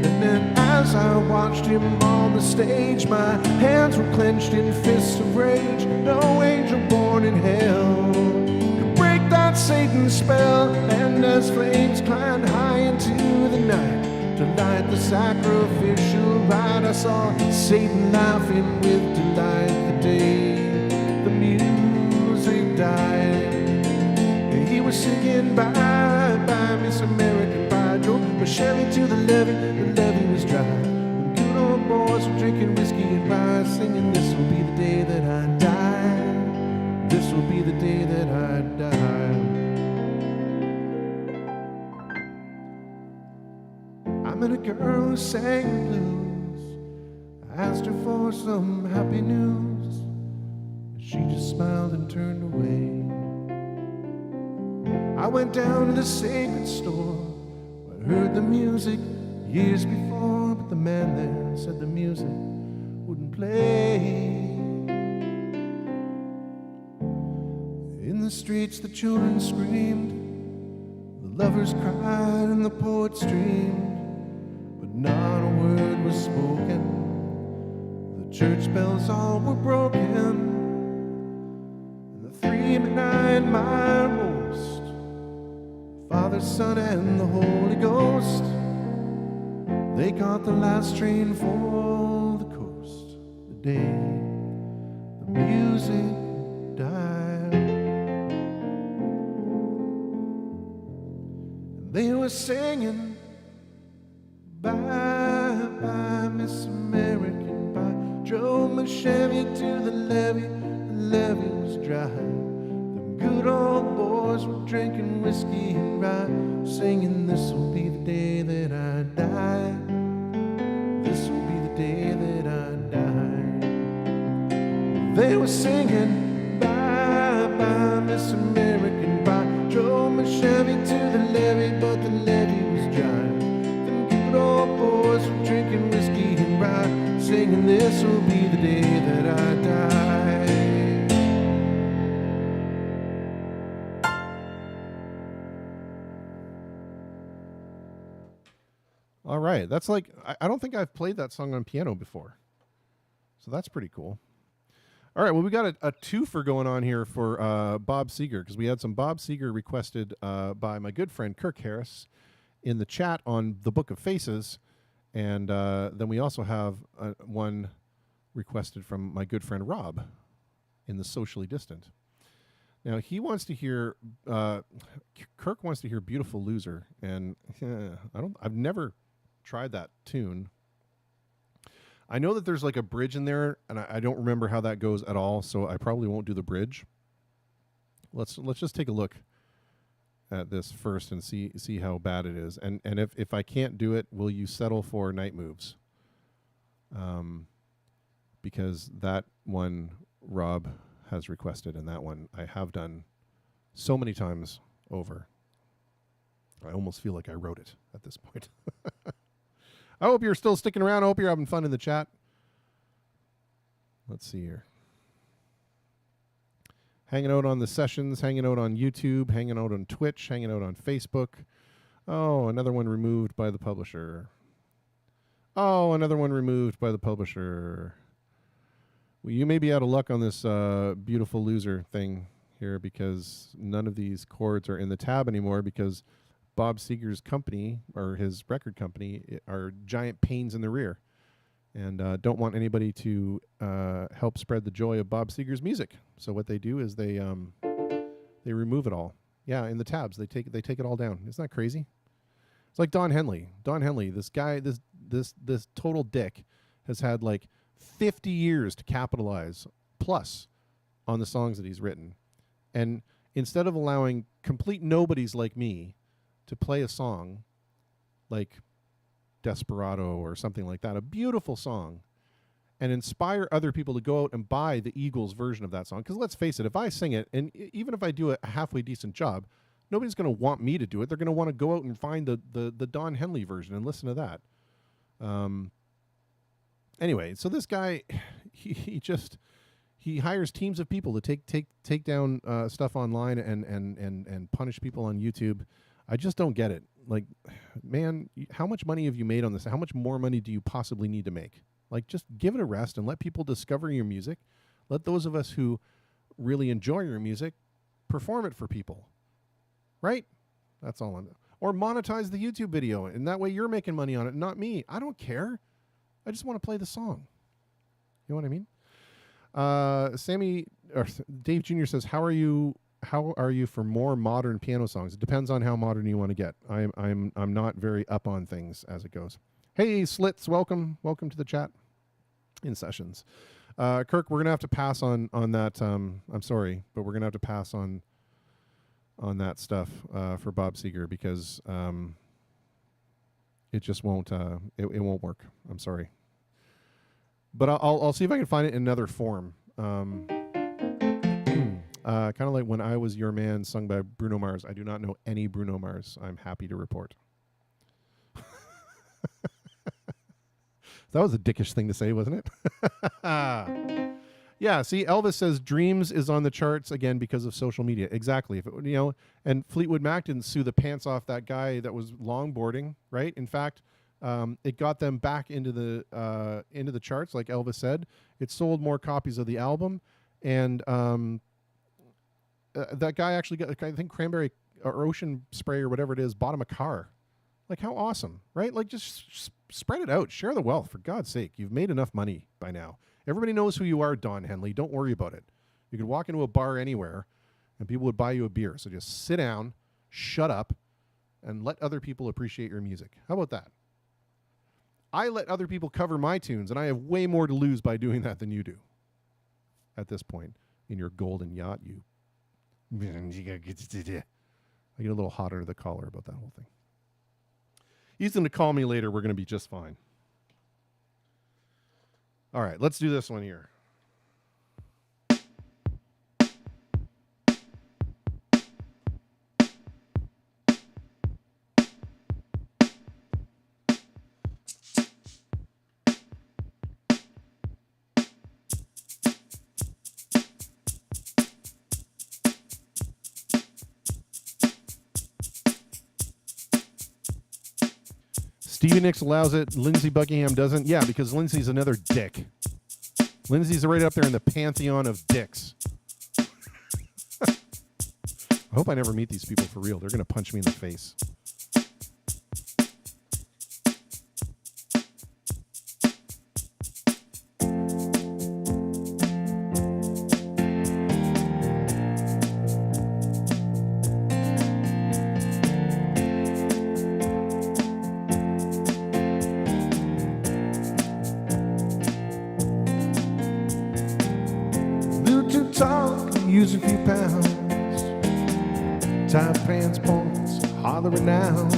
And then as I watched him on the stage, my hands were clenched in fists of rage. No angel born in hell could break that Satan spell. And as flames climbed high into the night to light the sacrificial rite, I saw Satan laughing with delight the day the music died. He was singing bye bye Miss American Pie. Drove my Chevy to the levee was dry. The good old boys were drinking whiskey and rye, singing this'll be the day that I die. This'll be the day that I die. I met a girl who sang blues. I asked her for some happy news. She just smiled and turned away. I went down to the sacred store. I heard the music years before, but the man there said the music wouldn't play. In the streets the children screamed, the lovers cried and the poets dreamed, but not a word was spoken. The church bells all were broken, and the 3 and 9 mile roast, Father, Son, and the Holy Ghost, they caught the last train for the coast the day the music died. And they were singing bye bye Miss American Pie. Drove my Chevy to the levee was dry. Good old boys were drinking whiskey and rye, singing this'll be the day that I die. This'll be the day that I die. They were singing bye bye Miss American Pie. Drove my Chevy to the levee, but the levee was dry. Them good old boys were drinking whiskey and rye, singing this'll be the day that I die. All right. That's like, I don't think I've played that song on piano before. So that's pretty cool. All right. Well, we got a twofer going on here for Bob Seger, because we had some Bob Seger requested by my good friend Kirk Harris in the chat on the Book of Faces. And then we also have one requested from my good friend Rob in the Socially Distant. Now, he wants to hear, Kirk wants to hear Beautiful Loser. And I've never tried that tune. I know that there's like a bridge in there, and I don't remember how that goes at all, so I probably won't do the bridge. Let's just take a look at this first and see how bad it is. And if I can't do it, will you settle for Night Moves because that one Rob has requested, and that one I have done so many times over. I almost feel like I wrote it at this point. I hope you're still sticking around. I hope you're having fun in the chat. Let's see here. Hanging out on the sessions, hanging out on YouTube, hanging out on Twitch, hanging out on Facebook. Oh, another one removed by the publisher. Oh, another one removed by the publisher. Well, you may be out of luck on this beautiful loser thing here, because none of these chords are in the tab anymore, because Bob Seger's company, or his record company, are giant pains in the rear, and don't want anybody to help spread the joy of Bob Seger's music. So what they do is they remove it all. Yeah, in the tabs they take it all down. Isn't that crazy? It's like Don Henley. Don Henley, this guy, this total dick, has had like 50 years to capitalize plus on the songs that he's written, and instead of allowing complete nobodies like me to play a song like Desperado or something like that, a beautiful song, and inspire other people to go out and buy the Eagles version of that song. Because let's face it, if I sing it, and even if I do a halfway decent job, nobody's going to want me to do it. They're going to want to go out and find the Don Henley version and listen to that. Anyway, so this guy, he hires teams of people to take down stuff online and punish people on YouTube. I just don't get it. Like, man, how much money have you made on this? How much more money do you possibly need to make? Like, just give it a rest and let people discover your music. Let those of us who really enjoy your music perform it for people. Right? That's all I'm... Or monetize the YouTube video, and that way you're making money on it, not me. I don't care. I just want to play the song. You know what I mean? Dave Jr. says, how are you for more modern piano songs? It depends on how modern you want to get. I'm not very up on things as it goes. Hey, Slits, welcome to the chat in sessions. Kirk, we're gonna have to pass on that. I'm sorry, but we're gonna have to pass on that stuff for Bob Seger, because it just won't it won't work. I'm sorry, but I'll see if I can find it in another form. Kind of like When I Was Your Man, sung by Bruno Mars. I do not know any Bruno Mars, I'm happy to report. That was a dickish thing to say, wasn't it? Yeah, see, Elvis says Dreams is on the charts again because of social media. Exactly. If it, and Fleetwood Mac didn't sue the pants off that guy that was longboarding, right? In fact, it got them back into the charts, like Elvis said. It sold more copies of the album, and that guy actually got, I think, Cranberry or Ocean Spray or whatever it is, bought him a car. Like, how awesome, right? Like, just spread it out. Share the wealth, for God's sake. You've made enough money by now. Everybody knows who you are, Don Henley. Don't worry about it. You could walk into a bar anywhere, and people would buy you a beer. So just sit down, shut up, and let other people appreciate your music. How about that? I let other people cover my tunes, and I have way more to lose by doing that than you do at this point in your golden yacht. I get a little hot under the collar about that whole thing. He's going to call me later. We're going to be just fine. All right, let's do this one here. Stevie Nicks allows it. Lindsey Buckingham doesn't. Yeah, because Lindsey's another dick. Lindsey's right up there in the pantheon of dicks. I hope I never meet these people for real. They're going to punch me in the face. Use a few pounds, tight pants, points, hollering now.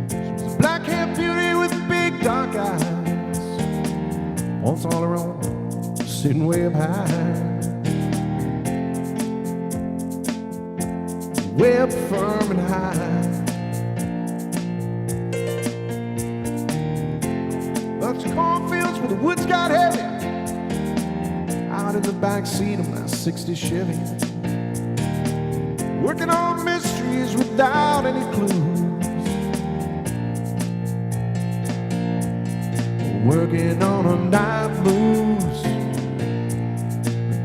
She was a black-haired beauty with big dark eyes. thoughts all her own, sitting way up high, way up firm and high. Bunch of cornfields where the woods got heavy, out in the back seat of my '60 Chevy, working on mysteries without any clues, working on a night moves,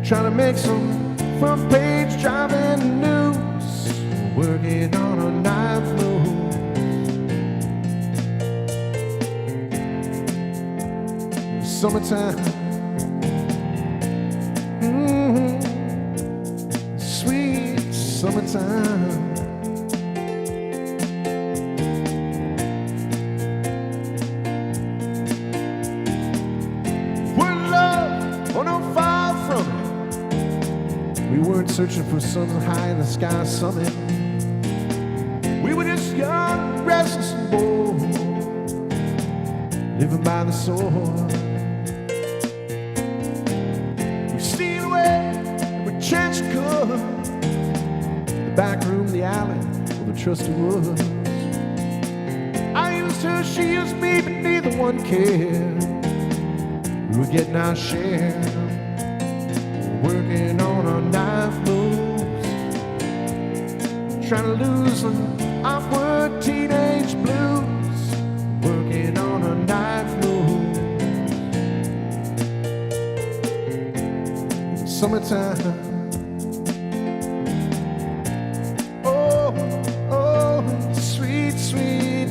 trying to make some front page driving news, working on a night move. Summertime, sweet summertime. We're in love, oh no, far from it. We weren't searching for some high in the sky summit. We were just young, restless and bold, living by the sword. Chance could, the back room, the alley, or the trusty woods. I used her, she used me, but neither one cared. We were getting our share, working on our night moves, trying to lose some awkward teenage blues, working on our night moves. Summertime.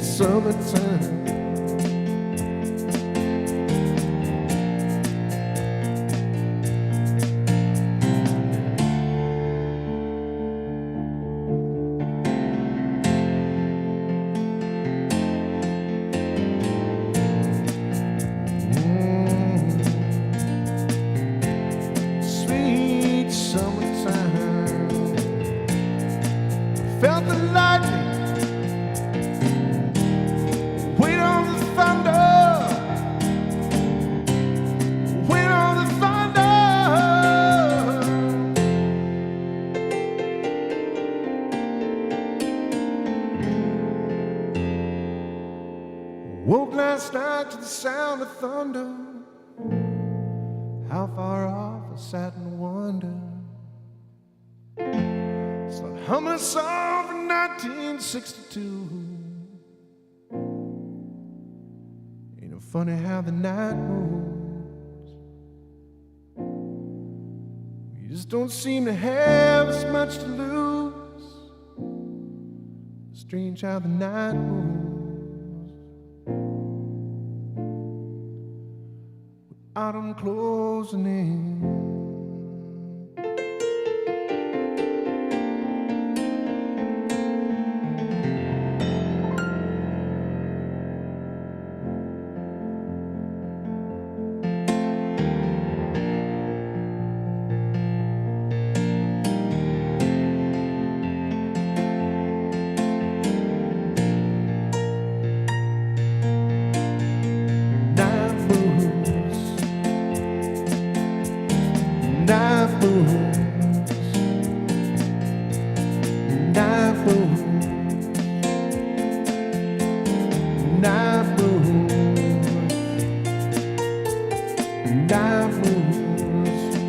Summertime. Sweet summertime. Felt the lightning. Woke last night to the sound of thunder. How far off I sat and wondered. It's like humming a song from 1962. Ain't it funny how the night moves? You just don't seem to have as much to lose. Strange how the night moves. Autumn closing in.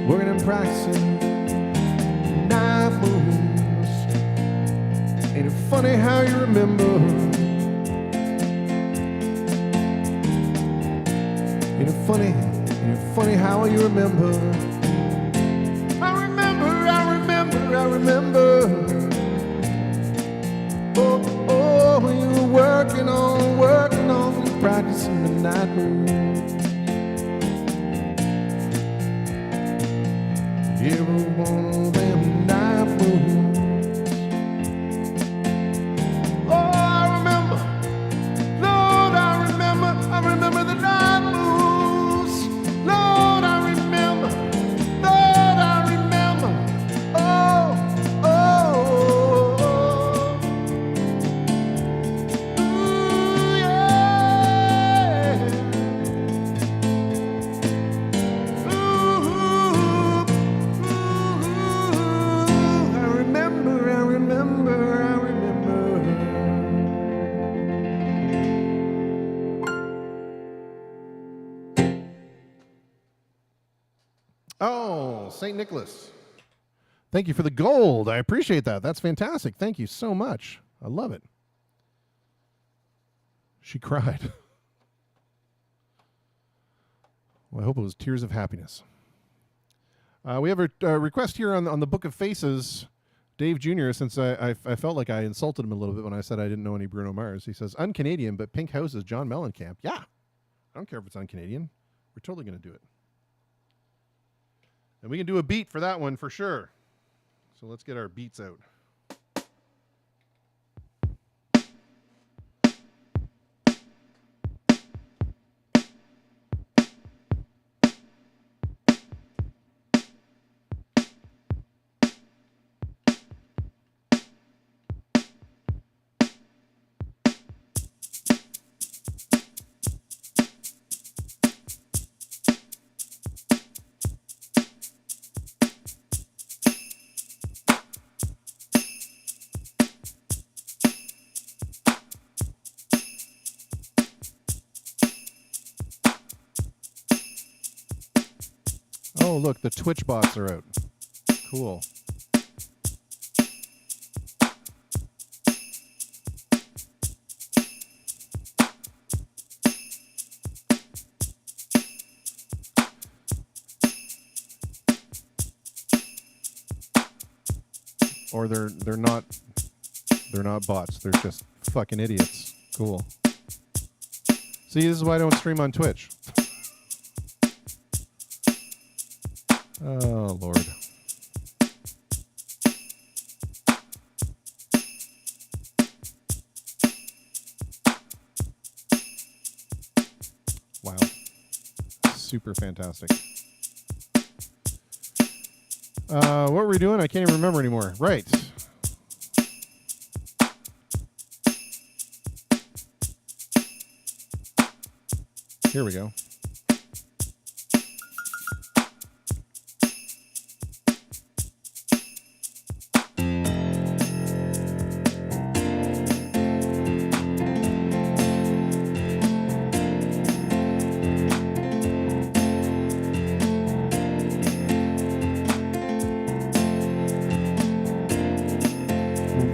Working and practicing night moves. Ain't it funny how you remember? Ain't it funny how you remember? I remember. Oh, you were working on practicing the night moves. Every one of them night moves. Oh, I remember, Lord, I remember the night moves. Lord, I remember, oh, ooh, yeah. Oh, St. Nicholas. Thank you for the gold. I appreciate that. That's fantastic. Thank you so much. I love it. She cried. Well, I hope it was tears of happiness. We have a request here on the Book of Faces. Dave Jr., since I felt like I insulted him a little bit when I said I didn't know any Bruno Mars. He says, un-Canadian, but Pink House is John Mellencamp. Yeah. I don't care if it's un-Canadian. We're totally going to do it. And we can do a beat for that one for sure. So let's get our beats out. Oh, look, the Twitch bots are out. Cool. Or they're not bots. They're just fucking idiots. Cool. See, this is why I don't stream on Twitch. Oh, Lord. Wow. Super fantastic. What were we doing? I can't even remember anymore. Right. Here we go.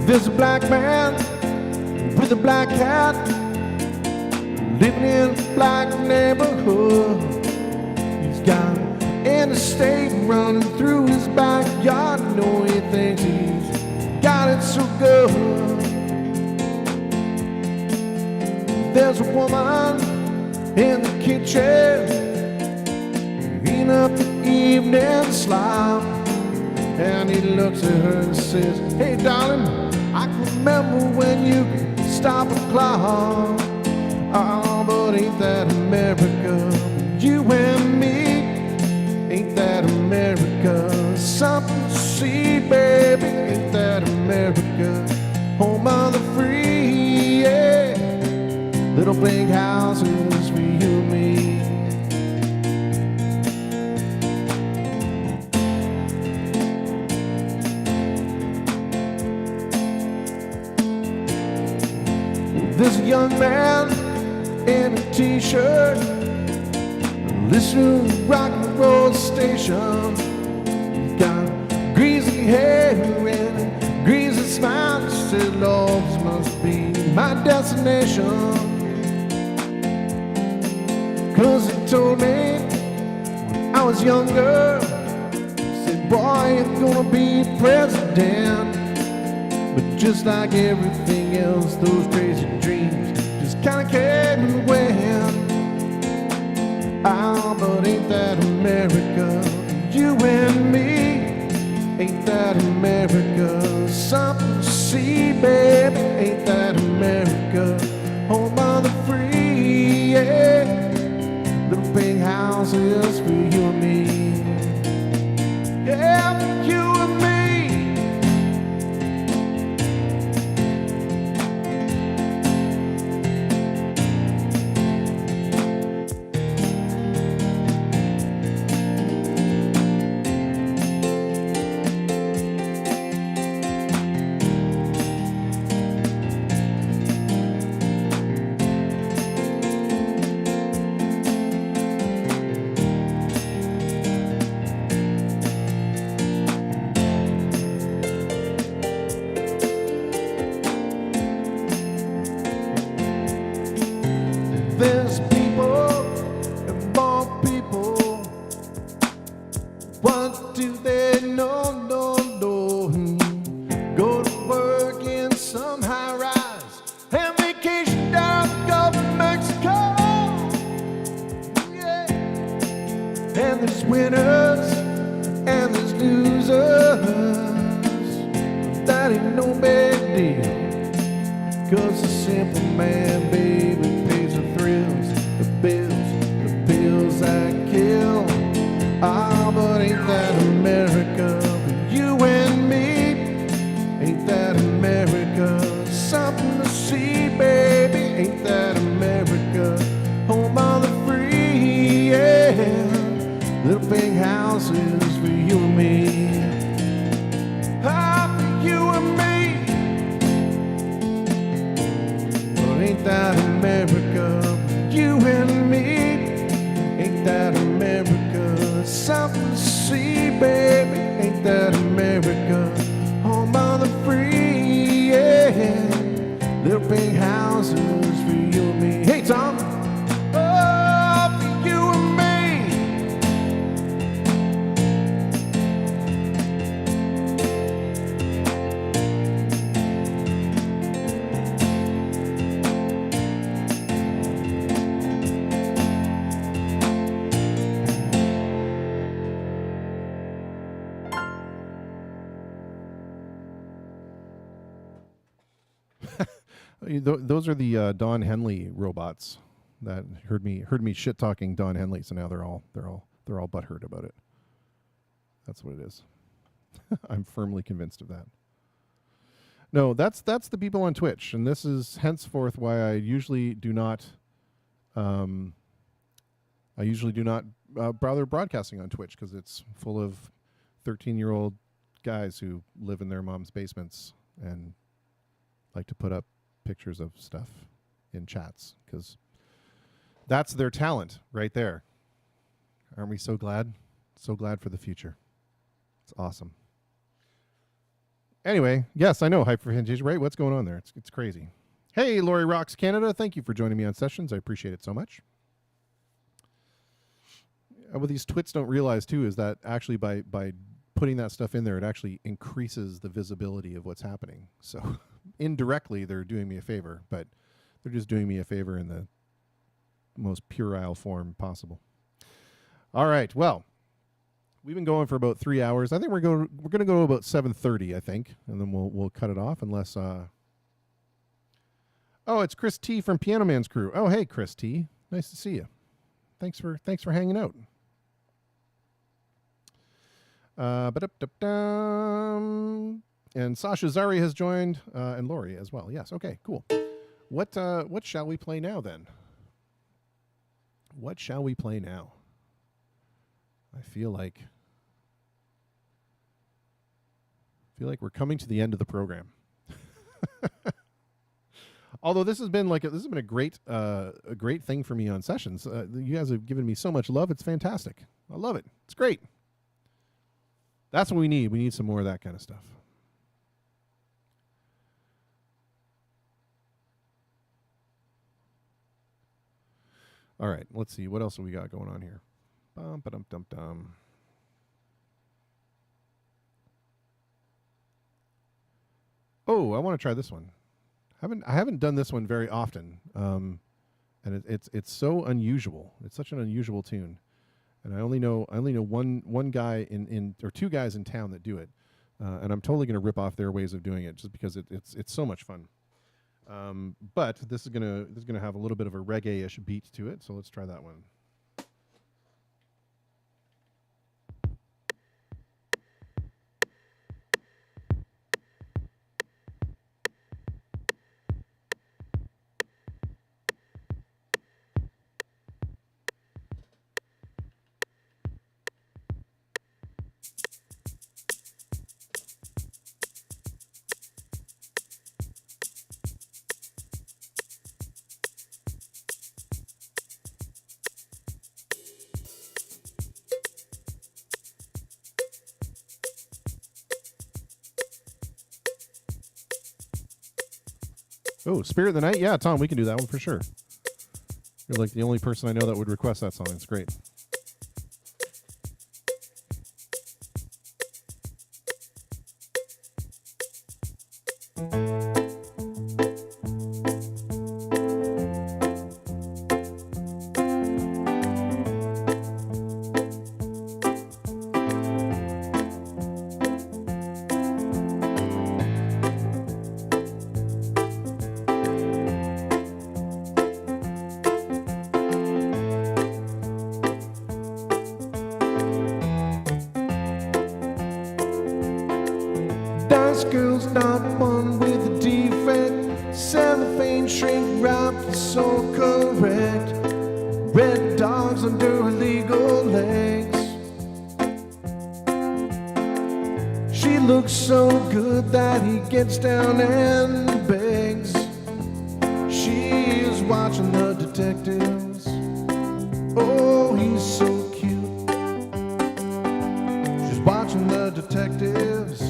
There's a black man with a black cat living in a black neighborhood. He's got an interstate running through his backyard. I know he thinks he's got it so good. There's a woman in the kitchen eating up the evening slop, and he looks at her and says, "Hey darling, I can remember when you could stop a clock. Oh, but ain't that America? You and me, ain't that America? Something to see, baby, ain't that America? Home of the free, yeah. Little big houses for you and me." There's a young man in a t-shirt listening to rock and roll station. He's got greasy hair and a greasy smile. He said, "Lord, this must be my destination." 'Cause he told me when I was younger, he said, "Boy, you're gonna be president." But just like everything else, those crazy dreams just kinda came and went. Ah, but ain't that America? You and me, ain't that America? Something to see, baby, ain't that America? Home of the free, yeah. Little big houses for you and me. Yeah, for you and me. no big deal. 'Cause a simple man, baby, pays the thrills, the bills that kill. Ah, but ain't that America for you and me? Ain't that America something to see, baby? Ain't that America home of the free? Yeah, little big houses for you and me. Ah, for you and me. Ain't that America for you and me? Ain't that America something to see, baby? Ain't that America home of the free? Yeah, little big houses for you and me. Hey, Tom. Oh, for you and me. Those are the Don Henley robots that heard me shit talking Don Henley. So now they're all butthurt about it. That's what it is. I'm firmly convinced of that. No, that's the people on Twitch, and this is henceforth why I usually do not bother broadcasting on Twitch, because it's full of 13-year-old guys who live in their mom's basements and like to put up pictures of stuff in chats, because that's their talent right there. Aren't we so glad? So glad for the future. It's awesome. Anyway, yes, I know hyperventilation, right? What's going on there? It's crazy. Hey, Lori Rocks Canada, thank you for joining me on Sessions. I appreciate it so much. What these twits don't realize too is that actually by putting that stuff in there, it actually increases the visibility of what's happening. So indirectly, they're doing me a favor, but they're just doing me a favor in the most puerile form possible. All right, well, we've been going for about 3 hours. I think we're going to go about 7:30, I think, and then we'll cut it off unless. Oh, it's Chris T from Piano Man's crew. Oh, hey, Chris T, nice to see you. Thanks for hanging out. And Sasha Zari has joined, and Lori as well. Yes, okay, cool. What shall we play now then? What shall we play now? I feel like we're coming to the end of the program. Although this has been a great thing for me on Sessions. You guys have given me so much love. It's fantastic. I love it. It's great. That's what we need. We need some more of that kind of stuff. All right, let's see. What else have we got going on here? Bum-ba-dum-dum-dum. Oh, I want to try this one. I haven't done this one very often, and it's so unusual. It's such an unusual tune, and I only know one guy or two guys in town that do it, and I'm totally going to rip off their ways of doing it just because it's so much fun. But this is gonna have a little bit of a reggae-ish beat to it, so let's try that one. Oh, Spirit of the Night? Yeah, Tom, we can do that one for sure. You're like the only person I know that would request that song. It's great. one with a defect. Cellophane shrink wrapped is so correct. Red dogs under illegal legs. She looks so good that he gets down and begs. She is watching the detectives. Oh, he's so cute. She's watching the detectives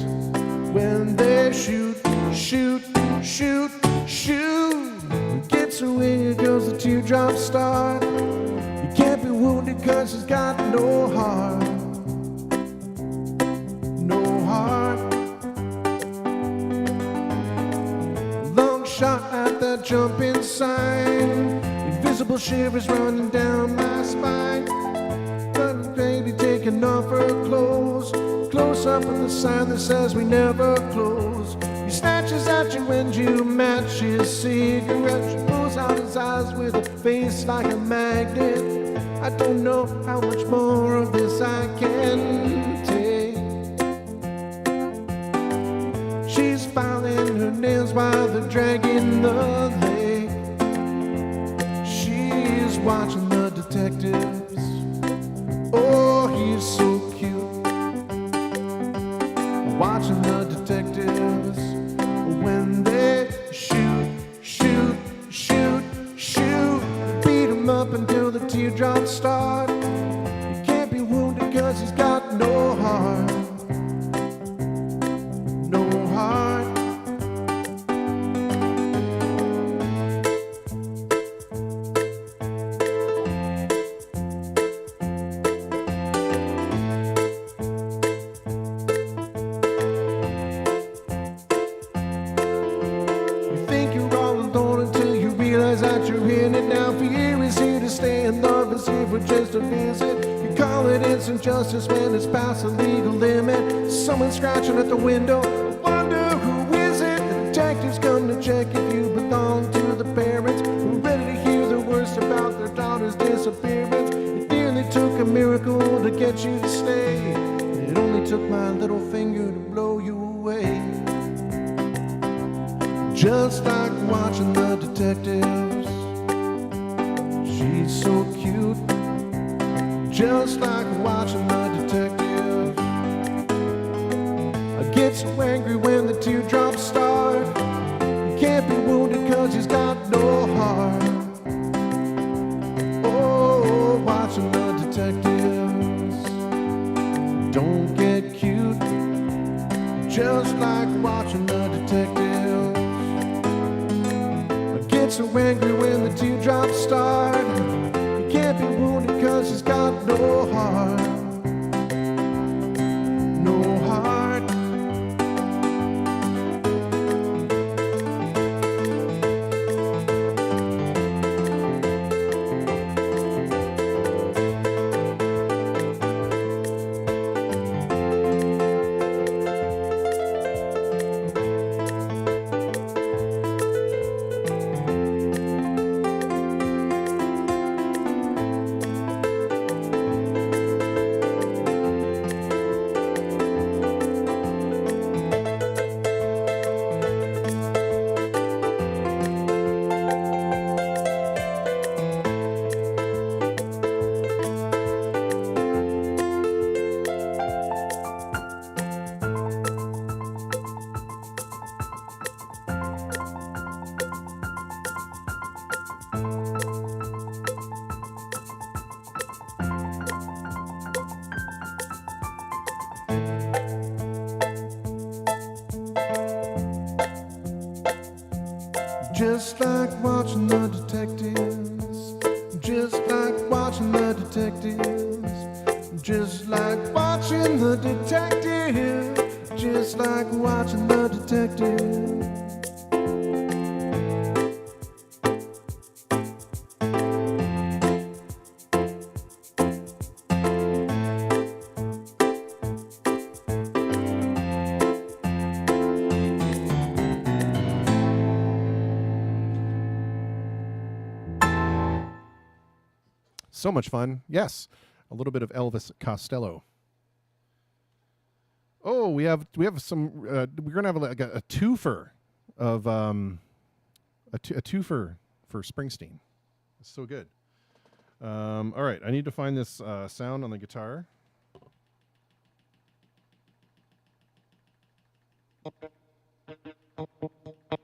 when they shoot, shoot, shoot, shoot. Gets away, here goes the teardrop start. You can't be wounded cause she's got no heart. No heart. Long shot at that jumping sign. Invisible shivers running down my spine. But baby taking off her clothes. Close up on the sign that says we never close. He snatches at you when you match his cigarette. She pulls out his eyes with a face like a magnet. I don't know how much more of this I can take. She's filing her nails while they're dragging the lake. She's watching the detectives. Oh, he's so cute. Watching the detectives when they shoot, shoot, shoot, shoot. Beat him up until the teardrops start. He can't be wounded cause he's got no heart. No heart. That you're in it now. Fear is here to stay and love is here for just a visit. You call it instant justice when it's past the legal limit. Someone scratching at the window. I wonder who is it? The detectives come to check if you belong to the parents who are ready to hear the worst about their daughter's disappearance. It nearly took a miracle to get you to stay. It only took my little finger to blow you away. Just like watching the detectives. She's so cute. Just like watching the detectives. I get so angry when the teardrops start. You can't be wounded cause he's got no heart. Oh, watching the detectives. Don't get cute. Just like watching the detectives. So angry when the teardrops start. You can't be wounded cause he's got no heart. No heart. Just like watching the detectives. Just like watching the detectives. Just like watching the detective. Just like watching the detective. So much fun. Yes, a little bit of Elvis Costello. Oh, we have some. We're gonna have like a twofer of a twofer for Springsteen. It's so good. All right, I need to find this sound on the guitar.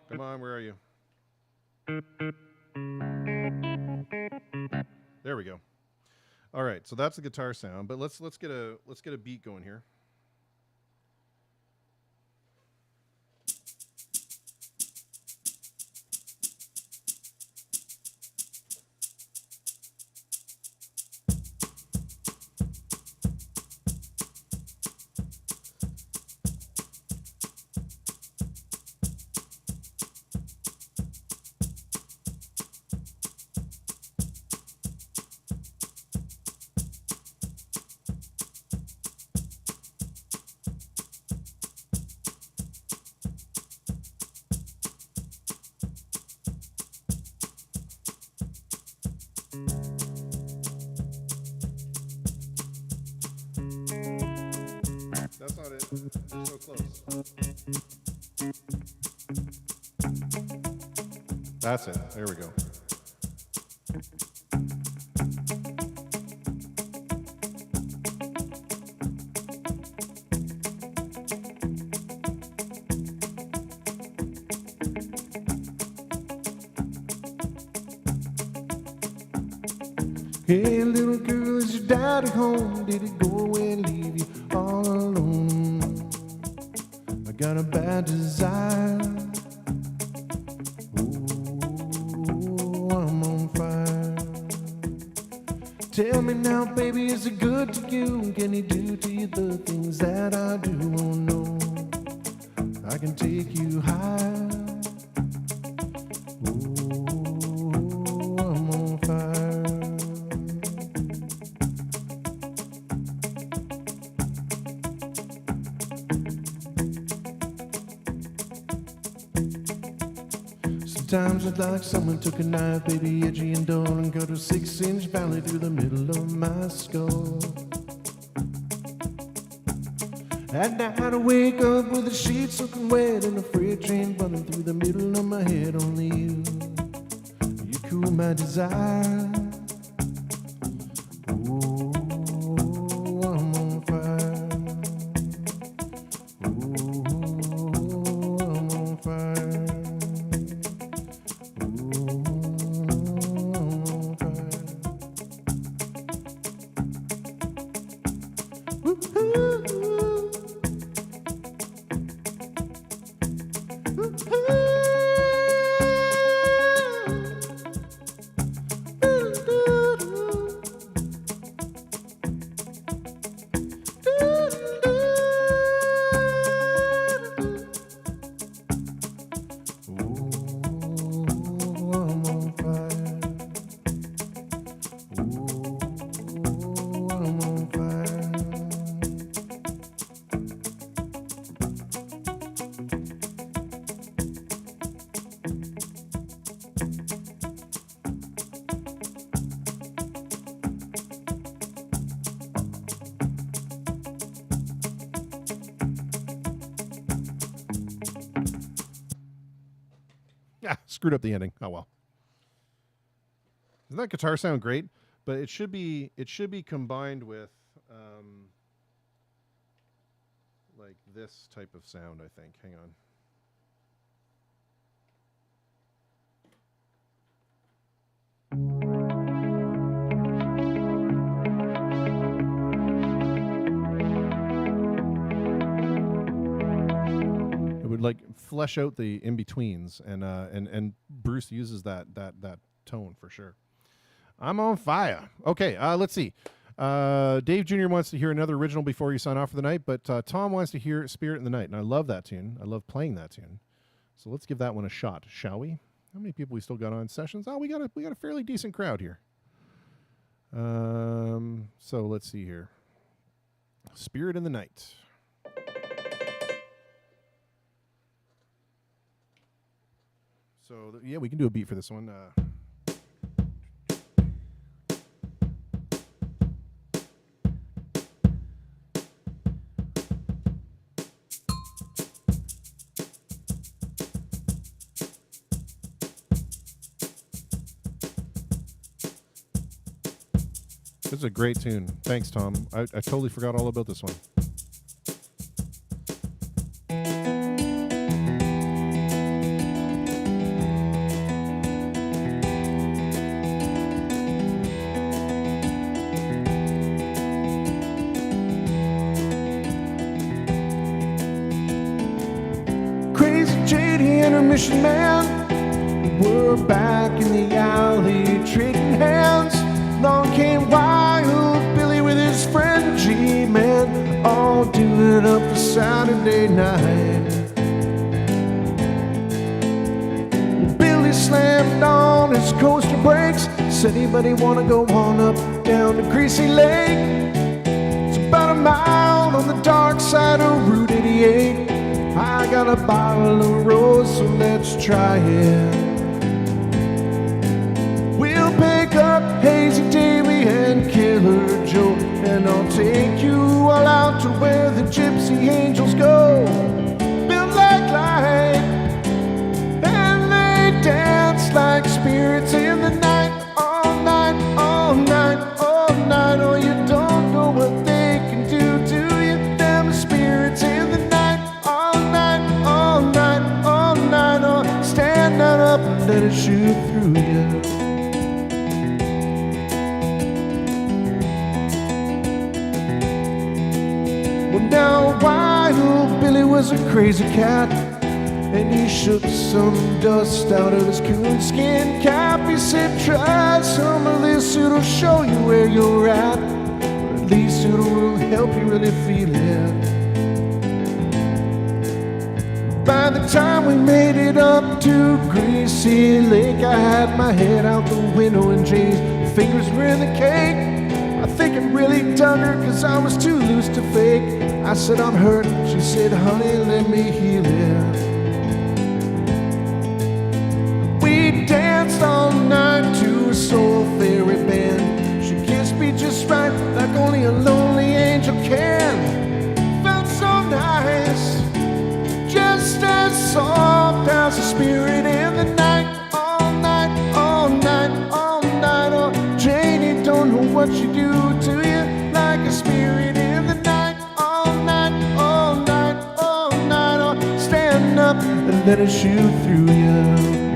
Come on, where are you? There we go. All right, so that's the guitar sound, but let's get a beat going here. That's not it. You're so close. That's it. There we go. Hey, little girl, is your daddy home? Did he go away and leave you all alone? I got a bad desire. Oh, I'm on fire. Tell me now, baby, is it good to you? Can he do to you the things that I do? Oh no, I can take you high. Sometimes it's like someone took a knife, baby, edgy and dull, and cut a 6-inch valley through the middle of my skull. At night I wake up with the sheets soaking wet and a freight train running through the middle of my head. Only you cool my desire. Oh, I'm on fire. Oh, I'm on fire. Screwed up the ending. Oh well. Doesn't that guitar sound great? But it should be combined with like this type of sound, I think. Hang on. Would like flesh out the in-betweens, and Bruce uses that tone for sure. I'm on fire. Okay, let's see. Dave Jr. wants to hear another original before you sign off for the night, but Tom wants to hear Spirit in the Night, and I love that tune. I love playing that tune. So let's give that one a shot, shall we? How many people we still got on sessions? Oh, we got a fairly decent crowd here. So let's see here. Spirit in the Night. So, yeah, we can do a beat for this one. This is a great tune. Thanks, Tom. I totally forgot all about this one. Crazy JD intermission man, we're back in the alley trading hands. Long came Wild Billy with his friend G-Man, all doing up for Saturday night. Billy slammed on his coaster brakes, said anybody wanna go on up down to Greasy Lake? It's about a mile on the dark side of Route 88. I got a bottle of rose, so let's try it. We'll pick up Hazy Davy and Killer Joe, and I'll take you all out to where the gypsy angels go. Built like light, and they dance like spirits in the night. All night, all night, all night. Oh, you don't know what they can do to you. Them spirits in the night. All night, all night, all night. Oh, stand on up and let it shoot through you. Now Wild Billy was a crazy cat, and he shook some dust out of his coonskin cap. He said, try some of this, it'll show you where you're at, or at least it'll help you really feel it. By the time we made it up to Greasy Lake, I had my head out the window and Jay's fingers were in the cake. I think it really done her, cause I was too loose to fake. I said, I'm hurt. She said, honey, let me heal it. We danced all night to a soul fairy band. She kissed me just right, like only a lonely angel can. Felt so nice, just as soft as a spirit in the night. All night, all night, all night. Oh, Janie, don't know what you do to you, like a spirit in the night. All night, all night, all night. Oh, stand up and let it shoot through you.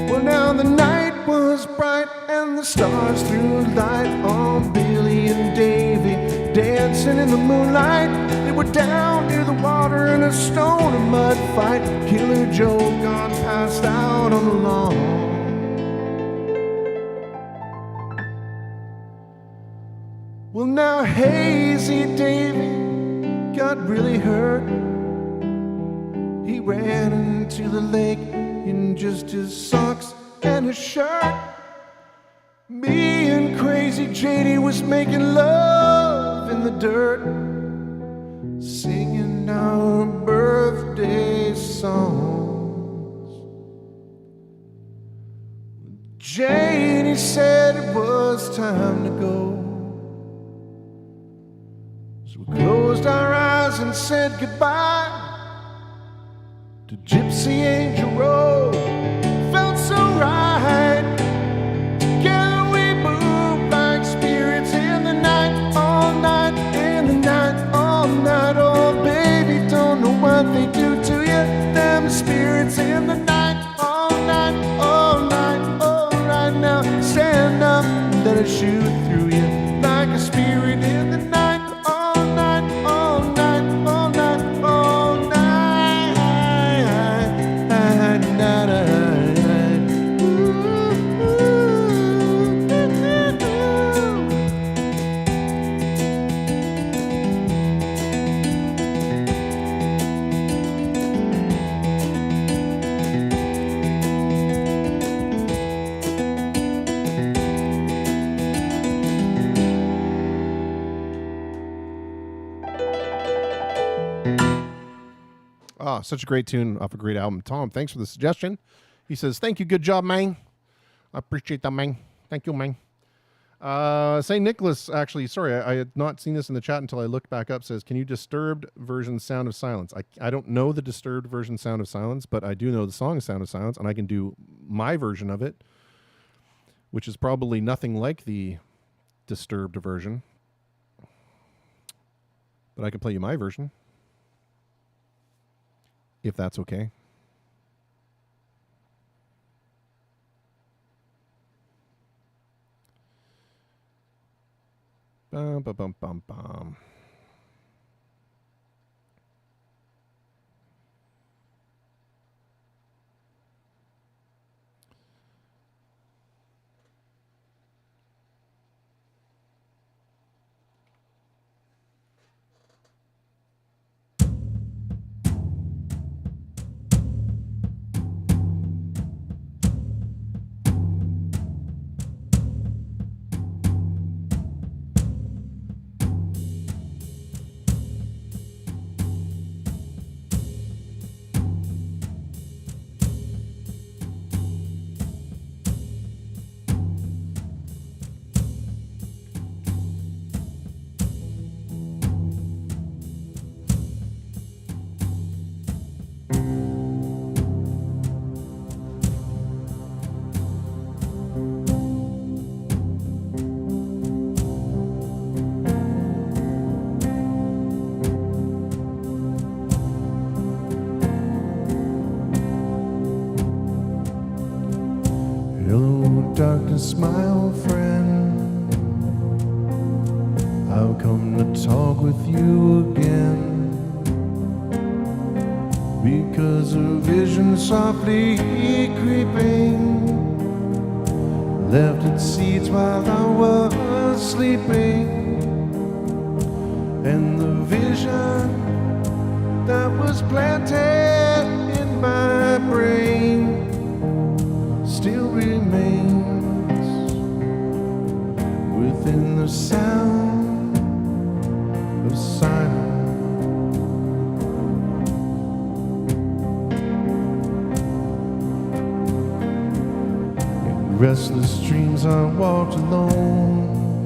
Well, now the night was bright and the stars threw light on Billy and Davy, dancing in the moonlight. They were down near the water in a stone and mud fight. Killer Joe gone passed out on the lawn. Well, now Hazy Davy got really hurt. He ran into the lake in just his socks and his shirt. Me and Crazy JD was making love in the dirt, singing our birthday songs. JD said it was time to go, so we closed our eyes and said goodbye to Gypsy Angel Road. Felt so right. Together we moved like spirits in the night. All night, in the night, all night. Oh, baby, don't know what they do to you. Them spirits in the night. All night, all night, all right. Now stand up and let it shoot through you like a spirit in the night. All night, all night, all night, all night. Oh, such a great tune off a great album. Tom, thanks for the suggestion. He says, thank you. Good job, man. I appreciate that, man. Thank you, man. St. Nicholas, actually, sorry, I had not seen this in the chat until I looked back up, says, can you Disturbed version Sound of Silence? I don't know the Disturbed version Sound of Silence, but I do know the song Sound of Silence, and I can do my version of it, which is probably nothing like the Disturbed version. But I can play you my version, if that's okay. Bum, bum, bum, bum, bum. Hello, darkness, my old friend. I've come to talk with you again, because a vision softly creeping left its seeds while I was sleeping, and the vision that was planted in my brain still remains within the sound of silence. In restless dreams I walked alone,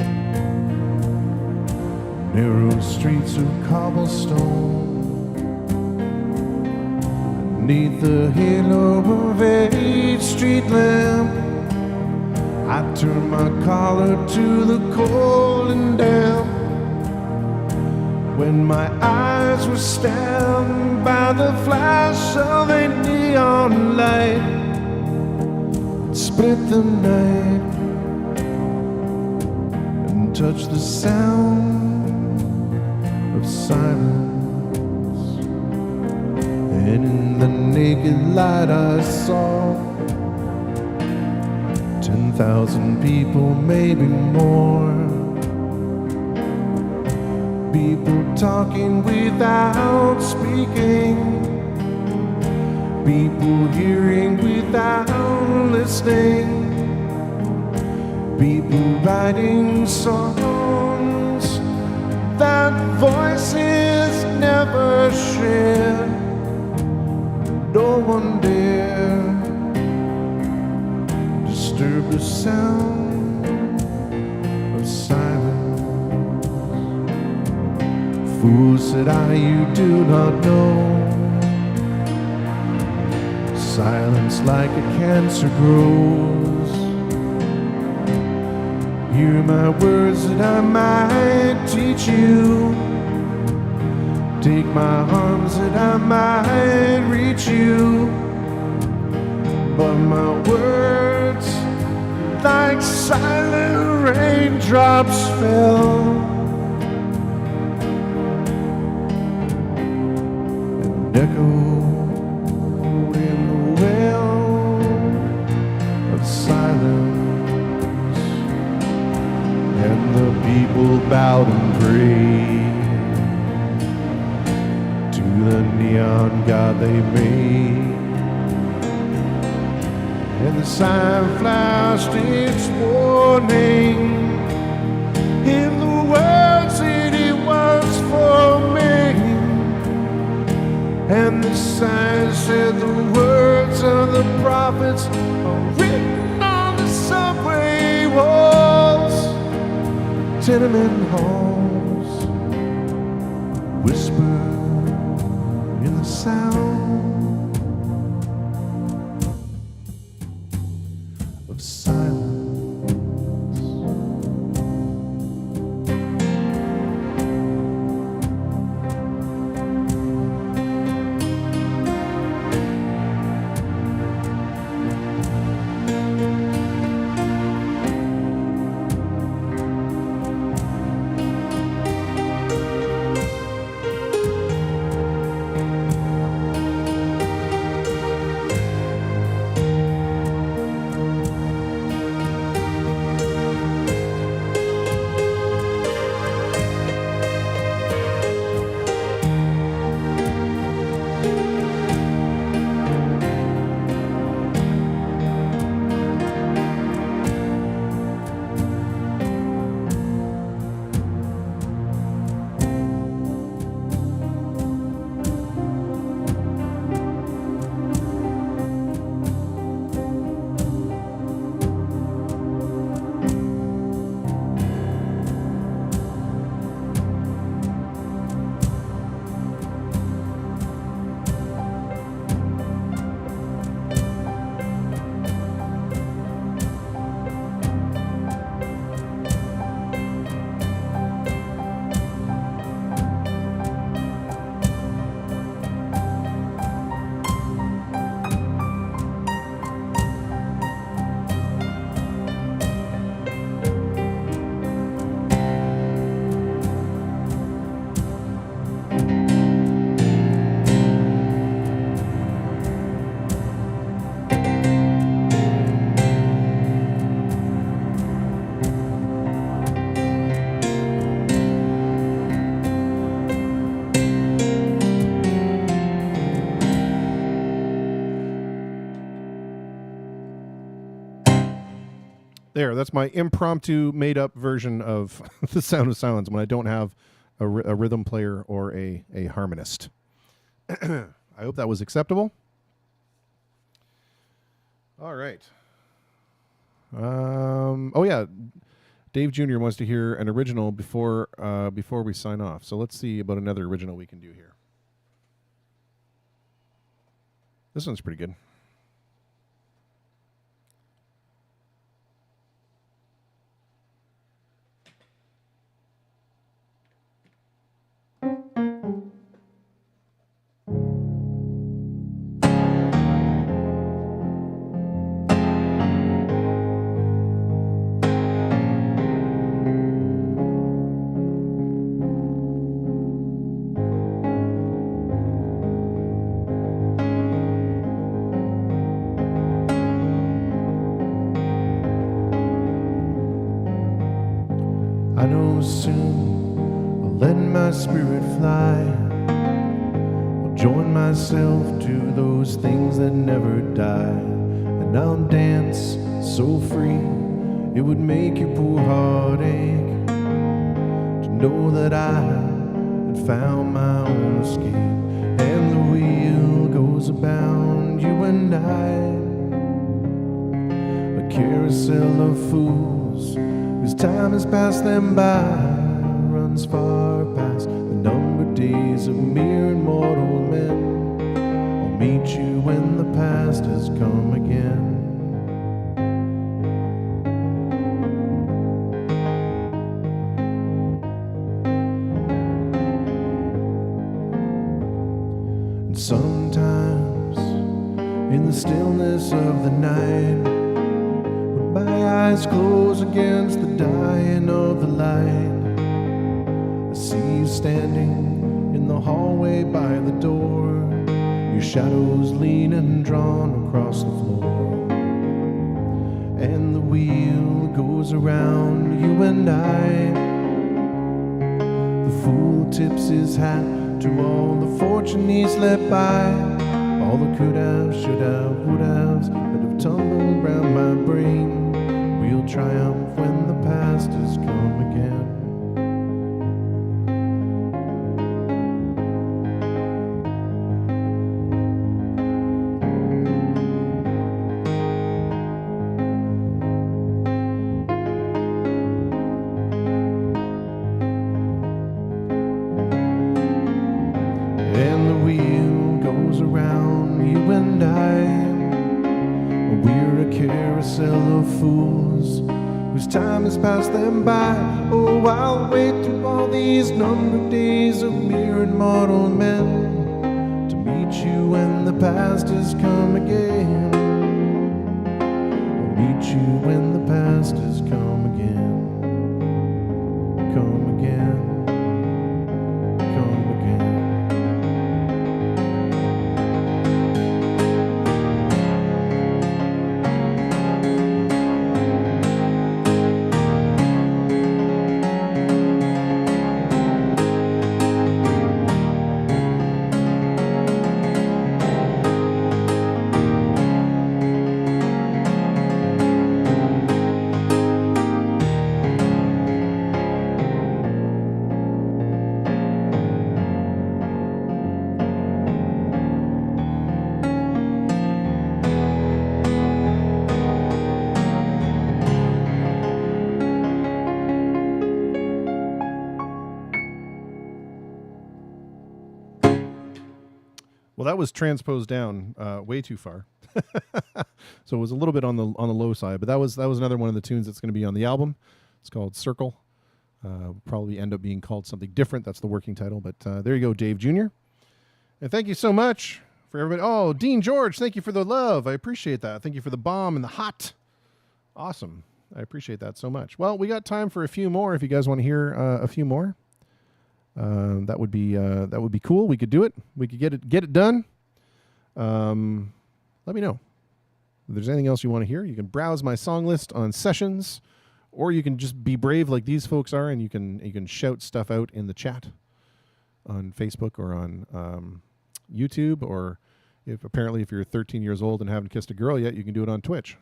narrow streets of cobblestone, beneath the halo of a street lamp. I turned my collar to the cold and damp, when my eyes were stabbed by the flash of a neon light. It split the night and touched the sound of silence. And in the naked light I saw 10,000 people, maybe more. People talking without speaking, people hearing without listening, people writing songs that voices never share. No one dare disturb the sound of silence. Fool, said I, you do not know. Silence like a cancer grows. Hear my words that I might teach you. Take my arms that I might reach you. But my words, like silent raindrops, fell and echoed in the well of silence. And the people bowed and prayed the neon god they made, and the sign flashed its warning in the words that it was for me. And the signs said the words of the prophets are written on the subway walls, tenement halls, whisper in the sound of silence. There, that's my impromptu made-up version of The Sound of Silence when I don't have a rhythm player or a harmonist. I hope that was acceptable. All right. Oh yeah, Dave Jr. wants to hear an original before we sign off. So let's see about another original we can do here. This one's pretty good. I know soon I'll let my spirit fly. I'll join myself to those things that never die, and I'll dance so free it would make your poor heart ache to know that I had found my own escape. And the wheel goes about you and I, a carousel of fools whose time has passed them by, runs far past the numbered days of mere and mortal men. I'll meet you when the past has come again. And sometimes, in the stillness of the night, my eyes close against the dying of the light, I see you standing in the hallway by the door, your shadows lean and drawn across the floor. And the wheel goes around you and I. The fool tips his hat to all the fortune he's let by, all the could have, should have, would haves that have tumbled round my brain. We'll triumph when the past has come again. time. We're a carousel of fools whose time has passed them by. Oh, I'll wait through all these numbered days of mere and mortal men to meet you when the past has come again. I'll meet you when the past has come again. Come again. Come again. Well, that was transposed down way too far, so it was a little bit on the low side. But that was another one of the tunes that's going to be on the album. It's called Circle. Probably end up being called something different. That's the working title. But there you go, Dave Jr. And thank you so much for everybody. Oh, Dean George, thank you for the love. I appreciate that. Thank you for the bomb and the hot. Awesome. I appreciate that so much. Well, we got time for a few more. If you guys want to hear a few more. That would be cool. We could do it. We could get it done. Let me know if there's anything else you want to hear. You can browse my song list on Sessions, or you can just be brave like these folks are, and you can shout stuff out in the chat on Facebook or on YouTube, or if you're 13 years old and haven't kissed a girl yet, you can do it on Twitch.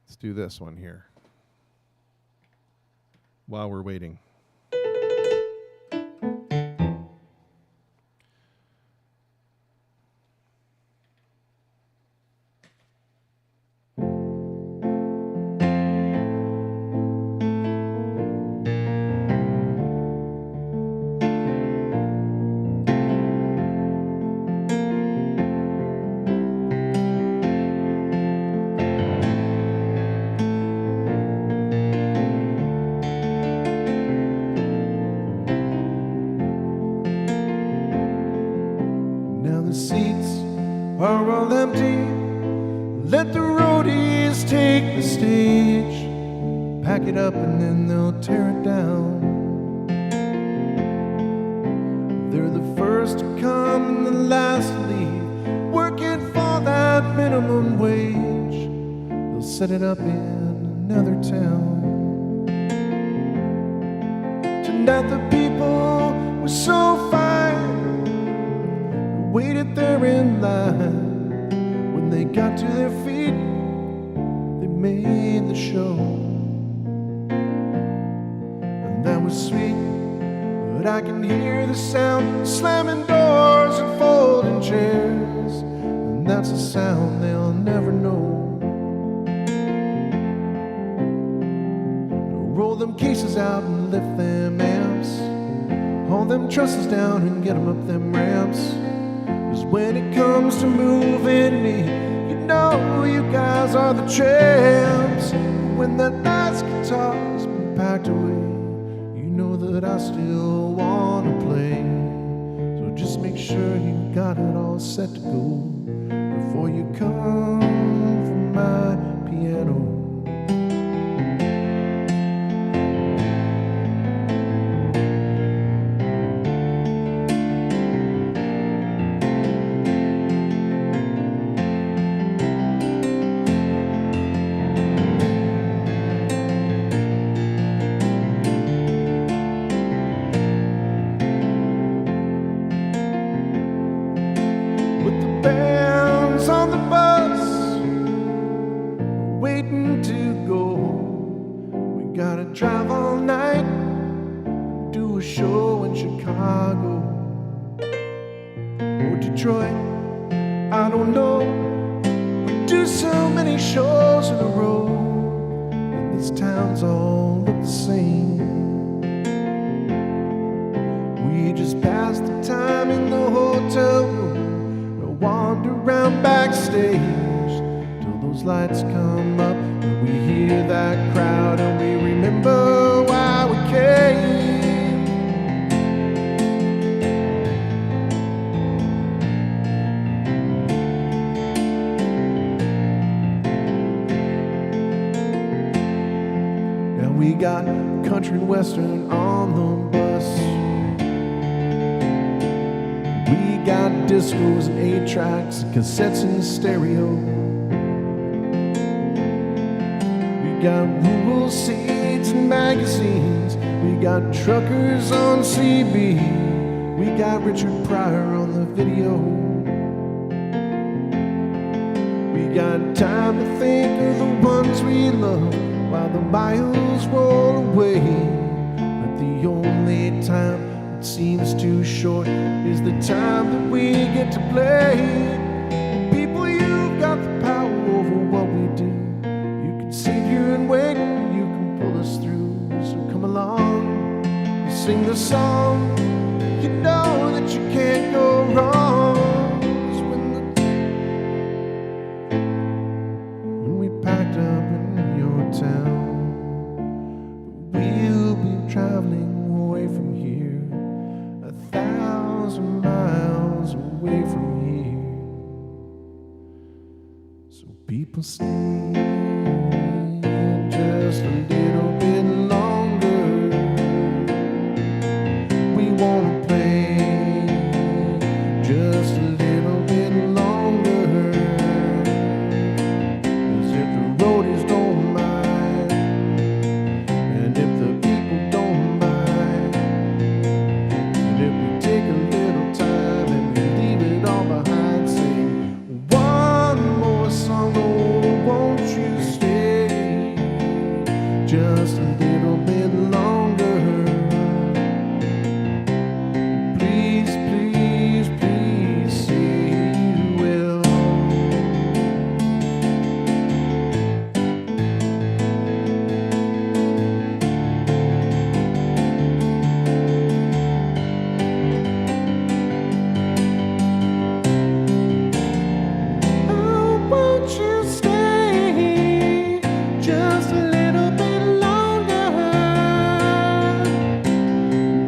Let's do this one here while we're waiting. Let the roadies take the stage, pack it up and then they'll tear it down. They're the first to come and the last to leave, working for that minimum wage. They'll set it up in another town. Tonight the people were so fine, they waited there in line. When they got to their feet, they made the show. And that was sweet, but I can hear the sound of slamming doors and folding chairs. And that's a sound they'll never know. Roll them cases out and lift them amps, haul them trusses down and get them up them ramps. 'Cause when it comes to moving me, you know you guys are the champs. When that nice guitar's been packed away, you know that I still wanna play. So just make sure you got it all set to go before you come for my piano. Drive all night, do a show in Chicago or Detroit, I don't know. We do so many shows in a row, and these towns all look the same. We just pass the time in the hotel room or wander around backstage till those lights come up and we hear that crowd and we remember why we came. We got country and western on the bus. We got discos and 8-tracks and cassettes in stereo. We got rural seeds and magazines. We got truckers on CB. We got Richard Pryor on the video. We got time to think of the ones we love while the miles roll away. But the only time that seems too short is the time that we get to play. People, you've got the power over what we do. You can sit here and wait, you can pull us through. So come along, sing the song. You know that you can't go wrong. When we packed up in your town, we'll be traveling away from here, 1,000 miles away from here. So people stay just a little bit longer. We wanna play just a little bit longer. 'Cause if the roadies don't mind, and if the people don't mind, and if we take a little time and we leave it all behind, sing one more song, oh, won't you stay just a little bit longer? Please, please, please say you will. Oh, won't you stay just a little bit longer?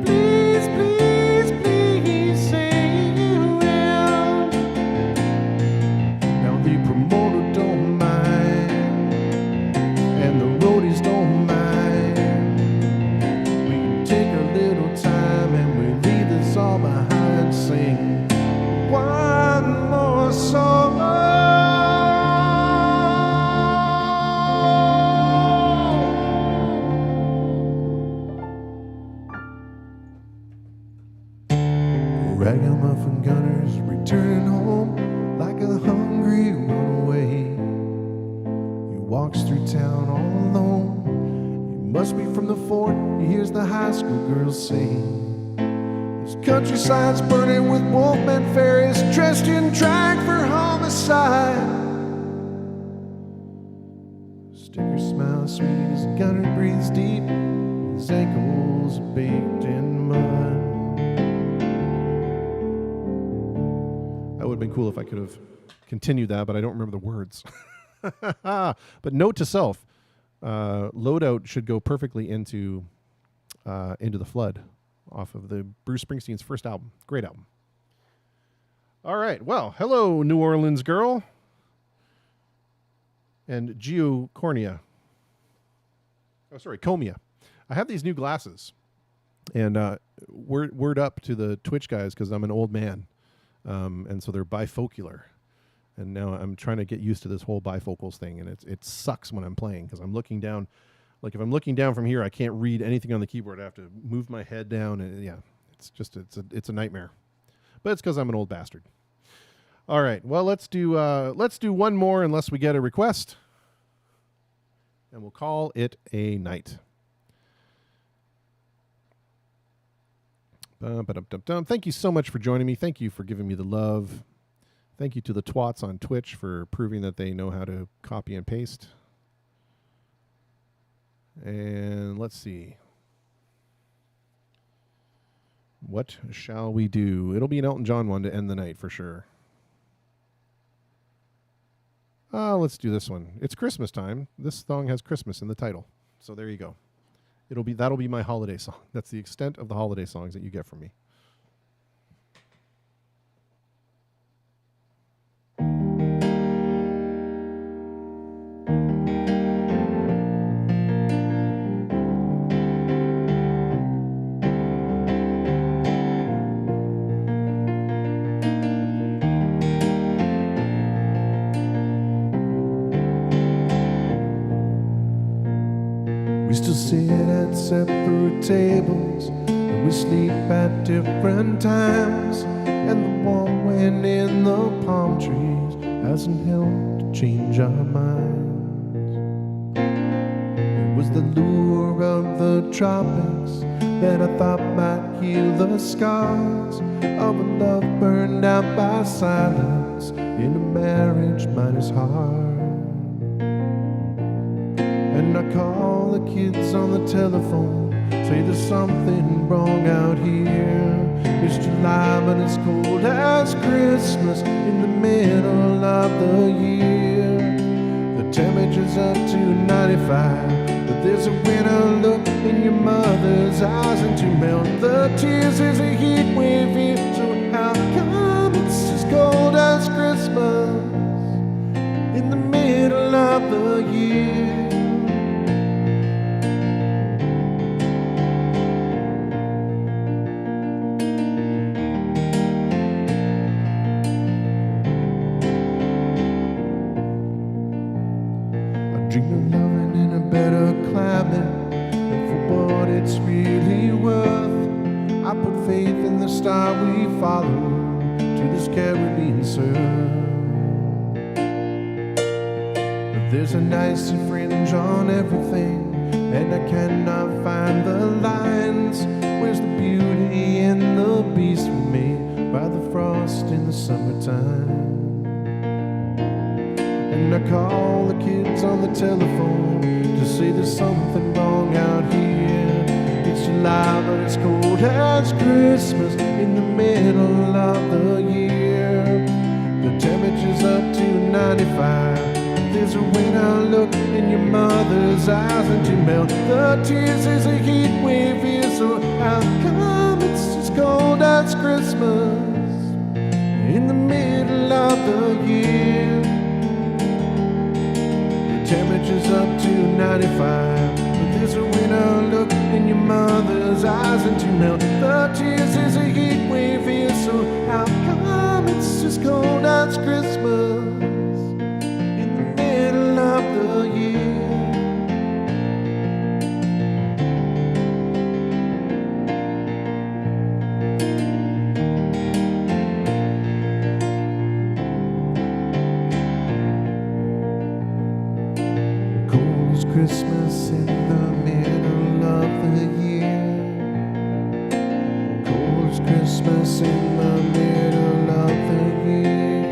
Please, please, please say you will. Now the promoter don't mind, and the roadies don't mind. We can take a little time and we leave this all behind. Sing one more song. Ragamuffin gunners returning home like a hungry runaway. He walks through town all alone. He must be from the fort. He hears the high school girls sing. This countryside's burning with Wolfman Ferris dressed in drag for homicide. Sticker smiles sweet as Gunner breathes deep. His ankles baked in mud. That would have been cool if I could have continued that, but I don't remember the words. But note to self, Loadout should go perfectly into the Flood off of the Bruce Springsteen's first album. Great album. All right. Well, hello, New Orleans girl. And Gio Cornea. Oh, sorry, Comia. I have these new glasses. And word up to the Twitch guys because I'm an old man. And so they're bifocular. And now I'm trying to get used to this whole bifocals thing. And it sucks when I'm playing because I'm looking down. Like if I'm looking down from here, I can't read anything on the keyboard. I have to move my head down. And yeah, it's a nightmare. But it's because I'm an old bastard. All right. Well, let's do one more unless we get a request. And we'll call it a night. Thank you so much for joining me. Thank you for giving me the love. Thank you to the twats on Twitch for proving that they know how to copy and paste. And let's see. What shall we do? It'll be an Elton John one to end the night for sure. Let's do this one. It's Christmas time. This song has Christmas in the title. So there you go. That'll be my holiday song. That's the extent of the holiday songs that you get from me. We still sit at separate tables, and we sleep at different times. And the warm wind in the palm trees hasn't helped to change our minds. It was the lure of the tropics that I thought might heal the scars of a love burned out by silence in a marriage minus heart. And I call the kids on the telephone, say there's something wrong out here. It's July but it's cold as Christmas in the middle of the year. The temperature's up to 95, but there's a winter look in your mother's eyes. And to melt the tears there's a heat wave here. So how come it's as cold as Christmas in the middle of the year? Dream of loving in a better climate, and for what it's really worth, I put faith in the star we follow to this Caribbean surf. But there's a nicey fringe on everything, and I cannot find the lines. Where's the beauty in the beast for me by the frost in the summertime? And I call the kids on the telephone to say there's something wrong out here. It's July but it's cold as Christmas in the middle of the year. The temperature's up to 95. There's a winter look in your mother's eyes. And to melt the tears there's a heat wave here. So how come it's as cold as Christmas in the middle of the year? Temperature's up to 95, but there's a winter look in your mother's eyes. And to melt the tears there's a heat wave here. So how come it's as cold as Christmas in the middle of the year? Christmas in the middle of the year. Cold as Christmas in the middle of the year.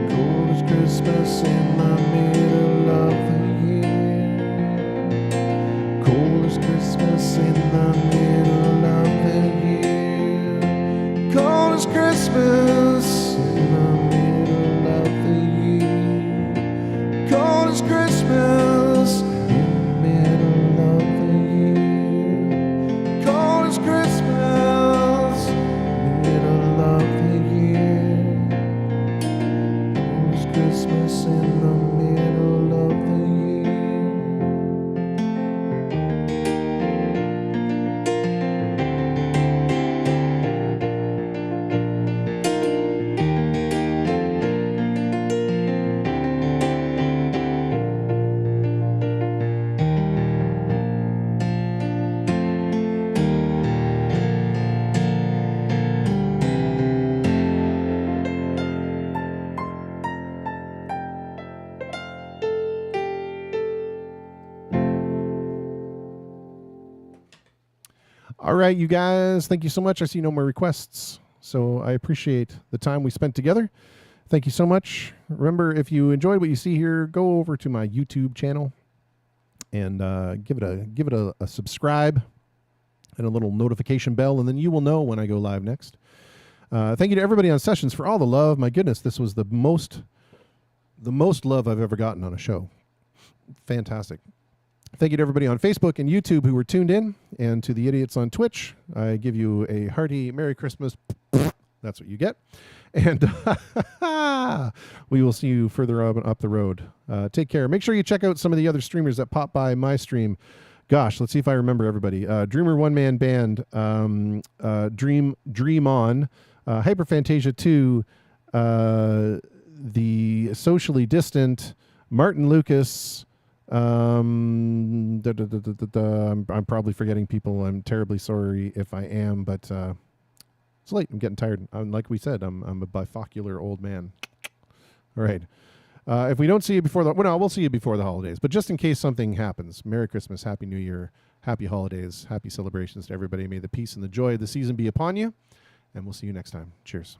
Cold as Christmas in the middle of the year. Cold as Christmas in the middle of the year. Cold as Christmas in the middle of the year. Cold as Christmas in the middle of the year. Cold as Christmas in the middle of the year. Cold as Christmas in the middle of the year. All right, you guys, thank you so much. I see no more requests, so I appreciate the time we spent together. Thank you so much. Remember, if you enjoyed what you see here, go over to my YouTube channel and give it a subscribe. and a little notification bell, and then you will know when I go live next. Thank you to everybody on Sessions for all the love. My goodness, this was the most love I've ever gotten on a show. Fantastic. Thank you to everybody on Facebook and YouTube who were tuned in, and to the idiots on Twitch. I give you a hearty Merry Christmas. That's what you get. And we will see you further up the road. Take care. Make sure you check out some of the other streamers that pop by my stream. Gosh, let's see if I remember everybody. Dreamer One Man Band, Dream On, Hyperphantasia 2, The Socially Distant, Martin Lucas. I'm probably forgetting people. I'm terribly sorry if I am, but it's late. I'm getting tired. Like we said, I'm a bifocular old man. All right. If we don't see you before we'll see you before the holidays. But just in case something happens, Merry Christmas, Happy New Year, Happy Holidays, Happy celebrations to everybody. May the peace and the joy of the season be upon you. And we'll see you next time. Cheers.